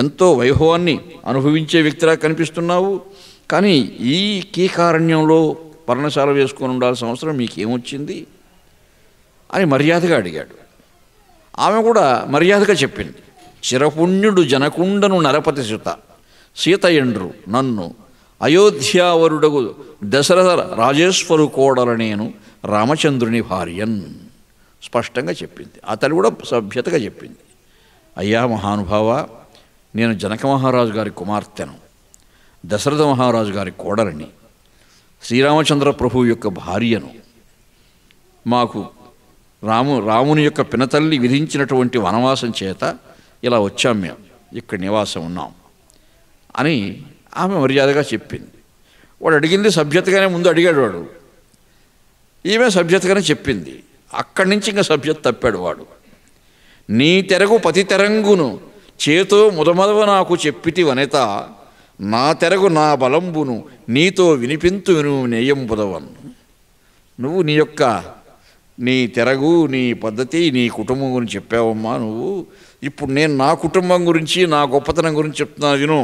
ఎంతో వైభవాన్ని అనుభవించే వ్యక్తిలా కనిపిస్తున్నావు, కానీ ఈ కీకారణ్యంలో పర్ణశాల వేసుకొని ఉండాల్సిన అవసరం మీకేమొచ్చింది అని మర్యాదగా అడిగాడు. ఆమె కూడా మర్యాదగా చెప్పింది, చిరపుణ్యుడు జనకుండను నరపతి సుత సీతయండ్రు నన్ను అయోధ్యావరుడగు దశరథ రాజేశ్వరు కోడల నేను రామచంద్రుని భార్యన్ స్పష్టంగా చెప్పింది. ఆ తల్లి కూడా సభ్యతగా చెప్పింది, అయ్యా మహానుభావ, నేను జనక మహారాజు గారి కుమార్తెను, దశరథ మహారాజు గారి కోడలిని, శ్రీరామచంద్ర ప్రభువు యొక్క భార్యను. మాకు రాముని యొక్క పినతల్లి విధించినటువంటి వనవాసం చేత ఇలా వచ్చాం, మేము ఇక్కడ నివాసం ఉన్నాం. అని ఆమె మర్యాదగా చెప్పింది. వాడు అడిగింది సభ్యతగానే ముందు అడిగాడు వాడు, ఈమె సభ్యతగానే చెప్పింది. అక్కడి నుంచి ఇంకా సభ్యత తప్పాడు వాడు. నీ తెరగు పతి తెరంగును చేతో ముదమదవ నాకు చెప్పితి వనిత, నా తెరగు నా బలంబును నీతో వినిపింతు విను నేయంబుదవన్. నువ్వు నీ తెరగు, నీ పద్ధతి, నీ కుటుంబం గురించి చెప్పావమ్మా నువ్వు. ఇప్పుడు నేను నా కుటుంబం గురించి, నా గొప్పతనం గురించి చెప్తున్నాను విను.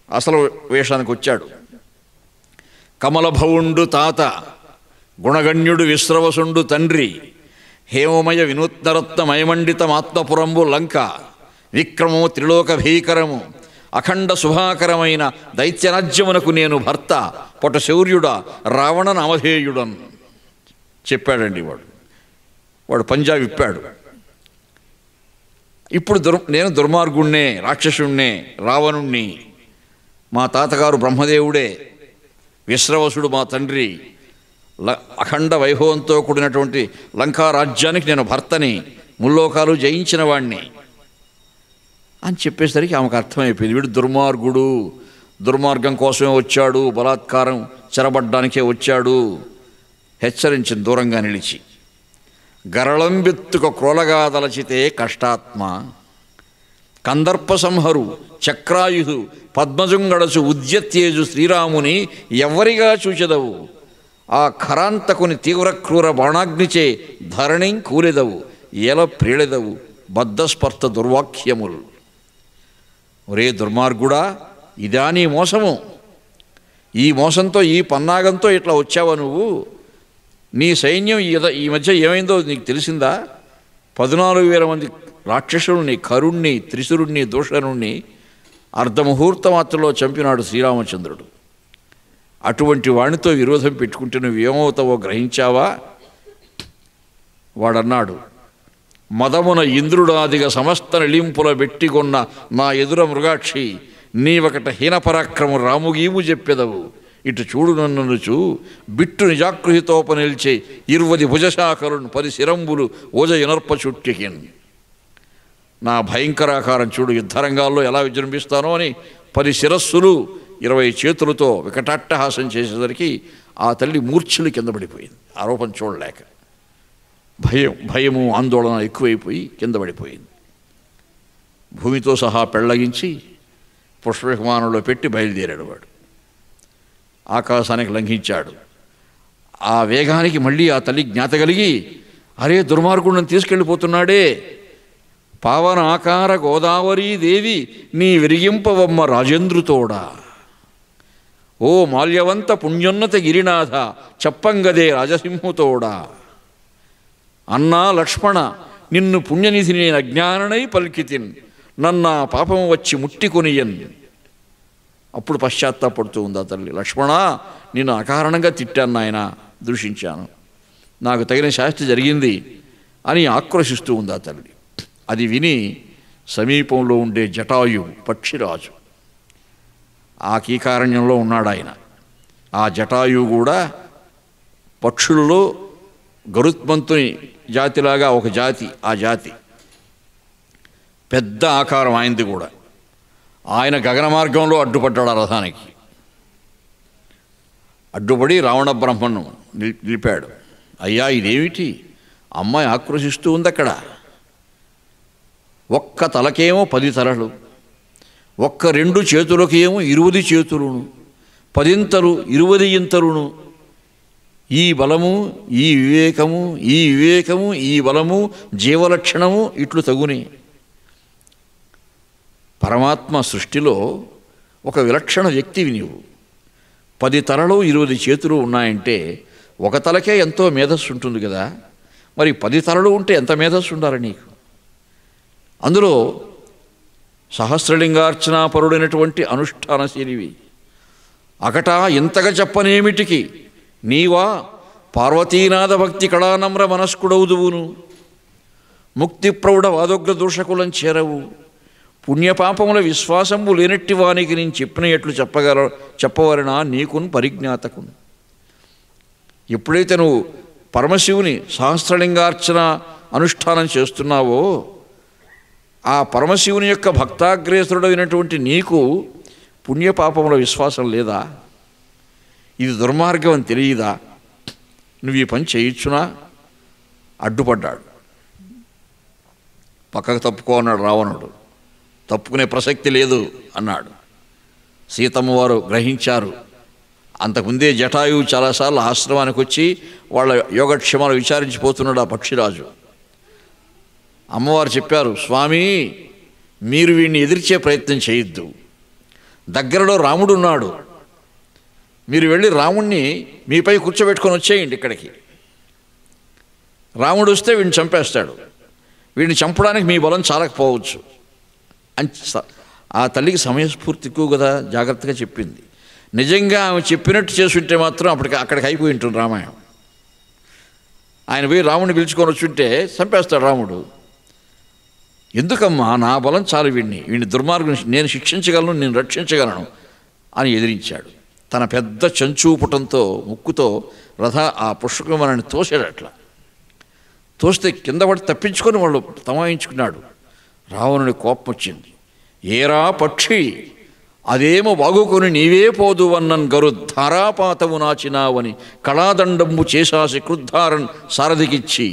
అసలు వేషానికి వచ్చాడు. కమలభవుండు తాత, గుణగణ్యుడు విశ్రవసుండు తండ్రి, హేమమయ వినూత్నరత్నమయమండితమాత్మపురంబు లంక, విక్రమము త్రిలోక భీకరము అఖండ శుభాకరమైన దైత్యరాజ్యమునకు నేను భర్త, పొట శౌర్యుడా రావణ నామధేయుడన్ చెప్పాడండి వాడు పంజా విప్పాడు. ఇప్పుడు నేను దుర్మార్గుణ్ణే, రాక్షసుణ్ణే, రావణుణ్ణి. మా తాతగారు బ్రహ్మదేవుడే, విశ్రవసుడు మా తండ్రి, అఖండ వైభవంతో కూడినటువంటి లంకా రాజ్యానికి నేను భర్తని, ముల్లోకాలు జయించిన వాణ్ణి అని చెప్పేసరికి ఆమెకు అర్థమైపోయింది. వీడు దుర్మార్గుడు, దుర్మార్గం కోసమే వచ్చాడు, బలాత్కారం చెరబడ్డానికే వచ్చాడు. హెచ్చరించిన దూరంగా నిలిచి. గరళంబెత్తుక క్రోలగా దలచితే కష్టాత్మ, కందర్ప సంహరు చక్రాయుధు పద్మజుంగడచు ఉద్యత్యేజు శ్రీరాముని ఎవ్వరిగా చూచెదవు, ఆ ఖరాంతకుని తీవ్ర క్రూర బాణాగ్నిచే ధరణిం కూలెదవు, ఏల ప్రేళెదవు బద్ధస్పర్ధ దుర్వాక్యములు. ఒరే దుర్మార్గుడా, ఇదా నీ మోసము? ఈ మోసంతో, ఈ పన్నాగంతో ఇట్లా వచ్చావా నువ్వు? నీ సైన్యం ఈ మధ్య ఏమైందో నీకు తెలిసిందా? 14,000 మంది రాక్షసుల్ని, కరుణ్ణి, త్రిశురుణ్ణి, దూషణుణ్ణి అర్ధముహూర్త మాత్రలో చంపినాడు శ్రీరామచంద్రుడు. అటువంటి వాణితో విరోధం పెట్టుకుంటే నువ్వేమవుతావో గ్రహించావా? వాడన్నాడు, మదమున ఇంద్రుడాదిగా సమస్త నిలింపుల బెట్టిగొన్న నా ఎదుర మృగాక్షి, నీవకట హీనపరాక్రము రాముగీము చెప్పెదవు, ఇటు చూడు నన్నుచు బిట్టు నిజాగృహితోప నిల్చే 20 భుజశాఖలను 10 శిరంబులు ఓజయునర్ప చుట్టికిన్. నా భయంకరాకారం చూడు, యుద్ధరంగాల్లో ఎలా విజృంభిస్తానో అని 10 శిరస్సులు 20 చేతులతో వికటాట్టహాసం చేసేసరికి ఆ తల్లి మూర్ఛలు కింద పడిపోయింది. ఆరోపణ చూడలేక భయము ఆందోళన ఎక్కువైపోయి కింద పడిపోయింది. భూమితో సహా పెళ్లగించి పుష్పవిమానంలో పెట్టి బయలుదేరాడు వాడు. ఆకాశానికి లంఘించాడు. ఆ వేగానికి మళ్ళీ ఆ తల్లి జ్ఞాత కలిగి, అరే దుర్మార్గుడిని తీసుకెళ్ళిపోతున్నాడే, పావన ఆకార గోదావరీ దేవి నీ విరిగింపవమ్మ రాజేంద్రుతోడా, ఓ మాల్యవంత పుణ్యోన్నత గిరినాథ చెప్పంగదే రాజసింహుతోడా, అన్నా లక్ష్మణ నిన్ను పుణ్యనిధి నేను అజ్ఞాననై పలికితిన్, నన్నా పాపం వచ్చి ముట్టికొనియన్. అప్పుడు పశ్చాత్తాపడుతూ ఉంది ఆ తల్లి. లక్ష్మణ, నేను అకారణంగా తిట్టాను నాయన, దూషించాను, నాకు తగిన శాస్తి జరిగింది అని ఆక్రోశిస్తూ ఉంది ఆ తల్లి. అది విని సమీపంలో ఉండే జటాయు పక్షిరాజు, ఆ కీకారణ్యంలో ఉన్నాడు ఆయన. ఆ జటాయు కూడా పక్షుల్లో గరుత్మంతుని జాతిలాగా ఒక జాతి, ఆ జాతి పెద్ద ఆకారం ఆయనది కూడా. ఆయన గగన మార్గంలో అడ్డుపడ్డాడు ఆ రథానికి. అడ్డుపడి రావణ బ్రహ్మను నిలిపాడు. అయ్యా ఇదేమిటి? అమ్మాయి ఆక్రోశిస్తూ ఉంది అక్కడ. ఒక్క తలకేమో 10 తలలు, ఒక్క 2 చేతులకేమో 20 చేతులును, 10 ఇంతలు 20 ఇంతలును. ఈ బలము, ఈ వివేకము, ఈ బలము, జీవలక్షణము ఇట్లు తగునే. పరమాత్మ సృష్టిలో ఒక విలక్షణ వ్యక్తివి నీవు. 10 తలలు 20 చేతులు ఉన్నాయంటే ఒక తలకే ఎంతో మేధస్సు ఉంటుంది కదా, మరి 10 తలలు ఉంటే ఎంత మేధస్సు ఉండాలి నీకు? అందులో సహస్రలింగార్చనాపరుడైనటువంటి అనుష్ఠానశీలివి. అకటా ఇంతగా చెప్పనేమిటికి నీవా పార్వతీనాథ భక్తి కళానమ్ర మనస్కుడవుదువును, ముక్తి ప్రౌఢ వాదోగ్ర దూషకులం చేరవు, పుణ్యపాపముల విశ్వాసంబు లేనట్టి వానికి నేను చెప్పిన ఎట్లు చెప్పవలనా నీకున్ పరిజ్ఞాతకును. ఎప్పుడైతే నువ్వు పరమశివుని సహస్రలింగార్చన అనుష్ఠానం చేస్తున్నావో ఆ పరమశివుని యొక్క భక్తాగ్రేసురుడైనటువంటి నీకు పుణ్యపాపముల విశ్వాసం లేదా? ఇది దుర్మార్గం అని తెలియదా? నువ్వు ఈ పని చేయొచ్చునా? అడ్డుపడ్డాడు. పక్కకు తప్పుకో అన్నాడు రావణుడు. తప్పుకునే ప్రసక్తి లేదు అన్నాడు. సీతమ్మ వారు గ్రహించారు. అంతకుముందే జటాయువు చాలాసార్లు ఆశ్రమానికి వచ్చి వాళ్ళ యోగక్షేమాలు విచారించిపోతున్నాడు ఆ పక్షిరాజు. అమ్మవారు చెప్పారు, స్వామి మీరు వీడిని ఎదిరించే ప్రయత్నం చేయొద్దు, దగ్గరలో రాముడు ఉన్నాడు, మీరు వెళ్ళి రాముణ్ణి మీపై కూర్చోబెట్టుకొని వచ్చేయండి ఇక్కడికి. రాముడు వస్తే వీడిని చంపేస్తాడు, వీడిని చంపడానికి మీ బలం చాలకపోవచ్చు అని ఆ తల్లికి సమయస్ఫూర్తి ఎక్కువ కదా, జాగ్రత్తగా చెప్పింది. నిజంగా ఆమె చెప్పినట్టు చేసుంటే మాత్రం అక్కడికి అయిపోయి ఉంటుంది రామాయణం. ఆయన పోయి రాముడిని పిలుచుకొని వచ్చుంటే చంపేస్తాడు రాముడు. ఎందుకమ్మా, నా బలం చాలు, వీడిని దుర్మార్గం నేను శిక్షించగలను, నేను రక్షించగలను అని ఎదిరించాడు. తన పెద్ద చంచూపుటంతో ముక్కుతో ఆ పుష్పకమని తోసాడు. అట్లా తోస్తే కింద పడి తప్పించుకొని వాళ్ళు తమాయించుకున్నాడు. రావణుని కోపం వచ్చింది. ఏరా పక్షి, అదేమో బాగుకొని నీవే పోదు అన్నన్ గరు ధారాపాతము నాచినావని కళాదండంబు చేశాసి క్రుద్ధారన్ సారథికిచ్చి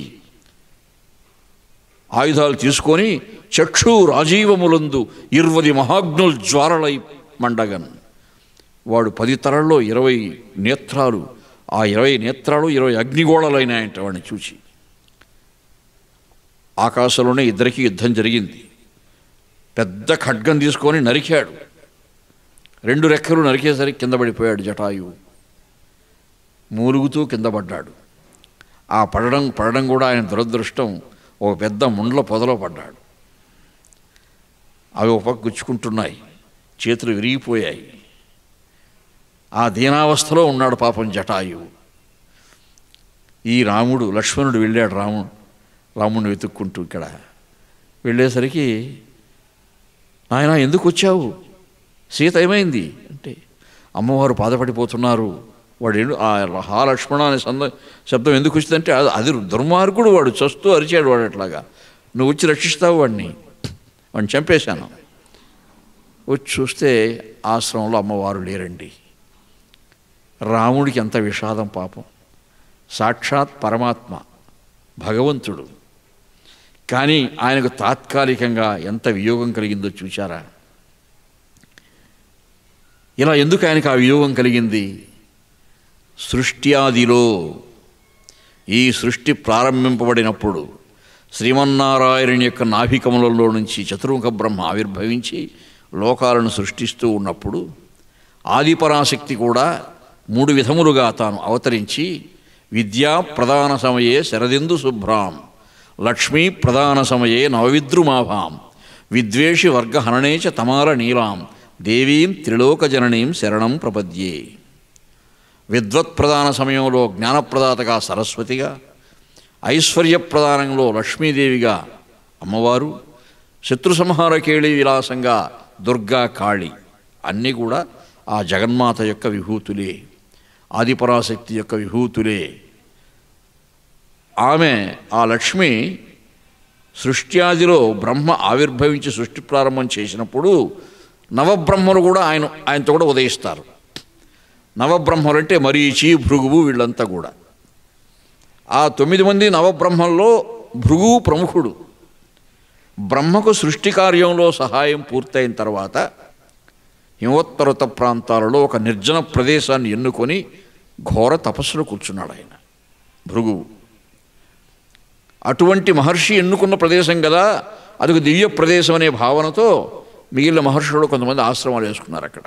ఆయుధాలు తీసుకొని చక్షు రాజీవములందు 20 మహాగ్నుల్ జ్వాలలై మండగన్. వాడు 10 తరల్లో 20 నేత్రాలు, ఆ 20 నేత్రాలు 20 అగ్నిగోళలైనాయంట వాడిని చూచి. ఆకాశంలోనే ఇద్దరికీ యుద్ధం జరిగింది. పెద్ద ఖడ్గం తీసుకొని నరికాడు. 2 రెక్కలు నరికేసరికి కింద పడిపోయాడు జటాయువు. మూలుగుతూ కింద పడ్డాడు. ఆ పడడం కూడా ఆయన దురదృష్టం, ఒక పెద్ద ముండ్ల పొదలో పడ్డాడు. అవి ఒక పక్క గుచ్చుకుంటున్నాయి, చేతులు విరిగిపోయాయి. ఆ దీనావస్థలో ఉన్నాడు పాపం జటాయువు. ఈ లక్ష్మణుడు వెళ్ళాడు రాముడిని వెతుక్కుంటూ. ఇక్కడ వెళ్ళేసరికి, నాయనా ఎందుకు వచ్చావు, సీత ఏమైంది అంటే, అమ్మవారు బాధపడిపోతున్నారు. వాడు హా లక్ష్మణ అనే శబ్దం ఎందుకు వచ్చిందంటే, అది దుర్మార్గుడు, వాడు చస్తూ అరిచాడు. వాడు అట్లాగా, నువ్వు వచ్చి రక్షిస్తావు వాడిని చంపేశాను. వచ్చి చూస్తే ఆశ్రమంలో అమ్మవారు లేరండి. రాముడికి ఎంత విషాదం పాపం. సాక్షాత్ పరమాత్మ భగవంతుడు, కానీ ఆయనకు తాత్కాలికంగా ఎంత వియోగం కలిగిందో చూశారా? ఇలా ఎందుకు ఆయనకు ఆ వియోగం కలిగింది? సృష్టి ఆదిలో, ఈ సృష్టి ప్రారంభింపబడినప్పుడు శ్రీమన్నారాయణుని యొక్క నాభికమలలో నుంచి చతుర్ముఖ బ్రహ్మ ఆవిర్భవించి లోకాలను సృష్టిస్తూ ఉన్నప్పుడు ఆదిపరాశక్తి కూడా 3 విధములుగా తాను అవతరించి విద్యా ప్రధాన సమయే శరదిందు శుభ్రాం, లక్ష్మీ ప్రధాన సమయే నవవిద్రుమాభాం, విద్వేషి వర్గహరణే చ తమాల నీలాం, దేవీం త్రిలోకజననీం శరణం ప్రపద్యే. విద్వత్ ప్రధాన సమయంలో జ్ఞానప్రదాతగా సరస్వతిగా, ఐశ్వర్యప్రధానంలో లక్ష్మీదేవిగా అమ్మవారు, శత్రు సంహార కేళి విలాసంగా దుర్గా కాళి, అన్నీ కూడా ఆ జగన్మాత యొక్క విభూతులే, ఆదిపరాశక్తి యొక్క విభూతులే. ఆమె ఆ లక్ష్మి సృష్ట్యాదిలో బ్రహ్మ ఆవిర్భవించి సృష్టి ప్రారంభం చేసినప్పుడు నవబ్రహ్మలు కూడా ఆయనతో కూడా ఉదయిస్తారు. నవబ్రహ్మలు అంటే మరీచి, భృగువు, వీళ్ళంతా కూడా. ఆ 9 మంది నవబ్రహ్మల్లో భృగువు ప్రముఖుడు. బ్రహ్మకు సృష్టి కార్యంలో సహాయం పూర్తయిన తర్వాత హిమోత్తరత ప్రాంతాలలో ఒక నిర్జన ప్రదేశాన్ని ఎన్నుకొని ఘోర తపస్సులో కూర్చున్నాడు ఆయన భృగువు. అటువంటి మహర్షి ఎన్నుకున్న ప్రదేశం కదా, అదొక దివ్య ప్రదేశం అనే భావనతో మిగిలిన మహర్షులు కొంతమంది ఆశ్రమాలు వేసుకున్నారు అక్కడ.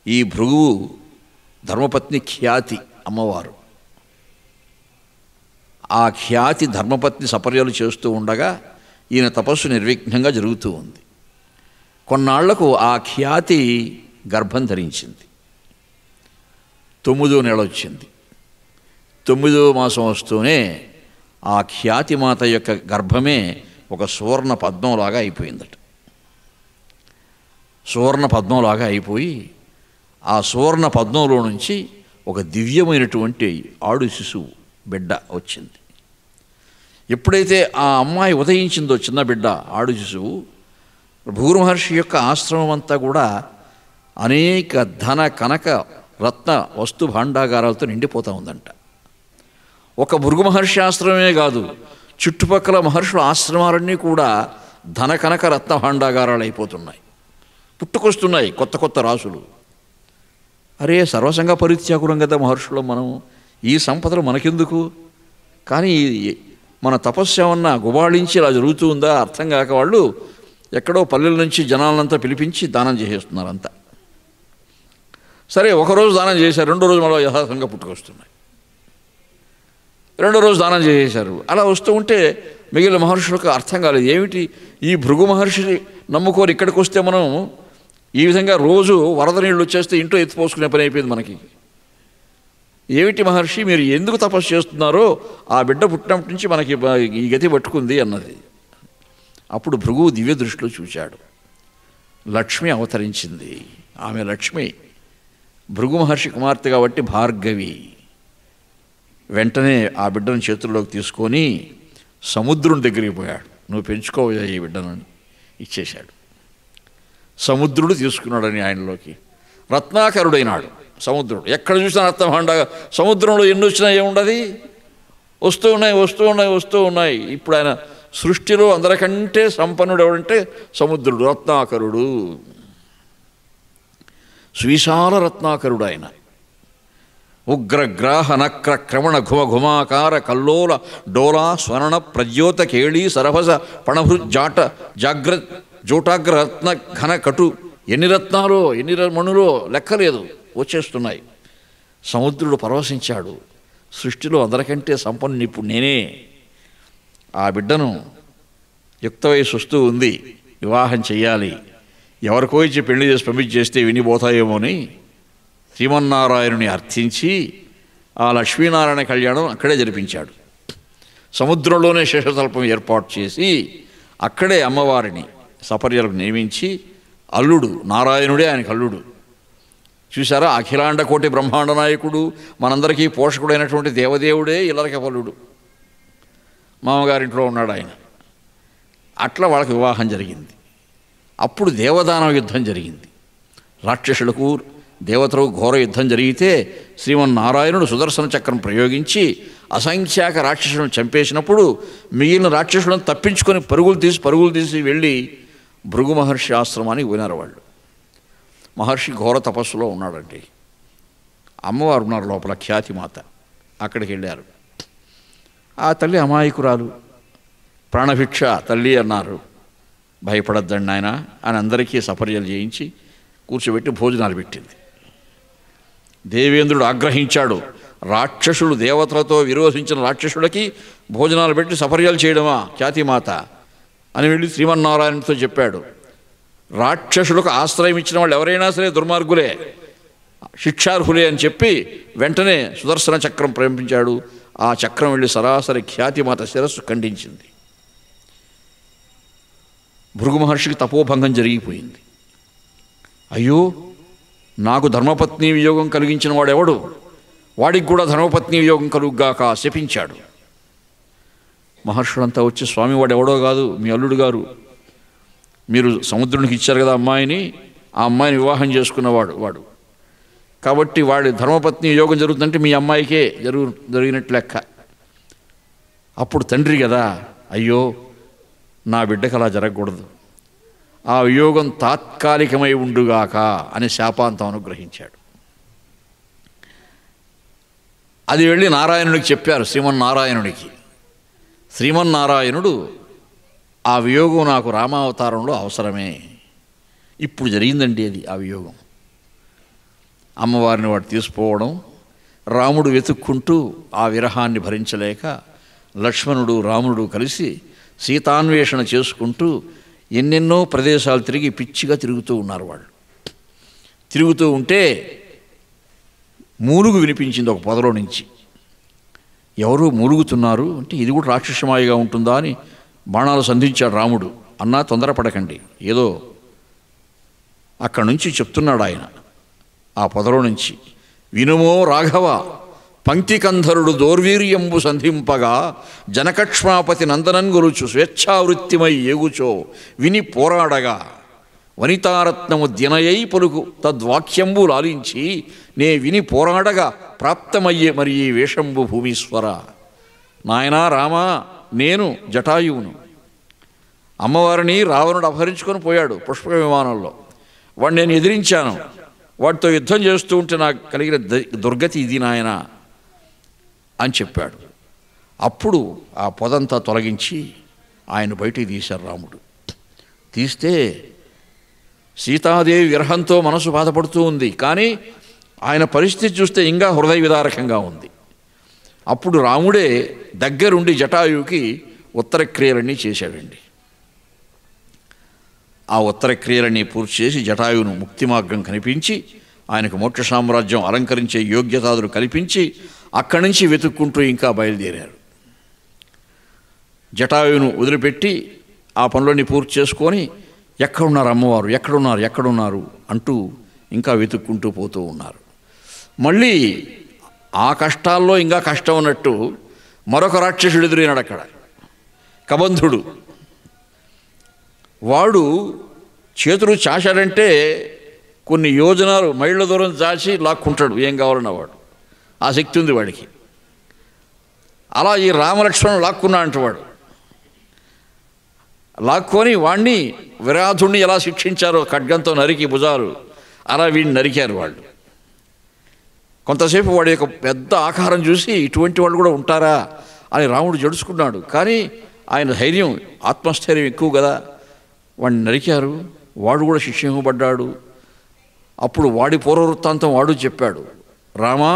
ఈ భృగువు ధర్మపత్ని ఖ్యాతి అమ్మవారు. ఆ ఖ్యాతి ధర్మపత్ని సపర్యలు చేస్తూ ఉండగా ఈయన తపస్సు నిర్విఘ్నంగా జరుగుతూ ఉంది. కొన్నాళ్లకు ఆ ఖ్యాతి గర్భం ధరించింది. 9వ నెల వచ్చింది. 9వ మాసం వస్తూనే ఆ ఖ్యాతి మాత యొక్క గర్భమే ఒక సువర్ణ పద్మంలాగా అయిపోయిందట. సువర్ణ పద్మంలాగా అయిపోయి ఆ సువర్ణ పద్మంలో నుంచి ఒక దివ్యమైనటువంటి ఆడు శిశువు బిడ్డ వచ్చింది. ఎప్పుడైతే ఆ అమ్మాయి ఉదయించిందో, చిన్న బిడ్డ ఆడు శిశువు, భృగు మహర్షి యొక్క ఆశ్రమం అంతా కూడా అనేక ధన కనక రత్న వస్తు భాండాగారాలతో నిండిపోతూ ఉందంట. ఒక భృగు మహర్షి ఆశ్రమమే కాదు, చుట్టుపక్కల మహర్షుల ఆశ్రమాలన్నీ కూడా ధన కనక రత్న భాండాగారాలు అయిపోతున్నాయి, పుట్టుకొస్తున్నాయి కొత్త కొత్త రాసులు. అరే, సర్వసంగ పరిత్యాగులం కదా మహర్షులు మనం, ఈ సంపదలు మనకెందుకు? కానీ మన తపస్సు ఏమన్నా గుబాళించి ఇలా జరుగుతూ ఉందా అర్థం కాక వాళ్ళు ఎక్కడో పల్లెల నుంచి జనాలంతా పిలిపించి దానం చేసేస్తున్నారు అంతా. సరే, ఒకరోజు దానం చేశారు, రెండో రోజు మళ్ళీ యథాతంగా పుట్టుకొస్తున్నాయి. రెండో రోజు దానం చేసేశారు. అలా వస్తూ ఉంటే మిగిలిన మహర్షులకు అర్థం కాలేదు, ఏమిటి ఈ భృగు మహర్షిని నమ్ముకొని ఇక్కడికి వస్తే మనం ఈ విధంగా రోజు వరద నీళ్ళు వచ్చేస్తే ఇంట్లో ఎత్తిపోసుకునే పని అయిపోయింది మనకి. ఏమిటి మహర్షి, మీరు ఎందుకు తపస్సు చేస్తున్నారో, ఆ బిడ్డ పుట్టినప్పటి నుంచి మనకి ఈ గతి పట్టుకుంది అన్నది. అప్పుడు భృగువు దివ్య దృష్టిలో చూశాడు, లక్ష్మి అవతరించింది. ఆమె లక్ష్మి భృగు మహర్షి కుమార్తె కాబట్టి భార్గవి. వెంటనే ఆ బిడ్డను చేతుల్లోకి తీసుకొని సముద్రుని దగ్గరికి పోయాడు. నువ్వు పెంచుకోవా ఈ బిడ్డను ఇచ్చేశాడు. సముద్రుడు తీసుకున్నాడని ఆయనలోకి. రత్నాకరుడైనాడు సముద్రుడు. ఎక్కడ చూసినా రత్నభాండ. సముద్రంలో ఎన్ని వచ్చినా ఏముండదు, వస్తూ ఉన్నాయి వస్తూ ఉన్నాయి వస్తూ ఉన్నాయి. ఇప్పుడు ఆయన సృష్టిలో అందరికంటే సంపన్నుడు ఎవడంటే సముద్రుడు, రత్నాకరుడు, సువిశాల రత్నాకరుడు ఆయన. ఉగ్రగ్రాహ నక్ర క్రమణ ఘుమ ఘుమాకార కల్లోల డోలా స్వర్ణ ప్రద్యోత కేళీ సరభస పణభృ జాట జాగ్రత్ జోటాగ్ర రత్న ఘన కటు, ఎన్ని రత్నాలో ఎన్ని మణులో లెక్కలేదు, వచ్చేస్తున్నాయి. సముద్రుడు పరవశించాడు, సృష్టిలో అందరికంటే సంపన్నుని ఇప్పుడు నేనే. ఆ బిడ్డను యుక్త వయసు వస్తూ ఉంది, వివాహం చెయ్యాలి, ఎవరికో ఇచ్చి పెళ్లి చేసి పంపించేస్తే వినిపోతాయేమో అని శ్రీమన్నారాయణుని అర్థించి ఆ లక్ష్మీనారాయణ కళ్యాణం అక్కడే జరిపించాడు. సముద్రంలోనే శేషతల్పం ఏర్పాటు చేసి అక్కడే అమ్మవారిని సపర్యలకు నియమించి, అల్లుడు నారాయణుడే ఆయనకు అల్లుడు. చూసారా, అఖిలాండ కోటి బ్రహ్మాండ నాయకుడు, మనందరికీ పోషకుడైనటువంటి దేవదేవుడే ఇళ్ళకి అల్లుడు. మామగారింట్లో ఉన్నాడు ఆయన. అట్లా వాళ్ళకి వివాహం జరిగింది. అప్పుడు దేవదానవ యుద్ధం జరిగింది. రాక్షసులకు దేవతలకు ఘోర యుద్ధం జరిగితే శ్రీమన్నారాయణుడు సుదర్శన చక్రం ప్రయోగించి అసంఖ్యాక రాక్షసులను చంపేసినప్పుడు మిగిలిన రాక్షసులను తప్పించుకొని పరుగులు తీసి వెళ్ళి భృగు మహర్షి ఆశ్రమానికి పోయినారు వాళ్ళు. మహర్షి ఘోర తపస్సులో ఉన్నాడండి. అమ్మవారు ఉన్నారు లోపల, ఖ్యాతిమాత. అక్కడికి వెళ్ళారు. ఆ తల్లి అమాయకురాలు, ప్రాణభిక్ష తల్లి అన్నారు. భయపడద్దండి నాయన అని అందరికీ సపర్యలు చేయించి కూర్చోబెట్టి భోజనాలు పెట్టింది. దేవేంద్రుడు ఆగ్రహించాడు, రాక్షసులు దేవతలతో విరోధించిన రాక్షసులకి భోజనాలు పెట్టి సపర్యలు చేయడమా ఖ్యాతిమాత అని వెళ్ళి శ్రీమన్నారాయణతో చెప్పాడు. రాక్షసులకు ఆశ్రయం ఇచ్చిన వాళ్ళు ఎవరైనా సరే దుర్మార్గులే, శిక్షార్హులే అని చెప్పి వెంటనే సుదర్శన చక్రం ప్రేమించాడు. ఆ చక్రం వెళ్ళి సరాసరి ఖ్యాతిమాత శిరస్సు ఖండించింది. భృగు మహర్షికి తపోభంగం జరిగిపోయింది. అయ్యో, నాకు ధర్మపత్ని వియోగం కలిగించిన వాడెవడు, వాడికి కూడా ధర్మపత్ని వియోగం కలుగుగాక శపించాడు. మహర్షులంతా వచ్చి, స్వామి వాడు ఎవడో కాదు, మీ అల్లుడు గారు, మీరు సముద్రునికి ఇచ్చారు కదా అమ్మాయిని, ఆ అమ్మాయిని వివాహం చేసుకున్నవాడు వాడు, కాబట్టి వాడి ధర్మపత్ని యోగం జరుగుతుందంటే మీ అమ్మాయికే జరిగినట్టు లెక్క. అప్పుడు తండ్రి కదా, అయ్యో నా బిడ్డకు అలా జరగకూడదు, ఆ వియోగం తాత్కాలికమై ఉండుగాక అని శాపాంతం అనుగ్రహించాడు. అది వెళ్ళి నారాయణుడికి చెప్పారు, శ్రీమన్నారాయణుడికి. శ్రీమన్నారాయణుడు, ఆ వియోగం నాకు రామావతారంలో అవసరమే, ఇప్పుడు జరిగిందండి అది ఆ వియోగం. అమ్మవారిని వాడు తీసుకుపోవడం, రాముడు వెతుక్కుంటూ ఆ విరహాన్ని భరించలేక లక్ష్మణుడు రాముడు కలిసి సీతాన్వేషణ చేసుకుంటూ ఎన్నెన్నో ప్రదేశాలు తిరిగి పిచ్చిగా తిరుగుతూ ఉన్నారు. వాళ్ళు తిరుగుతూ ఉంటే మూలుగు వినిపించింది ఒక పొదలో నుంచి. ఎవరో మూలుగుతున్నారు అంటే ఇది కూడా రాక్షసమాయిగా ఉంటుందా అని బాణాలు సంధించాడు రాముడు. అన్నా తొందరపడకండి, ఏదో అక్కడి నుంచి చెప్తున్నాడు ఆయన ఆ పొదలో నుంచి. వినుమో రాఘవ, పంక్తికంధరుడు దౌర్వీర్యంబు సంధింపగా జనకక్ష్మాపతి నందనం గురుచు స్వేచ్ఛావృత్తిమై ఏగుచో విని పోరాడగా వనితారత్నము దినయై పలుకు తద్వాక్యంబు లాలించి నే విని పోరాడగా ప్రాప్తమయ్యే మరి ఈ వేషంబు భూమీశ్వర. నాయనా రామా, నేను జటాయువును. అమ్మవారిని రావణుడు అపహరించుకొని పోయాడు పుష్పక విమానంలో. వాడిని నేను ఎదిరించాను. వాడితో యుద్ధం చేస్తూ ఉంటే నాకు కలిగిన దుర్గతి ఇది నాయన అని చెప్పాడు. అప్పుడు ఆ పొదంతా తొలగించి ఆయన బయటికి తీశారు రాముడు. తీస్తే సీతాదేవి విరహంతో మనసు బాధపడుతూ ఉంది. కానీ ఆయన పరిస్థితి చూస్తే ఇంకా హృదయ విదారకంగా ఉంది. అప్పుడు రాముడే దగ్గరుండి జటాయువుకి ఉత్తర క్రియలన్నీ చేశాడండి. ఆ ఉత్తర క్రియలన్నీ పూర్తి చేసి జటాయువును ముక్తి మార్గం కనిపించి ఆయనకు మోక్ష సామ్రాజ్యం అలంకరించే యోగ్యతాదులు కల్పించి అక్కడి నుంచి వెతుక్కుంటూ ఇంకా బయలుదేరారు. జటాయువును వదిలిపెట్టి ఆ పనులన్నీ పూర్తి చేసుకొని ఎక్కడున్నారు అమ్మవారు, ఎక్కడున్నారు అంటూ ఇంకా వెతుక్కుంటూ పోతూ ఉన్నారు. మళ్ళీ ఆ కష్టాల్లో ఇంకా కష్టం ఉన్నట్టు మరొక రాక్షసుడు ఎదురైనాడు అక్కడ, కబంధుడు. వాడు చేతులు చాచాడంటే కొన్ని యోజనాలు మైళ్ళ దూరం చాచి లాక్కుంటాడు ఏం కావాలన్న వాడు. ఆ శక్తి ఉంది వాడికి. అలా ఈ రామలక్ష్మణుడు లాక్కున్నా అంటవాడు. లాక్కొని వాణ్ణి విరాధుణ్ణి ఎలా శిక్షించారో ఖడ్గంతో నరికి భుజాలు, అలా వీడిని నరికారు వాళ్ళు. కొంతసేపు వాడి యొక్క పెద్ద ఆకారం చూసి ఇటువంటి వాళ్ళు కూడా ఉంటారా అని రాముడు జడుచుకున్నాడు. కానీ ఆయన ధైర్యం, ఆత్మస్థైర్యం ఎక్కువ కదా. వాడిని నరికారు. వాడు కూడా శిక్ష ఇవ్వబడ్డాడు. అప్పుడు వాడి పూర్వవృత్తాంతం వాడు చెప్పాడు, రామా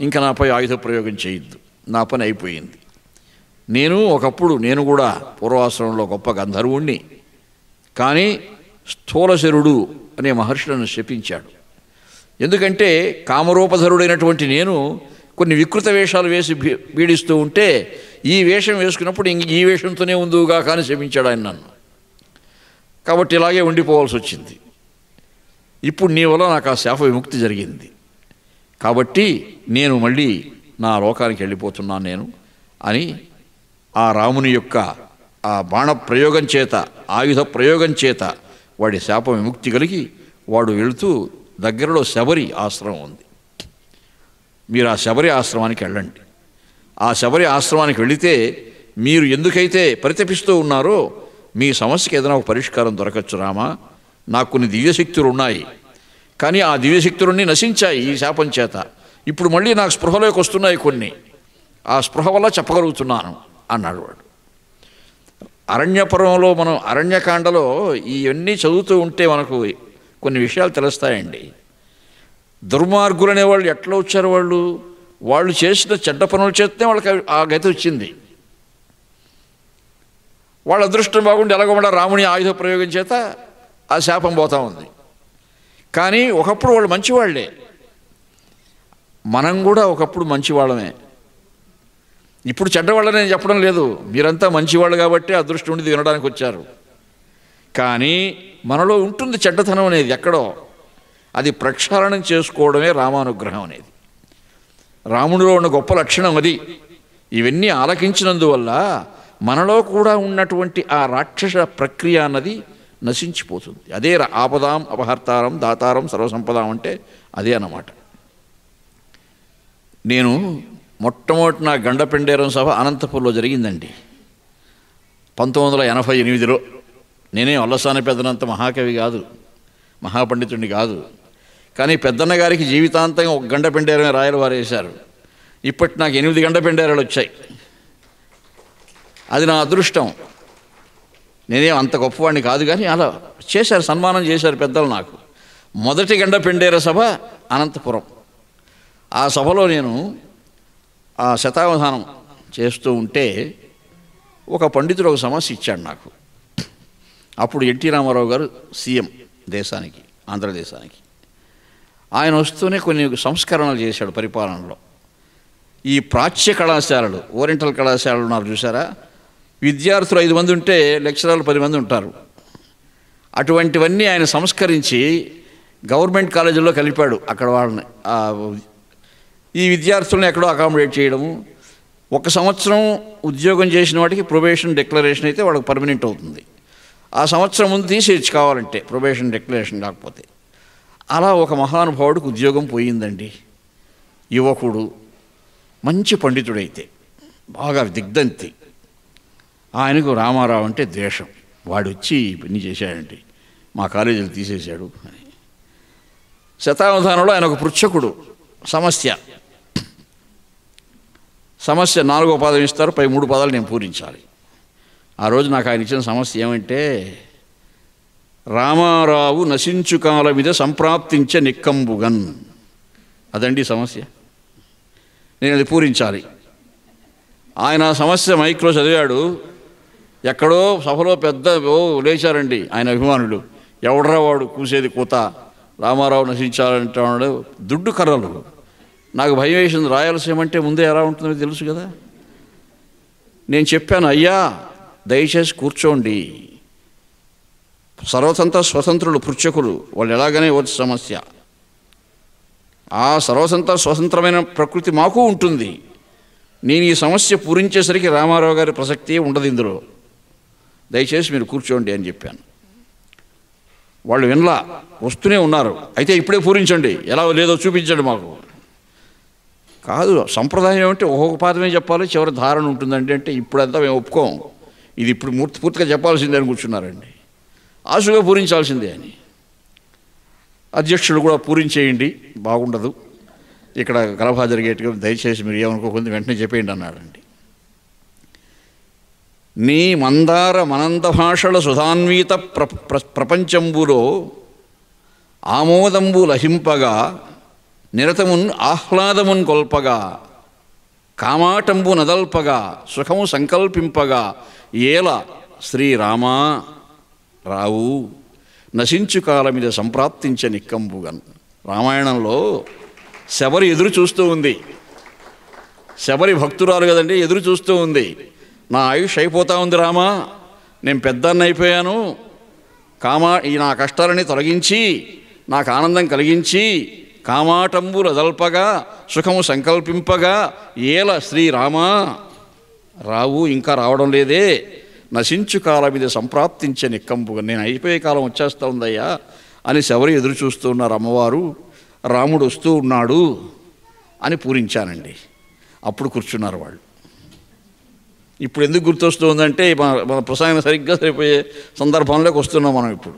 ఇంకా నాపై ఆయుధ ప్రయోగం చేయొద్దు, నా పని అయిపోయింది. నేను కూడా పూర్వాశ్రమంలో గొప్ప గంధర్వుణ్ణి. కానీ స్థూలశరుడు అనే మహర్షులను శపించాడు. ఎందుకంటే కామరూపధరుడైనటువంటి నేను కొన్ని వికృత వేషాలు వేసి పీడిస్తూ ఉంటే ఈ వేషం వేసుకున్నప్పుడు ఇంక ఈ వేషంతోనే ఉందిగా కానీ శపించాడు ఆయన నన్ను. కాబట్టి ఇలాగే ఉండిపోవాల్సి వచ్చింది. ఇప్పుడు నీ వల్ల నాకు ఆ శాప విముక్తి జరిగింది. కాబట్టి నేను మళ్ళీ నా లోకానికి వెళ్ళిపోతున్నాను నేను అని ఆ రాముని యొక్క ఆ బాణ ప్రయోగం చేత, ఆయుధ ప్రయోగం చేత వాడి శాప విముక్తి కలిగి వాడు వెళుతూ దగ్గరలో శబరి ఆశ్రమం ఉంది. మీరు ఆ శబరి ఆశ్రమానికి వెళ్ళండి. ఆ శబరి ఆశ్రమానికి వెళితే మీరు ఎందుకైతే పరితపిస్తూ ఉన్నారో మీ సమస్యకి ఏదైనా ఒక పరిష్కారం దొరకచ్చు రామా. నాకు కొన్ని దివ్యశక్తులు ఉన్నాయి, కానీ ఆ దివ్యశక్తులన్నీ నశించాయి ఈ శాపం చేత. ఇప్పుడు మళ్ళీ నాకు స్పృహలోకి వస్తున్నాయి కొన్ని. ఆ స్పృహ వల్ల చెప్పగలుగుతున్నాను అన్నాడు వాడు. అరణ్యపర్వంలో మనం అరణ్యకాండలో ఇవన్నీ చదువుతూ ఉంటే మనకు కొన్ని విషయాలు తెలుస్తాయండి. దుర్మార్గులు అనేవాళ్ళు ఎట్లా వచ్చారు? వాళ్ళు చేసిన చెడ్డ పనుల చేతనే వాళ్ళకి ఆ గతి వచ్చింది. వాళ్ళ అదృష్టం బాగుండి ఎలాగొండ రాముని ఆయుధ ప్రయోగం చేత ఆ శాపం పోతూ ఉంది. కానీ ఒకప్పుడు వాళ్ళు మంచివాళ్లే. మనం కూడా ఒకప్పుడు మంచివాళ్ళమే. ఇప్పుడు చెడ్డవాళ్ళని నేను చెప్పడం లేదు. మీరంతా మంచివాళ్ళు కాబట్టి అదృష్టం ఉండి వినడానికి వచ్చారు. కానీ మనలో ఉంటుంది చెడ్డతనం అనేది ఎక్కడో. అది ప్రక్షాళనం చేసుకోవడమే రామానుగ్రహం అనేది. రాముడిలో ఉన్న గొప్ప లక్షణం అది. ఇవన్నీ ఆలకించినందువల్ల మనలో కూడా ఉన్నటువంటి ఆ రాక్షస ప్రక్రియ అన్నది నశించిపోతుంది. అదే ఆపదాం అపహర్తారం దాతారం సర్వసంపదాం అంటే అదే అన్నమాట. నేను మొట్టమొదటి నా గండపెండేరం సభ అనంతపూర్లో జరిగిందండి 1988లో. నేనే వల్లసాని పెద్దనంత మహాకవి కాదు, మహాపండితుడిని కాదు. కానీ పెద్దన్న గారికి జీవితాంతంగా ఒక గండపెండేరమే రాయలు వారు వేశారు. ఇప్పటి నాకు 8 గండపెండేరాలు వచ్చాయి. అది నా అదృష్టం. నేనేం అంత గొప్పవాడిని కాదు, కానీ అలా చేశారు, సన్మానం చేశారు పెద్దలు నాకు. మొదటి గండపెండేర సభ అనంతపురం. ఆ సభలో నేను ఆ శతావధానం చేస్తూ ఉంటే ఒక పండితుడు ఒక సమస్య ఇచ్చాడు నాకు. అప్పుడు ఎన్టీ రామారావు గారు సీఎం దేశానికి, ఆంధ్రదేశానికి. ఆయన వస్తూనే కొన్ని సంస్కరణలు చేశాడు పరిపాలనలో. ఈ ప్రాచ్య కళాశాలలు, ఓరియంటల్ కళాశాలలు ఉన్నారు చూసారా, విద్యార్థులు 5 మంది ఉంటే లెక్చరర్లు 10 మంది ఉంటారు. అటువంటివన్నీ ఆయన సంస్కరించి గవర్నమెంట్ కాలేజీల్లో కలిపాడు. అక్కడ వాళ్ళని ఈ విద్యార్థులను ఎక్కడో అకామిడేట్ చేయడము. 1 సంవత్సరం ఉద్యోగం చేసిన వాటికి ప్రొబేషన్ డిక్లరేషన్ అయితే వాడికి పర్మనెంట్ అవుతుంది. ఆ సంవత్సరం ముందు తీసేయచ్చు కావాలంటే, ప్రొబేషన్ డిక్లరేషన్ కాకపోతే. అలా ఒక మహానుభావుడికి ఉద్యోగం పోయిందండి. యువకుడు, మంచి పండితుడైతే, బాగా దిగ్ధంతి. ఆయనకు రామారావు అంటే ద్వేషం. వాడు వచ్చి పని చేశాడండి, మా కాలేజీలు తీసేశాడు అని. శతావధానంలో ఆయన ఒక పృచ్ఛకుడు. సమస్య 4వ పాదం ఇస్తారు, పై 3 పదాలు నేను పూరించాలి. ఆ రోజు నాకు ఆయన ఇచ్చిన సమస్య ఏమంటే, రామారావు నశించు కాల మీద సంప్రాప్తించే నిక్కంబుగన్. అదండి సమస్య. నేను అది పూరించాలి. ఆయన సమస్య మైక్లో చదివాడు. ఎక్కడో సభలో పెద్ద లేచారండి ఆయన అభిమానులు. ఎవడరా వాడు కూసేది కూత, రామారావు నశించాలంటాడు, దుడ్డు కర్రలు. నాకు భయం వేసింది, రాయలసీమ అంటే ముందే ఎలా ఉంటుందో తెలుసు కదా. నేను చెప్పాను, అయ్యా దయచేసి కూర్చోండి, సర్వతంత్ర స్వతంత్రులు పృచ్ఛకులు, వాళ్ళు ఎలాగనే వచ్చి సమస్య. ఆ సర్వతంత్ర స్వతంత్రమైన ప్రకృతి మాకు ఉంటుంది. నేను ఈ సమస్య పూరించేసరికి రామారావు గారి ప్రసక్తి ఉండదు ఇందులో, దయచేసి మీరు కూర్చోండి అని చెప్పాను. వాళ్ళు వినలా, వస్తూనే ఉన్నారు. అయితే ఇప్పుడే పూరించండి, ఎలా లేదో చూపించండి మాకు. కాదు, సంప్రదాయం ఏమంటే ఒక్కొక్క పాదమే చెప్పాలి, చివరి ధారణ ఉంటుందండి. అంటే ఇప్పుడంతా మేము ఒప్పుకోం, ఇది ఇప్పుడు పూర్తిగా చెప్పాల్సిందే అని కూర్చున్నారండి. ఆశుగా పూరించాల్సిందే అని. అధ్యక్షుడు కూడా పూరించేయండి, బాగుండదు ఇక్కడ గలభా జరిగేట్టుగా, దయచేసి మీరు ఏమనుకోకుండా వెంటనే చెప్పేయండి అన్నాడండి. నీ మందార మనంద భాషల సుధాన్విత ప్రపంచంబులో ఆమోదంబు లహింపగా, నిరతమున్ ఆహ్లాదమున్ కొల్పగా, కామాటంబు నదల్పగా, సుఖము సంకల్పింపగా, ఏల శ్రీరామా రావు నశించు కాల మీద సంప్రాప్తించే నిక్కంబుగన్. రామాయణంలో శబరి ఎదురు చూస్తూ ఉంది. శబరి భక్తురాలు కదండి, ఎదురు చూస్తూ ఉంది. నా ఆయుష్ అయిపోతా ఉంది రామా, నేను పెద్దన్న అయిపోయాను, ఈ నా కష్టాలని తొలగించి నాకు ఆనందం కలిగించి, కామాటంబుల దల్పగా సుఖము సంకల్పింపగా, ఏల శ్రీరామా రావు ఇంకా రావడం లేదే, నశించు కాలం మీద సంప్రాప్తించే నిక్కంపుగా, నేను అయిపోయే కాలం వచ్చేస్తూ ఉందయ్యా అని శబరి ఎదురు చూస్తూ ఉన్నారు అమ్మవారు. రాముడు వస్తూ ఉన్నాడు అని పూరించానండి. అప్పుడు కూర్చున్నారు వాళ్ళు. ఇప్పుడు ఎందుకు గుర్తొస్తూ ఉందంటే మన ప్రసంగం సరిగ్గా సరిపోయే సందర్భంలోకి వస్తున్నాం మనం. ఇప్పుడు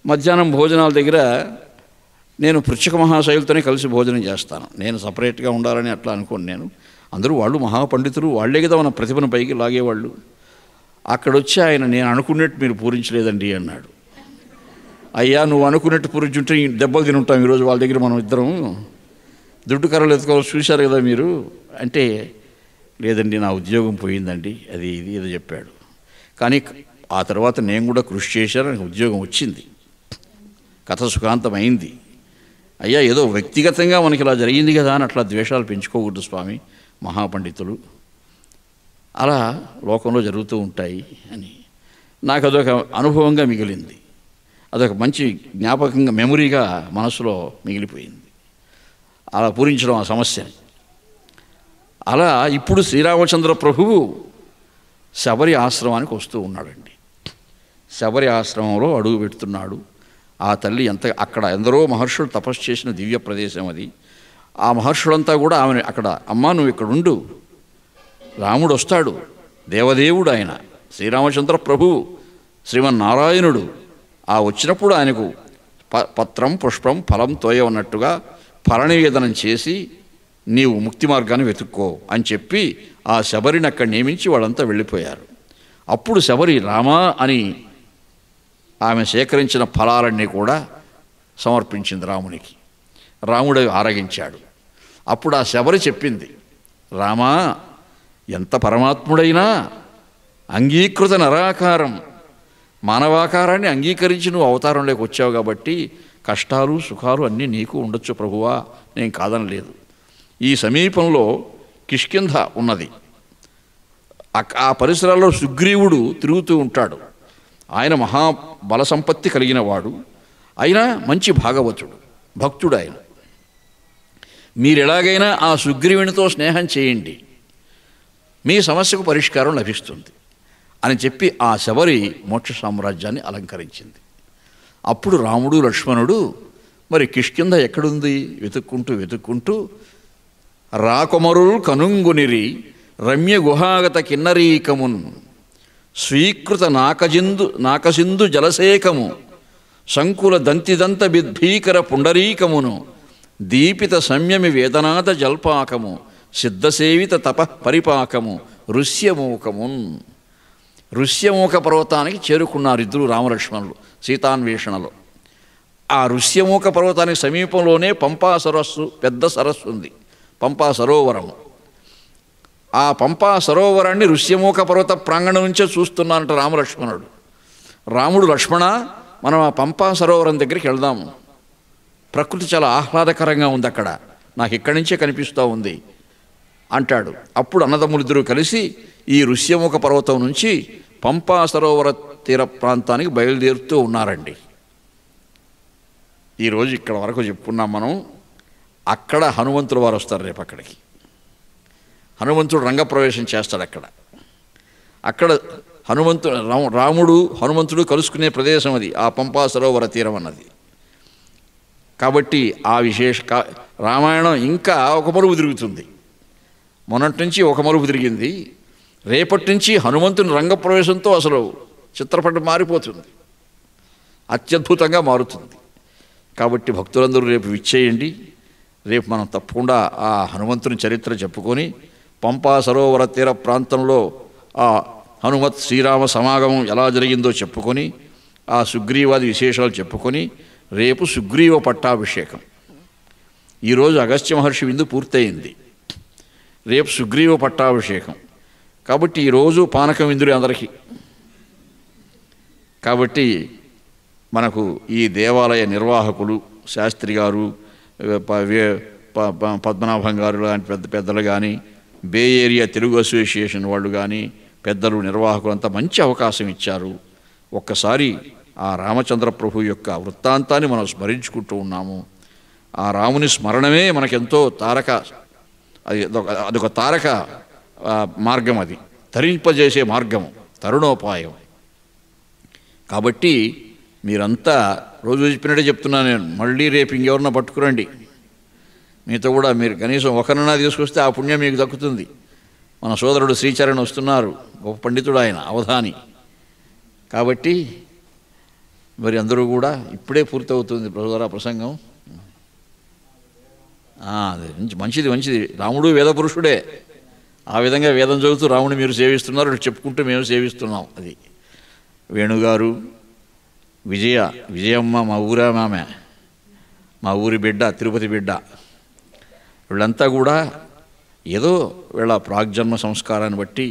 మధ్యాహ్నం భోజనాల దగ్గర నేను పృచ్ఛక మహాశైలతోనే కలిసి భోజనం చేస్తాను. నేను సపరేట్గా ఉండాలని అట్లా అనుకోను నేను. అందరూ వాళ్ళు మహాపండితులు, వాళ్ళే కదా మన ప్రతిభను పైకి లాగేవాళ్ళు. అక్కడొచ్చి ఆయన, నేను అనుకున్నట్టు మీరు పూరించలేదండి అన్నాడు. అయ్యా నువ్వు అనుకున్నట్టు పూరించుంటే దెబ్బలు తినుంటాం ఈరోజు వాళ్ళ దగ్గర మనం ఇద్దరం. దుడ్డు కర్రలు ఎత్తుకోవాలి చూశారు కదా మీరు అంటే, లేదండి నా ఉద్యోగం పోయిందండి, అది ఇది ఏదో చెప్పాడు. కానీ ఆ తర్వాత నేను కూడా కృషి చేశాను, నాకు ఉద్యోగం వచ్చింది, కథ సుఖాంతమైంది. అయ్యా ఏదో వ్యక్తిగతంగా మనకి ఇలా జరిగింది కదా అని అట్లా ద్వేషాలు పెంచుకోకూడదు స్వామి, మహాపండితులు అలా లోకంలో జరుగుతూ ఉంటాయి అని నాకు అదొక అనుభవంగా మిగిలింది. అదొక మంచి జ్ఞాపకంగా, మెమొరీగా మనసులో మిగిలిపోయింది. అలా పూరించడం ఆ సమస్యని. అలా ఇప్పుడు శ్రీరామచంద్ర ప్రభువు శబరి ఆశ్రమానికి వస్తూ ఉన్నాడండి. శబరి ఆశ్రమంలో అడుగు పెడుతున్నాడు. ఆ తల్లి అక్కడ ఎందరో మహర్షులు తపస్సు చేసిన దివ్య ప్రదేశం అది. ఆ మహర్షులంతా కూడా ఆమెను అక్కడ, అమ్మా నువ్వు ఇక్కడ ఉండు, రాముడు వస్తాడు, దేవదేవుడు ఆయన శ్రీరామచంద్ర ప్రభువు శ్రీమన్నారాయణుడు, ఆ వచ్చినప్పుడు ఆయనకు పత్రం పుష్పం ఫలం తోయవన్నట్టుగా ఫలనివేదనం చేసి నీవు ముక్తి మార్గాన్ని వెతుక్కో అని చెప్పి ఆ శబరిని అక్కడ నియమించి వాళ్ళంతా వెళ్ళిపోయారు. అప్పుడు శబరి రామా అని ఆమె సేకరించిన ఫలాలన్నీ కూడా సమర్పించింది రామునికి. రాముడు ఆరగించాడు. అప్పుడు ఆ శబరి చెప్పింది, రామా ఎంత పరమాత్ముడైనా అంగీకృత నరాకారం, మానవాకారాన్ని అంగీకరించి నువ్వు అవతారంలోకి వచ్చావు కాబట్టి కష్టాలు సుఖాలు అన్నీ నీకు ఉండొచ్చు ప్రభువా, నేను కాదనలేదు. ఈ సమీపంలో కిష్కింధ ఉన్నది, ఆ పరిసరాల్లో సుగ్రీవుడు తిరుగుతూ ఉంటాడు. ఆయన మహాబల సంపత్తి కలిగిన వాడు, అయినా మంచి భాగవతుడు, భక్తుడు. ఆయన మీరు ఎలాగైనా ఆ సుగ్రీవునితో స్నేహం చేయండి, మీ సమస్యకు పరిష్కారం లభిస్తుంది అని చెప్పి ఆ శబరి మోక్ష సామ్రాజ్యాన్ని అలంకరించింది. అప్పుడు రాముడు లక్ష్మణుడు మరి కిష్కింధ ఎక్కడుంది వెతుక్కుంటూ రాకొమరుల్ కనుంగునిరి రమ్య గుహాగత కిన్నరీకమున్ స్వీకృత నాకసింధు జలసేకము సంకుల దంతిదంత బిద్భీకర పుండరీకమును దీపిత సంయమి వేదనాథ జల్పాకము సిద్ధసేవిత తప పరిపాకము ఋష్యమూకమున్. ఋష్యమూక పర్వతానికి చేరుకున్నారు ఇద్దరు రామలక్ష్మణులు సీతాన్వేషణలో. ఆ ఋష్యమూక పర్వతానికి సమీపంలోనే పంపా సరస్సు, పెద్ద సరస్సు ఉంది, పంపా సరోవరము. ఆ పంపా సరోవరాన్ని ఋష్యమూక పర్వత ప్రాంగణం నుంచే చూస్తున్నానంట రామలక్ష్మణుడు. రాముడు, లక్ష్మణ మనం ఆ పంపా సరోవరం దగ్గరికి వెళ్దాము, ప్రకృతి చాలా ఆహ్లాదకరంగా ఉంది అక్కడ, నాకు ఇక్కడి నుంచే కనిపిస్తూ ఉంది అంటాడు. అప్పుడు అన్నదమ్ములిద్దరూ కలిసి ఈ ఋష్యముఖ పర్వతం నుంచి పంపా సరోవర తీర ప్రాంతానికి బయలుదేరుతూ ఉన్నారండి. ఈరోజు ఇక్కడ వరకు చెప్పుకున్నాం మనం. అక్కడ హనుమంతుడు వారు వస్తారు రేపు అక్కడికి. హనుమంతుడు రంగప్రవేశం చేస్తాడు అక్కడ రాముడు హనుమంతుడు కలుసుకునే ప్రదేశం అది, ఆ పంపా సరోవర తీరం అన్నది. కాబట్టి ఆ రామాయణం ఇంకా ఒక మలుపు తిరుగుతుంది. మొన్నటి నుంచి ఒక మలుపు తిరిగింది, రేపటి నుంచి హనుమంతుని రంగప్రవేశంతో అసలు చిత్రపటం మారిపోతుంది, అత్యద్భుతంగా మారుతుంది. కాబట్టి భక్తులందరూ రేపు విచ్చేయండి. రేపు మనం తప్పకుండా ఆ హనుమంతుని చరిత్ర చెప్పుకొని పంపా సరోవర తీర ప్రాంతంలో ఆ హనుమత్ శ్రీరామ సమాగమం ఎలా జరిగిందో చెప్పుకొని ఆ సుగ్రీవాది విశేషాలు చెప్పుకొని రేపు సుగ్రీవ పట్టాభిషేకం. ఈరోజు అగస్త్య మహర్షి విందు పూర్తయింది, రేపు సుగ్రీవ పట్టాభిషేకం. కాబట్టి ఈరోజు పానకం విందులు అందరికీ. కాబట్టి మనకు ఈ దేవాలయ నిర్వాహకులు శాస్త్రి గారు, పద్మనాభం గారు లాంటి పెద్దలు కానీ, బే ఏరియా తెలుగు అసోసియేషన్ వాళ్ళు కానీ, పెద్దలు నిర్వాహకులు అంతా మంచి అవకాశం ఇచ్చారు. ఒక్కసారి ఆ రామచంద్ర ప్రభు యొక్క వృత్తాంతాన్ని మనం స్మరించుకుంటూ ఉన్నాము. ఆ రాముని స్మరణమే మనకెంతో అదొక తారక మార్గం, అది తరింపజేసే మార్గము, తరుణోపాయం. కాబట్టి మీరంతా రోజు చెప్పినట్టే చెప్తున్నాను నేను, మళ్ళీ రేపు ఇంకెవరన్నా పట్టుకురండి, మీతో కూడా మీరు కనీసం ఒకరినన్నా తీసుకొస్తే ఆ పుణ్యం మీకు దక్కుతుంది. మన సోదరుడు శ్రీచరణ్ వస్తున్నారు, గొప్ప పండితుడు ఆయన, అవధాని. కాబట్టి మరి అందరూ కూడా ఇప్పుడే పూర్తవుతుంది సోదర ప్రసంగం. మంచిది. రాముడు వేద పురుషుడే, ఆ విధంగా వేదం చదువుతూ రాముడిని మీరు సేవిస్తున్నారు, చెప్పుకుంటూ మేము సేవిస్తున్నాం. అది వేణుగారు, విజయమ్మ, మా ఊరామె, మా ఊరి బిడ్డ, తిరుపతి బిడ్డ, వీళ్ళంతా కూడా ఏదో వీళ్ళ ప్రాగ్జన్మ సంస్కారాన్ని బట్టి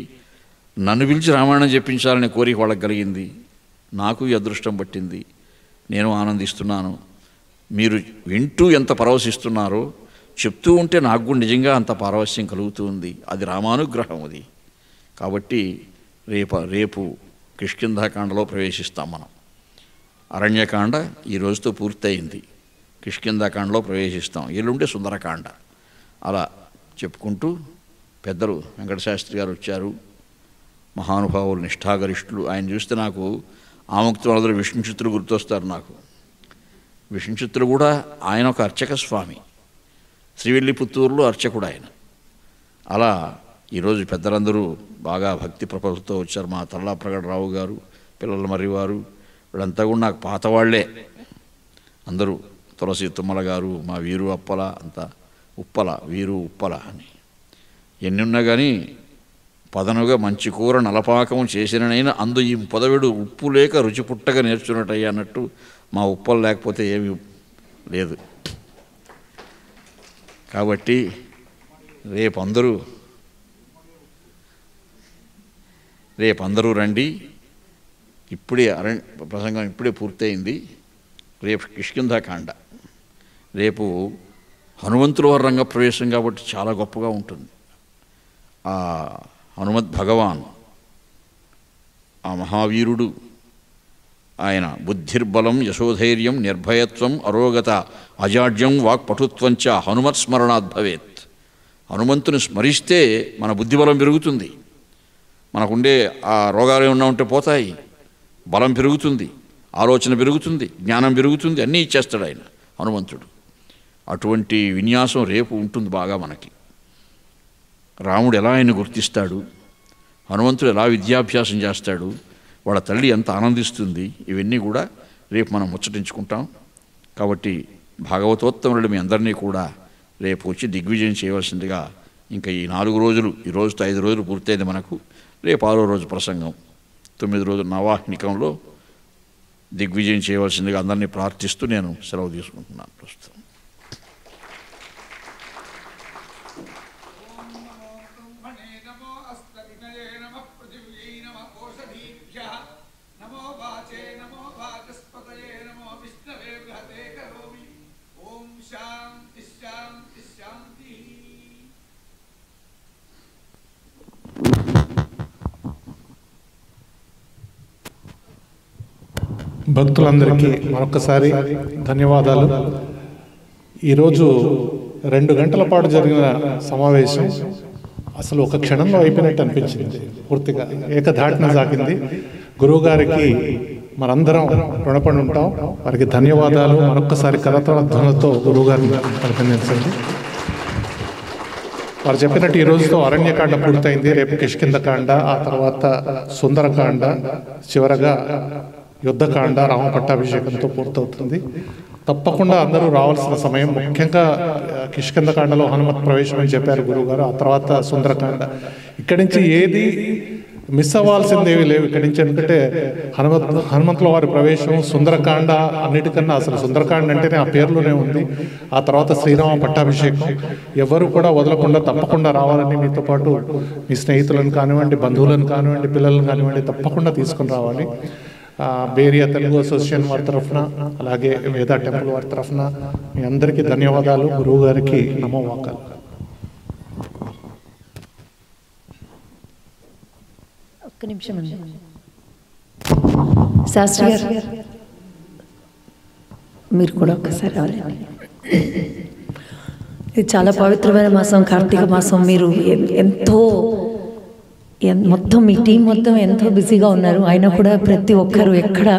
నన్ను పిలిచి రామాయణం చెప్పించాలనే కోరిక వాళ్ళకి కలిగింది. నాకు ఈ అదృష్టం పట్టింది, నేను ఆనందిస్తున్నాను. మీరు వింటూ ఎంత పరవశిస్తున్నారో చెప్తూ ఉంటే నాకు కూడా నిజంగా అంత పారవశ్యం కలుగుతూ ఉంది. అది రామానుగ్రహం అది. కాబట్టి రేపు కిష్కింధాకాండలో ప్రవేశిస్తాం మనం. అరణ్యకాండ ఈ రోజుతో పూర్తయింది, కిష్కింధాకాండలో ప్రవేశిస్తాం. ఎల్లుంటే సుందరకాండ. అలా చెప్పుకుంటూ పెద్దలు వెంకటశాస్త్రి గారు వచ్చారు, మహానుభావులు, నిష్ఠాగరిష్ఠులు. ఆయన చూస్తే నాకు ఆముక్తులందరూ విష్ణుచిత్తులు గుర్తొస్తారు నాకు. విష్ణుచిత్తులు కూడా ఆయన ఒక అర్చక స్వామి, శ్రీవిల్లిపుత్తూరులో అర్చకుడు ఆయన. అలా ఈరోజు పెద్దలందరూ బాగా భక్తి ప్రపలతో వచ్చారు. మా తల్లా ప్రగడరావు గారు, పిల్లల మర్రివారు, వీళ్ళంతా కూడా నాకు పాతవాళ్లే అందరూ. తులసి తుమ్మల గారు, మా వీరు అప్పల, అంతా ఉప్పల, వీరు ఉప్పల అని ఎన్ని ఉన్నా కానీ పదనుగా మంచి కూర నలపాకము చేసిననైనా అందు ఈ పొదవిడు ఉప్పు లేక రుచి పుట్టగా నేర్చున్నట్టయ్యా అన్నట్టు మా ఉప్పలు లేకపోతే ఏమీ లేదు. కాబట్టి రేపందరూ రండి. ఇప్పుడే ప్రసంగం ఇప్పుడే పూర్తయింది. రేపు కిష్కింధాకాండ, రేపు హనుమంతుల వారి రంగ ప్రవేశం కాబట్టి చాలా గొప్పగా ఉంటుంది. ఆ హనుమద్ భగవాన్, ఆ మహావీరుడు ఆయన బుద్ధిర్బలం యశోధైర్యం నిర్భయత్వం అరోగత అజాడ్యం వాక్పటుత్వంచ హనుమత్స్మరణాత్ భవేత్. హనుమంతుని స్మరిస్తే మన బుద్ధిబలం పెరుగుతుంది, మనకుండే ఆ రోగాలు ఏమన్నా ఉంటే పోతాయి, బలం పెరుగుతుంది, ఆలోచన పెరుగుతుంది, జ్ఞానం పెరుగుతుంది, అన్నీ ఇచ్చేస్తాడు ఆయన హనుమంతుడు. అటువంటి విన్యాసం రేపు ఉంటుంది బాగా మనకి. రాముడు ఎలా ఆయన గుర్తిస్తాడు, హనుమంతుడు ఎలా విద్యాభ్యాసం చేస్తాడు, వాళ్ళ తల్లి ఎంత ఆనందిస్తుంది, ఇవన్నీ కూడా రేపు మనం ముచ్చటించుకుంటాం. కాబట్టి భాగవతోత్తములు మీ అందరినీ కూడా రేపు వచ్చి దిగ్విజయం చేయవలసిందిగా, ఇంకా ఈ 4 రోజులు, ఈ రోజుతో 5 రోజులు పూర్తయింది మనకు. రేపు 6వ రోజు ప్రసంగం, 9 రోజులు నవాహ్నికంలో దిగ్విజయం చేయవలసిందిగా అందరినీ ప్రార్థిస్తూ నేను సెలవు తీసుకుంటున్నాను ప్రస్తుతం. భక్తులందరికీ మరొకసారి ధన్యవాదాలు. ఈరోజు 2 గంటల పాటు జరిగిన సమావేశం అసలు ఒక క్షణంలో అయిపోయినట్టు అనిపించింది. పూర్తిగా ఏకధాటిన సాగింది. గురువుగారికి మనందరం రుణపడి ఉంటాం. వారికి ధన్యవాదాలు. మరొకసారి కరతాళధ్వనులతో గురువుగారిని అభినందించండి. వారు చెప్పినట్టు ఈ రోజుతో అరణ్యకాండ పూర్తయింది. రేపు కిష్కింధకాండ, ఆ తర్వాత సుందరకాండ, చివరగా యుద్ధకాండ రామ పట్టాభిషేకంతో పూర్తవుతుంది. తప్పకుండా అందరూ రావాల్సిన సమయం. ముఖ్యంగా కిష్కింధకాండలో హనుమత్ ప్రవేశం అని చెప్పారు గురువుగారు. ఆ తర్వాత సుందరకాండ. ఇక్కడి నుంచి ఏది మిస్ అవ్వాల్సిందేవి లేవు ఇక్కడి నుంచి. ఎందుకంటే హనుమంతుల వారి ప్రవేశం, సుందరకాండ అన్నిటికన్నా అసలు సుందరకాండ అంటేనే ఆ పేర్లోనే ఉంది. ఆ తర్వాత శ్రీరామ పట్టాభిషేకం. ఎవరు కూడా వదలకుండా తప్పకుండా రావాలని, మీతో పాటు మీ స్నేహితులను కానివ్వండి, బంధువులను కానివ్వండి, పిల్లలను కానివ్వండి, తప్పకుండా తీసుకుని రావాలి. బేరియా తెలుగు అసోసియేషన్ వారి తరఫున, అలాగే వేదా టెంపుల్ వారి తరఫున మీ అందరికీ ధన్యవాదాలు. గురువు గారికి నమో వాకాలు. ఒక్క నిమిషం అండి. శాస్త్రి గారు మీరు కూడా ఒక్కసారి రావాలండి. ఇది చాలా పవిత్రమైన మాసం, కార్తీక మాసం. మీరు ఎంతో మొత్తం మీ టీం మొత్తం ఎంతో బిజీగా ఉన్నారు. అయినా కూడా ప్రతి ఒక్కరు ఎక్కడ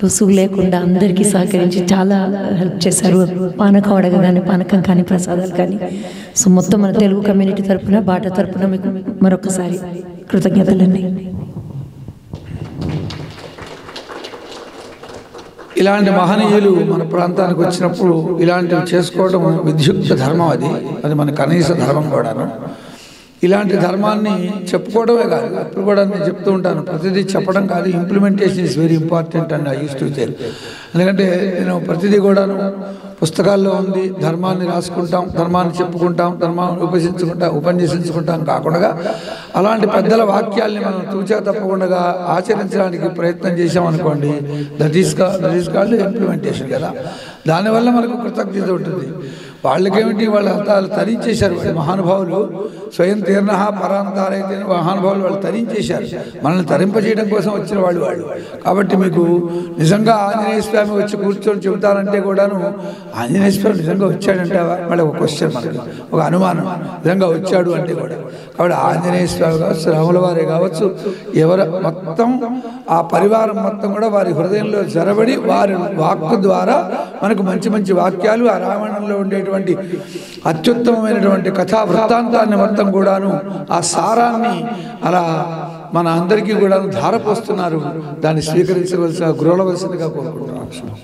రుసుగు లేకుండా అందరికీ సహకరించి చాలా హెల్ప్ చేశారు. పానకం అడగగానే పానకం కానీ, ప్రసాదాలు కానీ. సో మొత్తం మన తెలుగు కమ్యూనిటీ తరఫున, బాట తరఫున మీకు మరొకసారి కృతజ్ఞతలండి. ఇలాంటి మహనీయులు మన ప్రాంతానికి వచ్చినప్పుడు ఇలాంటివి చేసుకోవడం విద్యుక్త ధర్మం. అది మన కనీస ధర్మం కూడాను. ఇలాంటి ధర్మాన్ని చెప్పుకోవడమే కాదు, అప్పుడు కూడా నేను చెప్తూ ఉంటాను, ప్రతిదీ చెప్పడం కాదు, implementation is very important and I use to tell. ఎందుకంటే నేను ప్రతిదీ కూడాను పుస్తకాల్లో ఉంది, ధర్మాన్ని రాసుకుంటాం, ధర్మాన్ని చెప్పుకుంటాం, ధర్మాన్ని ఉపన్యసించుకుంటాం కాకుండా అలాంటి పెద్దల వాక్యాల్ని మనం తూచా తప్పకుండా ఆచరించడానికి ప్రయత్నం చేసామనుకోండి, దట్ ఈస్ కాల్డ్ ఇంప్లిమెంటేషన్ కదా. దానివల్ల మనకు కృతజ్ఞత ఉంటుంది. వాళ్ళకేమిటి, వాళ్ళంతా తరించేశారు. వాళ్ళు మహానుభావులు స్వయం తీర్ణ పరాంతారైతే మహానుభావులు వాళ్ళు తరించేశారు. మనల్ని తరింపజేయడం కోసం వచ్చిన వాళ్ళు. కాబట్టి మీకు నిజంగా ఆంజనేయ స్వామి వచ్చి కూర్చొని చెబుతారంటే కూడాను, ఆంజనేయ స్వామి నిజంగా వచ్చాడంటే మళ్ళీ ఒక క్వశ్చన్, మనకి ఒక అనుమానం, నిజంగా వచ్చాడు అంటే కూడా. కాబట్టి ఆంజనేయ స్వామి కావచ్చు, రాముల వారే కావచ్చు, ఎవరు మొత్తం ఆ పరివారం మొత్తం కూడా వారి హృదయంలో జరబడి వారి వాక్కు ద్వారా మనకు మంచి మంచి వాక్యాలు, ఆ రామాయణంలో ఉండేటువంటి అత్యుత్తమమైనటువంటి కథా వృత్తాంతాన్ని మొత్తం కూడాను, ఆ సారాన్ని అలా మన అందరికీ కూడా ధారపోస్తున్నారు. దాన్ని స్వీకరించవలసిన, గురవలసిందిగా కోరుకుంటున్నాను.